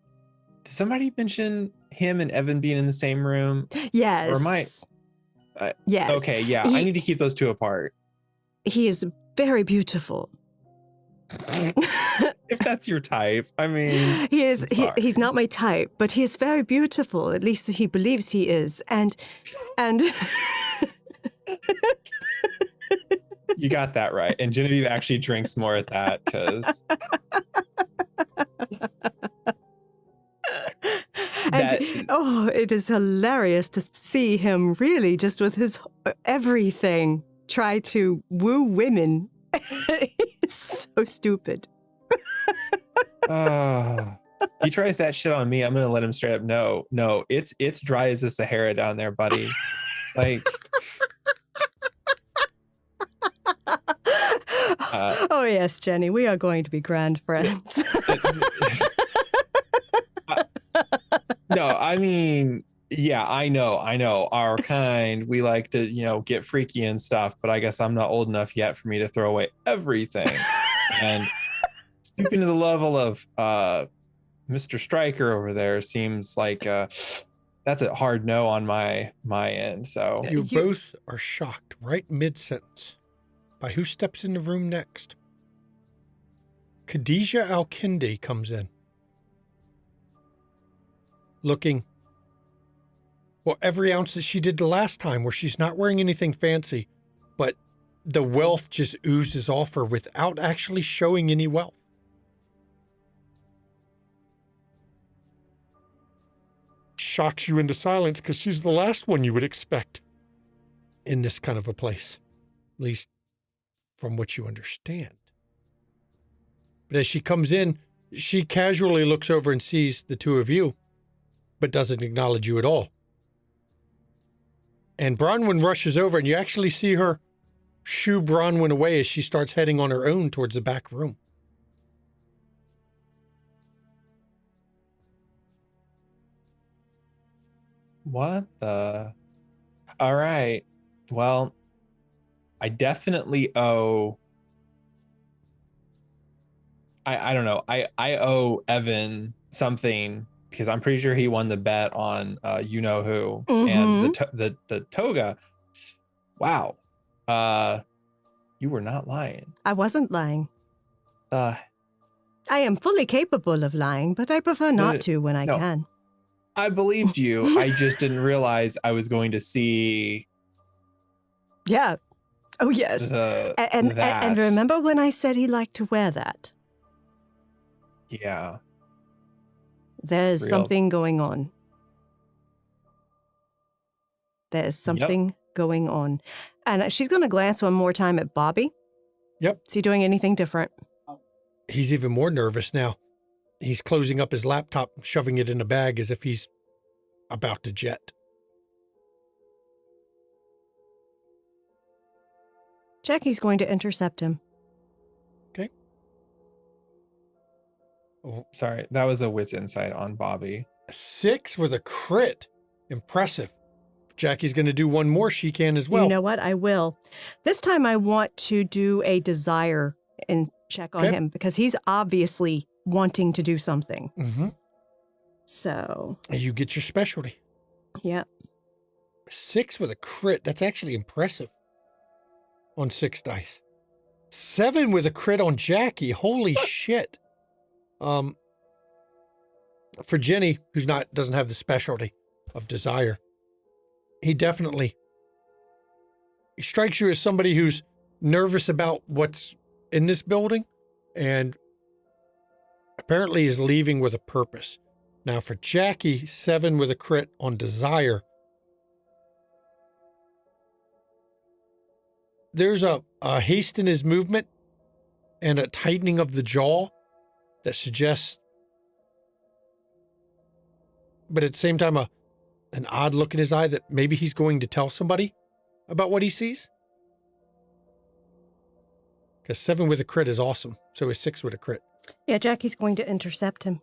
did somebody mention him and Evan being in the same room? Yes. Or am I? Yes. Okay, yeah. I need to keep those two apart. He is very beautiful. If that's your type, I mean, he is. He's not my type, but he is very beautiful. At least he believes he is, and. You got that right. And Genevieve actually drinks more at that because. It is hilarious to see him really just with his everything try to woo women. He's so stupid. He tries that shit on me. I'm gonna let him straight up. No, it's dry as the Sahara down there, buddy. Like. Oh yes, Jenny, we are going to be grand friends. No, I mean, yeah, I know. Our kind, we like to, get freaky and stuff, but I guess I'm not old enough yet for me to throw away everything. And Stooping to the level of Mr. Stryker over there seems like that's a hard no on my end. So You both are shocked right mid-sentence by who steps in the room next. Khadija Al-Kindi comes in. Looking, well, every ounce that she did the last time, where she's not wearing anything fancy, but the wealth just oozes off her without actually showing any wealth. Shocks you into silence because she's the last one you would expect in this kind of a place, at least from what you understand. But as she comes in, she casually looks over and sees the two of you, but doesn't acknowledge you at all. And Bronwyn rushes over, and you actually see her shoo Bronwyn away as she starts heading on her own towards the back room. what the? All right. Well, I definitely owe. I don't know. I owe Evan something because I'm pretty sure he won the bet on you know who and the toga. Wow. You were not lying. I wasn't lying. Uh I am fully capable of lying, but I prefer not to when I no. can. I believed you. I just didn't realize I was going to see Yeah. Oh, yes. And that. remember when I said he liked to wear that? Yeah. There's Real. something going on. There's something going on. And she's going to glance one more time at Bobby. Yep. Is he doing anything different? He's even more nervous now. He's closing up his laptop, shoving it in a bag as if he's about to jet. Jackie's going to intercept him. Okay. Oh, sorry. That was a wit's insight on Bobby. 6 with a crit. Impressive. If Jackie's going to do one more, she can as well. You know what? I will. This time I want to do a desire and check on him because he's obviously wanting to do something. Mm-hmm. So. You get your specialty. Yeah. 6 with a crit. That's actually impressive on 6 dice. 7 with a crit on Jackie. Holy shit. For Jenny, who's doesn't have the specialty of desire, he strikes you as somebody who's nervous about what's in this building and apparently is leaving with a purpose. Now for Jackie, 7 with a crit on desire. There's a haste in his movement and a tightening of the jaw that suggests, but at the same time, an odd look in his eye that maybe he's going to tell somebody about what he sees. Because 7 with a crit is awesome. So is 6 with a crit. Yeah, Jackie's going to intercept him.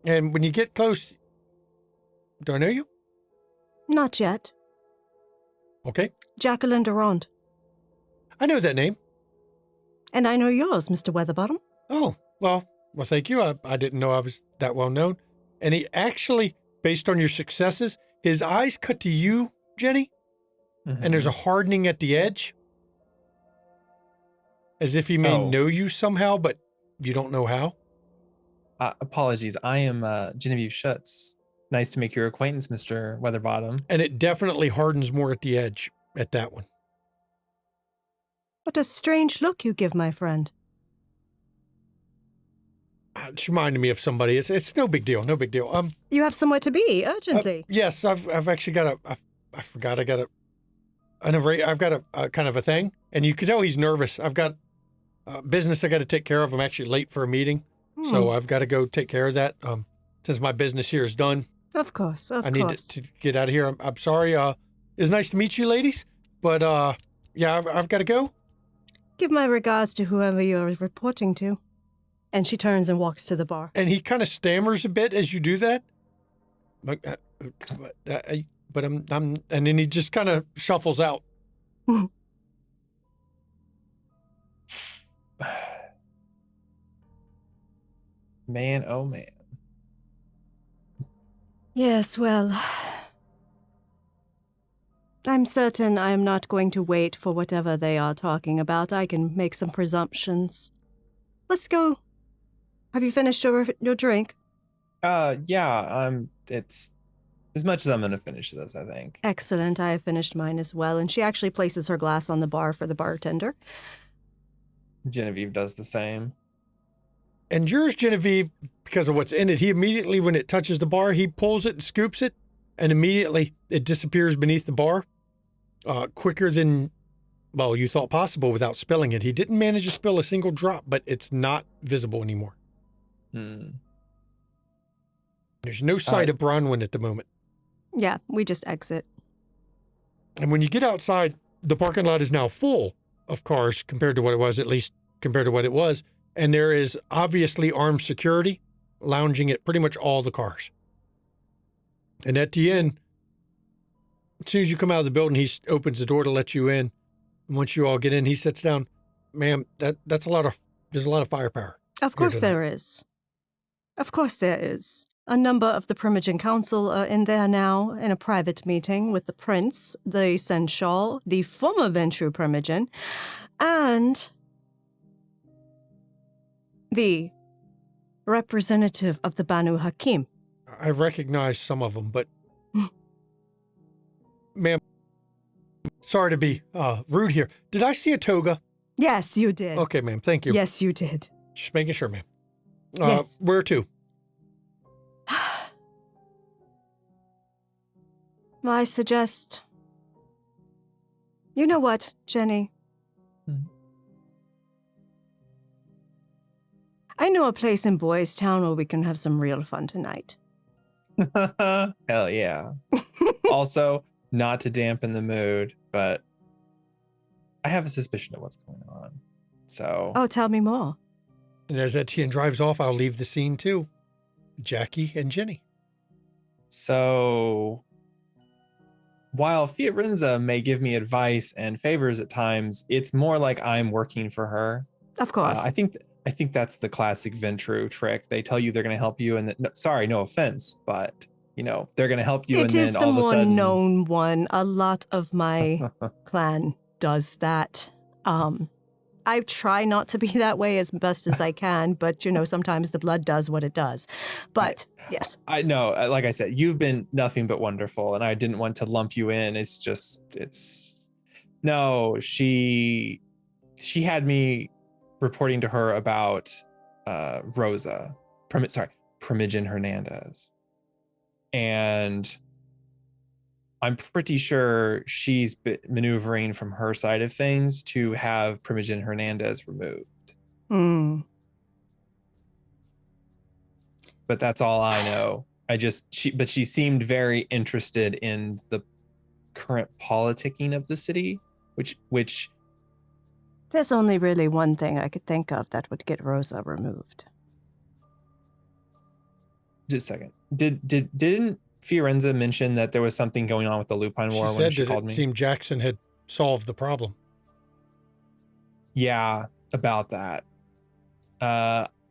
And when you get close, do I know you? Not yet. Okay. Jacqueline Durand. I know that name. And I know yours, Mr. Weatherbottom. Oh, well, thank you. I didn't know I was that well known. And he actually, based on your successes, his eyes cut to you, Jenny, and there's a hardening at the edge. As if he may know you somehow, but you don't know how. Apologies. I am Genevieve Schutz. Nice to make your acquaintance, Mr. Weatherbottom. And it definitely hardens more at the edge at that one. What a strange look you give, my friend. It's reminding me of somebody. It's no big deal. No big deal. You have somewhere to be urgently. Yes, I've actually got I forgot. I got I've got a kind of a thing, and you can tell he's nervous. I've got business I got to take care of. I'm actually late for a meeting, so I've got to go take care of that. Since my business here is done. Of course, I need to get out of here. I'm sorry. It's nice to meet you, ladies, but yeah, I've got to go. Give my regards to whoever you're reporting to. And she turns and walks to the bar. And he kind of stammers a bit as you do that. But I'm, and then he just kind of shuffles out. Man, oh man. Yes, well, I'm certain I am not going to wait for whatever they are talking about. I can make some presumptions. Let's go. Have you finished your drink? Yeah, it's as much as I'm gonna finish this, I think. Excellent. I have finished mine as well. And she actually places her glass on the bar for the bartender. Genevieve does the same. And yours, Genevieve, because of what's in it, he immediately, when it touches the bar, he pulls it and scoops it, and immediately it disappears beneath the bar quicker than, well, you thought possible without spilling it. He didn't manage to spill a single drop, but it's not visible anymore. There's no sight of Bronwyn at the moment. Yeah, we just exit. And when you get outside, the parking lot is now full of cars compared to what it was, at least compared to what it was. And there is obviously armed security lounging at pretty much all the cars. And Etienne, as soon as you come out of the building, he opens the door to let you in. And once you all get in, he sits down. Ma'am, there's a lot of firepower. Of course there is. Of course there is. A number of the Primogen Council are in there now in a private meeting with the Prince, the Seneschal, the former Ventru Primogen, and the representative of the Banu Hakim. I recognize some of them, but ma'am, sorry to be rude here. Did I see a toga? Yes, you did. Okay, ma'am. Thank you. Yes, you did. Just making sure, ma'am. Yes. Where to? Well, I suggest... You know what, Jenny? I know a place in Boys Town where we can have some real fun tonight. Hell yeah. Also, not to dampen the mood, but I have a suspicion of what's going on. So... Oh, tell me more. And as Etienne drives off, I'll leave the scene too. Jackie and Jenny. So... While Fiorenza may give me advice and favors at times, it's more like I'm working for her. Of course. I think that's the classic Ventru trick. They tell you they're going to help you, and sorry, no offense, but they're going to help you, and then all of a sudden, it is the more known one. A lot of my clan does that. I try not to be that way as best as I can, but sometimes the blood does what it does. But yes, I know. Like I said, you've been nothing but wonderful, and I didn't want to lump you in. No. She had me reporting to her about Rosa, Primogen Hernandez, and I'm pretty sure she's maneuvering from her side of things to have Primogen Hernandez removed. But that's all I know. But she seemed very interested in the current politicking of the city, which there's only really one thing I could think of that would get Rosa removed. Just a second. Didn't Fiorenza mentioned that there was something going on with the Lupine War when she called me? It seemed Jackson had solved the problem. Yeah, about that.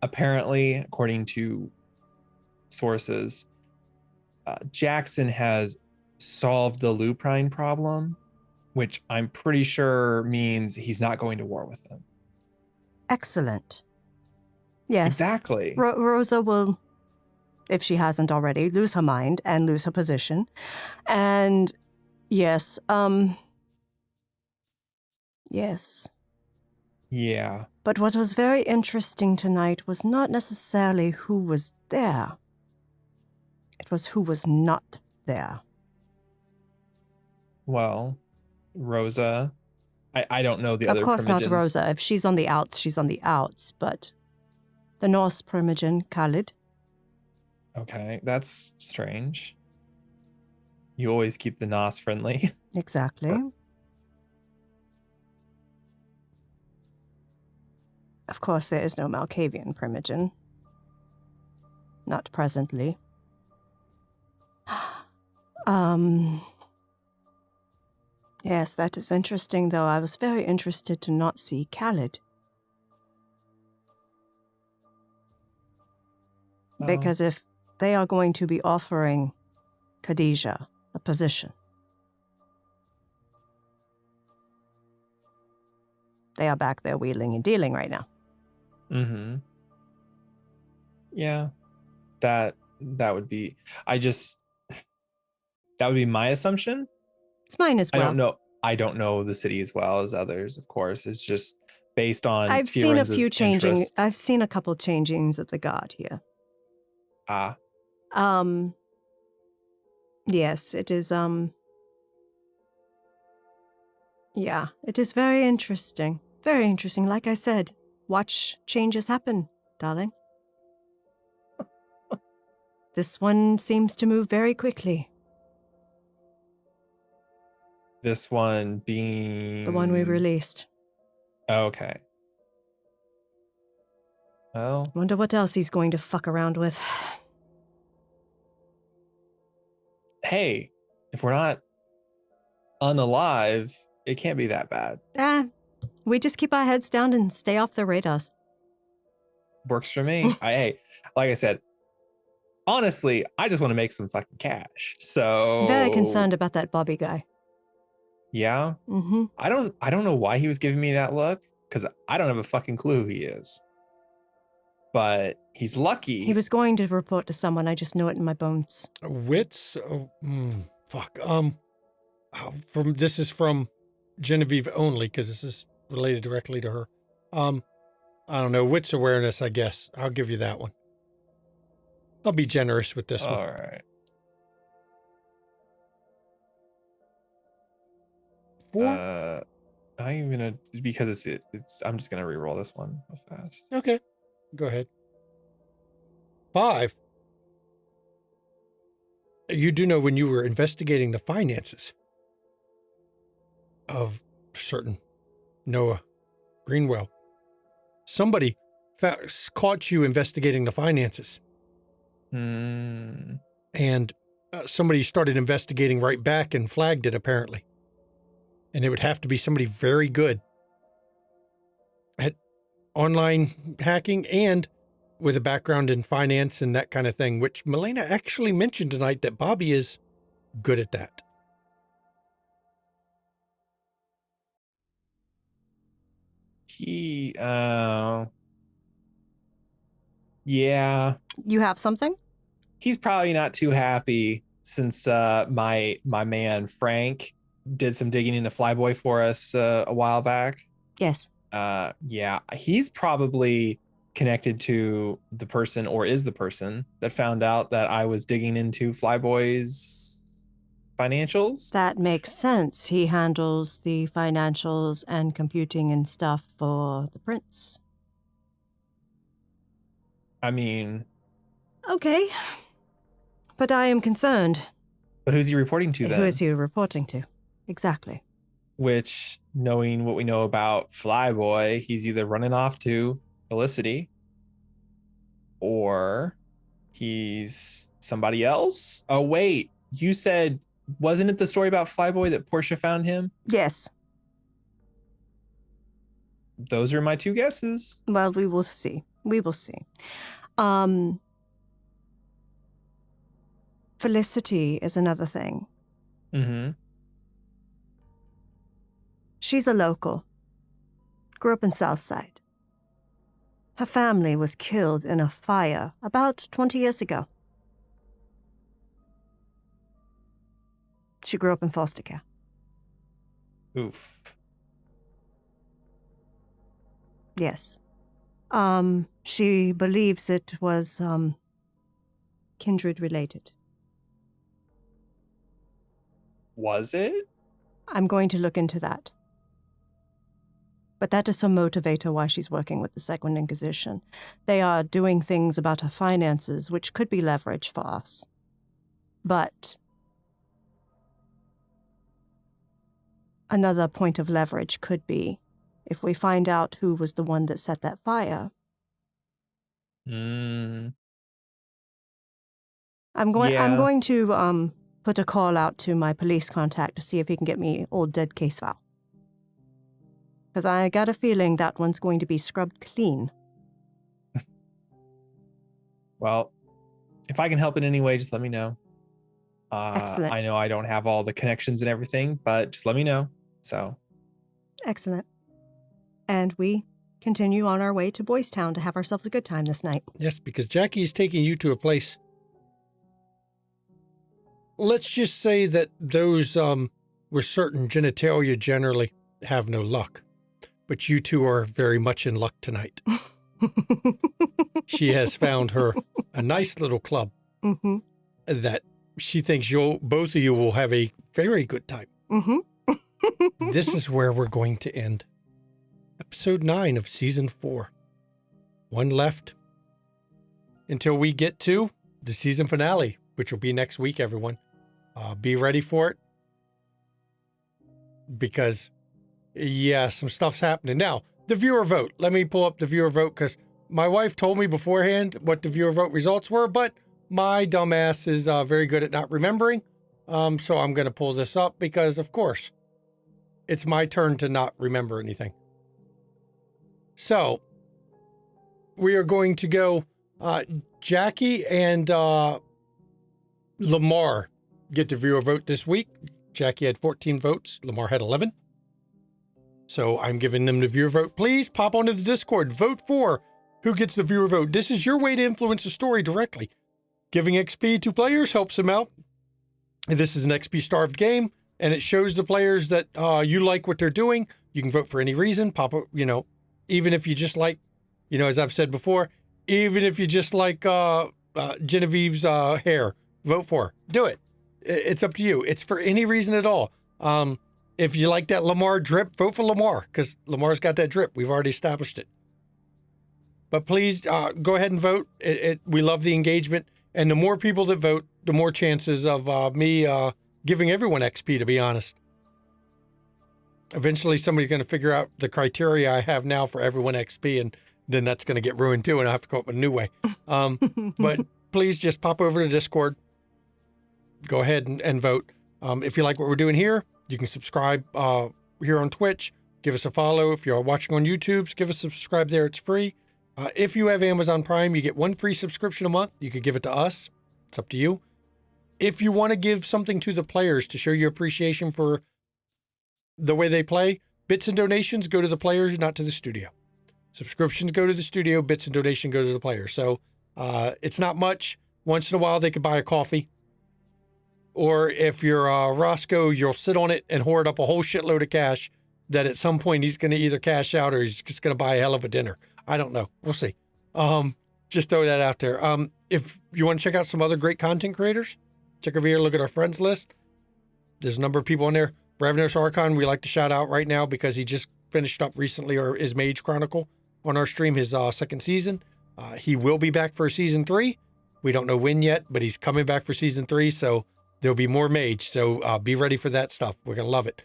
Apparently, according to sources, Jackson has solved the Lupine problem, which I'm pretty sure means he's not going to war with them. Excellent. Yes. Exactly. Rosa will, if she hasn't already, lose her mind and lose her position. And yes, yes. Yeah. But what was very interesting tonight was not necessarily who was there. It was who was not there. Well, Rosa, I don't know the other Of course Primogens. not Rosa. If she's on the outs, she's on the outs. But the Norse Primogen, Khalid. Okay, that's strange. You always keep the Nos friendly. Exactly. Of course, there is no Malkavian Primogen. Not presently. Yes, that is interesting, though. I was very interested to not see Khalid. Because if they are going to be offering Khadijah a position, they are back there wheeling and dealing right now. Mm-hmm. Yeah, that would be. That would be my assumption. It's mine as well. I don't know the city as well as others, of course. It's just based on. I've seen a Fiorenza's few changing. interest. I've seen a couple changings of the guard here. Ah. Yes, it is. Yeah, it is very interesting. Very interesting. Like I said, watch changes happen, darling. This one seems to move very quickly. This one being The one we released. Okay. Well, Wonder what else he's going to fuck around with. hey, if we're not unalive, it can't be that bad. We just keep our heads down and stay off the radars. Works for me. Hey, like I said, honestly, I just want to make some fucking cash. So Very concerned about that Bobby guy. Yeah. Mm-hmm. I don't know why he was giving me that look, because I don't have a fucking clue who he is. But he's lucky. He was going to report to someone. I just know it in my bones. Wits? Fuck. This is from Genevieve only, because this is related directly to her. I don't know. Wits awareness, I guess. I'll give you that one. I'll be generous with this one. All right. 4? I'm gonna, because it's I'm just gonna re-roll this one real fast. Okay. Go ahead. 5. You do know when you were investigating the finances of certain Noah Greenwell, somebody caught you investigating the finances. Hmm. And somebody started investigating right back and flagged it, apparently. And it would have to be somebody very good at online hacking and with a background in finance and that kind of thing, which Milena actually mentioned tonight that Bobby is good at that. Yeah. You have something? He's probably not too happy since my man Frank did some digging into Flyboy for us a while back. Yes. Yeah, he's probably connected to the person, or is the person that found out that I was digging into Flyboy's financials. That makes sense. He handles the financials and computing and stuff for the prince. I mean, Okay. But I am concerned. but who's he reporting to then? Who is he reporting to? Exactly. Which, knowing what we know about Flyboy, he's either running off to Felicity or he's somebody else. Oh, wait, you said, wasn't it the story about Flyboy that Portia found him? Yes. Those are my two guesses. Well, we will see. We will see. Felicity is another thing. Mm-hmm. She's a local. Grew up in Southside. Her family was killed in a fire about 20 years ago. She grew up in foster care. Oof. Yes. She believes it was, kindred related. Was it? I'm going to look into that. But that is some motivator why she's working with the Second Inquisition. They are doing things about her finances which could be leverage for us. But another point of leverage could be if we find out who was the one that set that fire. Mm. I'm going to put a call out to my police contact to see if he can get me old dead case file. Because I got a feeling that one's going to be scrubbed clean. Well, if I can help in any way, just let me know. Excellent. I know I don't have all the connections and everything, but just let me know. So Excellent. And we continue on our way to Boys Town to have ourselves a good time this night. Yes, because Jackie's taking you to a place. Let's just say that those with certain genitalia generally have no luck. But you two are very much in luck tonight. She has found her a nice little club Mm-hmm. that she thinks both of you will have a very good time. Mm-hmm. This is where we're going to end. Episode 9 of Season 4. One left until we get to the season finale, which will be next week, everyone. Be ready for it. Because, yeah, some stuff's happening. Now, the viewer vote. Let me pull up the viewer vote because my wife told me beforehand what the viewer vote results were, but my dumbass is very good at not remembering. So I'm going to pull this up because, of course, it's my turn to not remember anything. So, we are going to go Jackie and Lamar get the viewer vote this week. Jackie had 14 votes. Lamar had 11. So I'm giving them the viewer vote. Please pop onto the Discord. Vote for who gets the viewer vote. This is your way to influence the story directly. Giving XP to players helps them out. And this is an XP-starved game, and it shows the players that you like what they're doing. You can vote for any reason. Pop up, even if you just like, as I've said before, even if you just like Genevieve's hair, vote for her. Do it. It's up to you. It's for any reason at all. If you like that Lamar drip, vote for Lamar because Lamar's got that drip. We've already established it. But please go ahead and vote. We love the engagement. And the more people that vote, the more chances of me giving everyone XP, to be honest. Eventually, somebody's going to figure out the criteria I have now for everyone XP, and then that's going to get ruined too, and I have to come up with a new way. But please just pop over to Discord. Go ahead and vote. If you like what we're doing here, you can subscribe here on Twitch. Give us a follow. If you're watching on YouTube, give us a subscribe there. It's free. If you have Amazon Prime, you get one free subscription a month. You could give it to us. It's up to you. If you want to give something to the players to show your appreciation for the way they play, bits and donations go to the players, not to the studio. Subscriptions go to the studio, bits and donation go to the players. So it's not much. Once in a while, they could buy a coffee. Or if you're Roscoe, you'll sit on it and hoard up a whole shitload of cash that at some point he's going to either cash out or he's just going to buy a hell of a dinner. I don't know. We'll see. Just throw that out there. If you want to check out some other great content creators, check over here, look at our friends list. There's a number of people on there. Ravnos Archon, we like to shout out right now because he just finished up recently his Mage Chronicle on our stream, his second season. He will be back for season 3. We don't know when yet, but he's coming back for season 3, so there'll be more Mage. So be ready for that stuff. We're going to love it.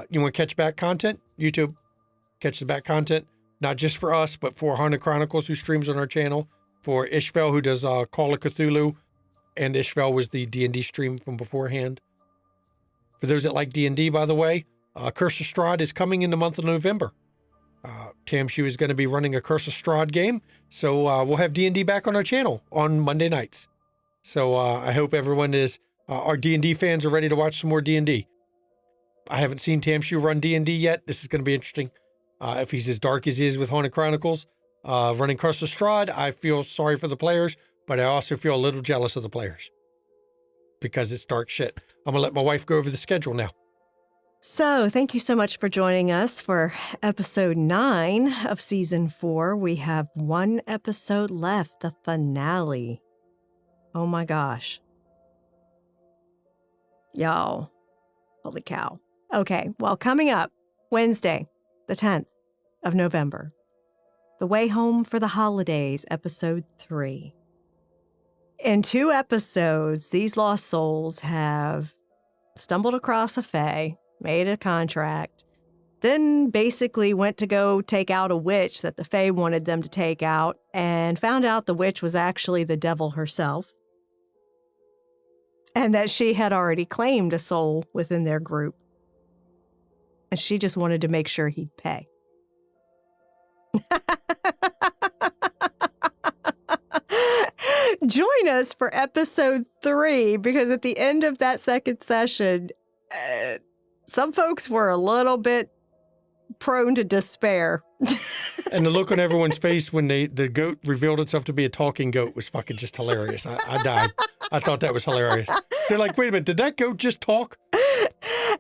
You want to catch back content? YouTube. Catch the back content, not just for us, but for Haunted Chronicles, who streams on our channel, for Ishvel, who does Call of Cthulhu, and Ishvel was the D&D stream from beforehand. For those that like D&D, by the way, Curse of Strahd is coming in the month of November. Tamshu is going to be running a Curse of Strahd game, so we'll have D&D back on our channel on Monday nights. So I hope everyone is, our D&D fans are ready to watch some more D&D. I haven't seen Tamshu run D&D yet. This is going to be interesting. If he's as dark as he is with Haunted Chronicles, running Curse of Strahd, I feel sorry for the players, but I also feel a little jealous of the players because it's dark shit. I'm going to let my wife go over the schedule now. So, thank you so much for joining us for episode 9 of season 4. We have one episode left, the finale. Oh my gosh. Y'all. Holy cow. Okay, well, coming up Wednesday, the 10th of November, The Way Home for the Holidays, episode 3. In 2 episodes, these lost souls have stumbled across a fae, made a contract, then basically went to go take out a witch that the fae wanted them to take out, and found out the witch was actually the devil herself, and that she had already claimed a soul within their group. And she just wanted to make sure he'd pay. Join us for episode 3, because at the end of that second session, some folks were a little bit prone to despair. And the look on everyone's face when the goat revealed itself to be a talking goat was fucking just hilarious. I died. I thought that was hilarious. They're like, wait a minute, did that goat just talk?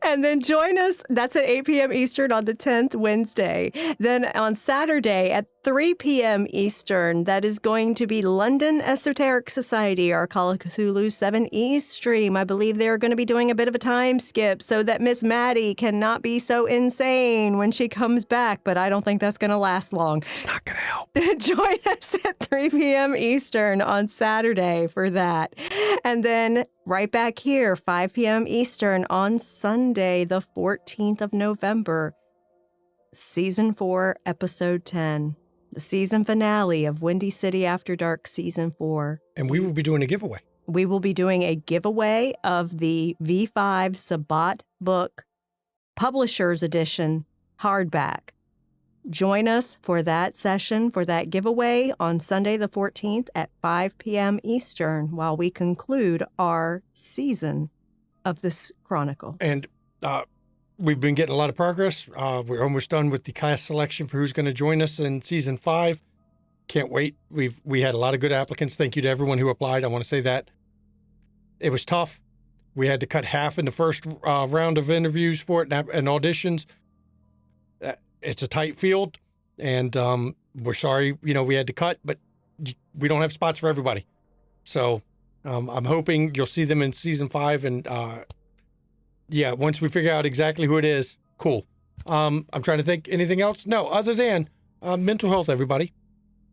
And then join us. That's at 8 p.m. Eastern on the 10th, Wednesday. Then on Saturday at 3 p.m. Eastern, that is going to be London Esoteric Society, our Call of Cthulhu 7E stream. I believe they're going to be doing a bit of a time skip so that Miss Maddie cannot be so insane when she comes back, but I don't think that's going to last long. It's not going to help. Join us at 3 p.m. Eastern on Saturday for that. And then right back here, 5 p.m. Eastern on Sunday, the 14th of November, Season 4, Episode 10, the season finale of Windy City After Dark Season 4. And we will be doing a giveaway. We will be doing a giveaway of the V5 Sabbat book, Publisher's Edition, hardback. Join us for that session, for that giveaway on Sunday the 14th at 5 p.m. Eastern while we conclude our season of this chronicle. And we've been getting a lot of progress. We're almost done with the cast selection for who's going to join us in season 5. Can't wait. We had a lot of good applicants. Thank you to everyone who applied. I want to say that. It was tough. We had to cut half in the first round of interviews for it and auditions. It's a tight field, and we're sorry, we had to cut, but we don't have spots for everybody. So I'm hoping you'll see them in season 5, and once we figure out exactly who it is, cool. I'm trying to think anything else. No, other than mental health, everybody.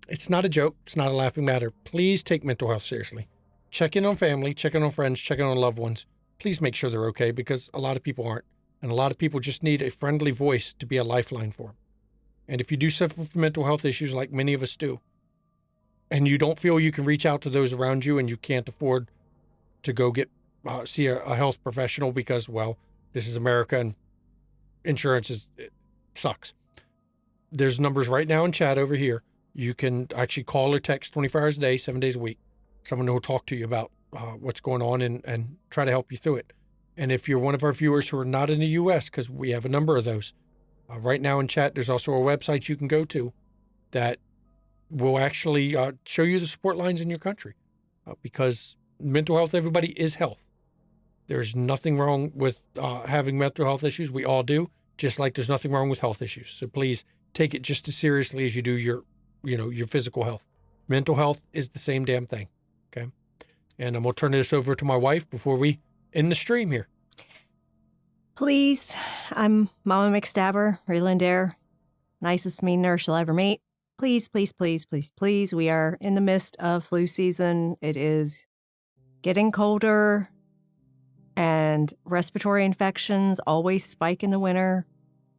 It's not a joke. It's not a laughing matter. Please take mental health seriously. Check in on family, check in on friends, check in on loved ones. Please make sure they're okay, because a lot of people aren't. And a lot of people just need a friendly voice to be a lifeline for them. And if you do suffer from mental health issues like many of us do, and you don't feel you can reach out to those around you and you can't afford to go see a health professional because, well, this is America and insurance it sucks. There's numbers right now in chat over here. You can actually call or text 24 hours a day, 7 days a week. Someone will talk to you about what's going on and try to help you through it. And if you're one of our viewers who are not in the U.S., because we have a number of those, right now in chat, there's also a website you can go to that will actually show you the support lines in your country. Because mental health, everybody, is health. There's nothing wrong with having mental health issues. We all do, just like there's nothing wrong with health issues. So please take it just as seriously as you do your physical health. Mental health is the same damn thing, okay? And I'm going to turn this over to my wife before we in the stream here. Please, I'm Mama McStabber, Relandair, nicest mean nurse you'll ever meet. Please, please, please, please, please. We are in the midst of flu season. It is getting colder, and respiratory infections always spike in the winter.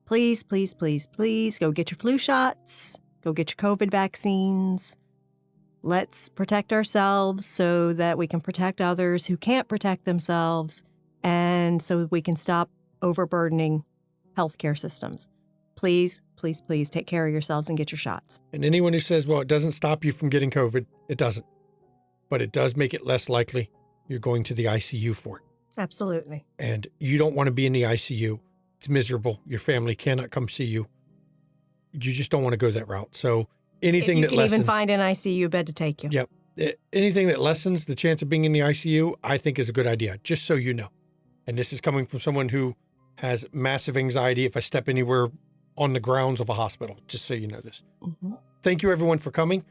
Please, please, please, please go get your flu shots. Go get your COVID vaccines. Let's protect ourselves so that we can protect others who can't protect themselves, and so we can stop overburdening healthcare systems. Please, please, please take care of yourselves and get your shots. And anyone who says, well, it doesn't stop you from getting COVID, it doesn't. But it does make it less likely you're going to the ICU for it. Absolutely. And you don't want to be in the ICU. It's miserable. Your family cannot come see you. You just don't want to go that route. So anything that lessens... You can even find an ICU bed to take you. Yep. Anything that lessens the chance of being in the ICU, I think is a good idea, just so you know. And this is coming from someone who has massive anxiety if I step anywhere on the grounds of a hospital, just so you know this. Mm-hmm. Thank you, everyone, for coming.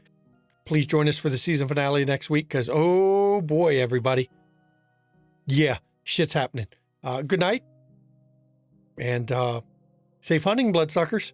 Please join us for the season finale next week, because, oh boy, everybody. Yeah, shit's happening. Good night. And safe hunting, bloodsuckers.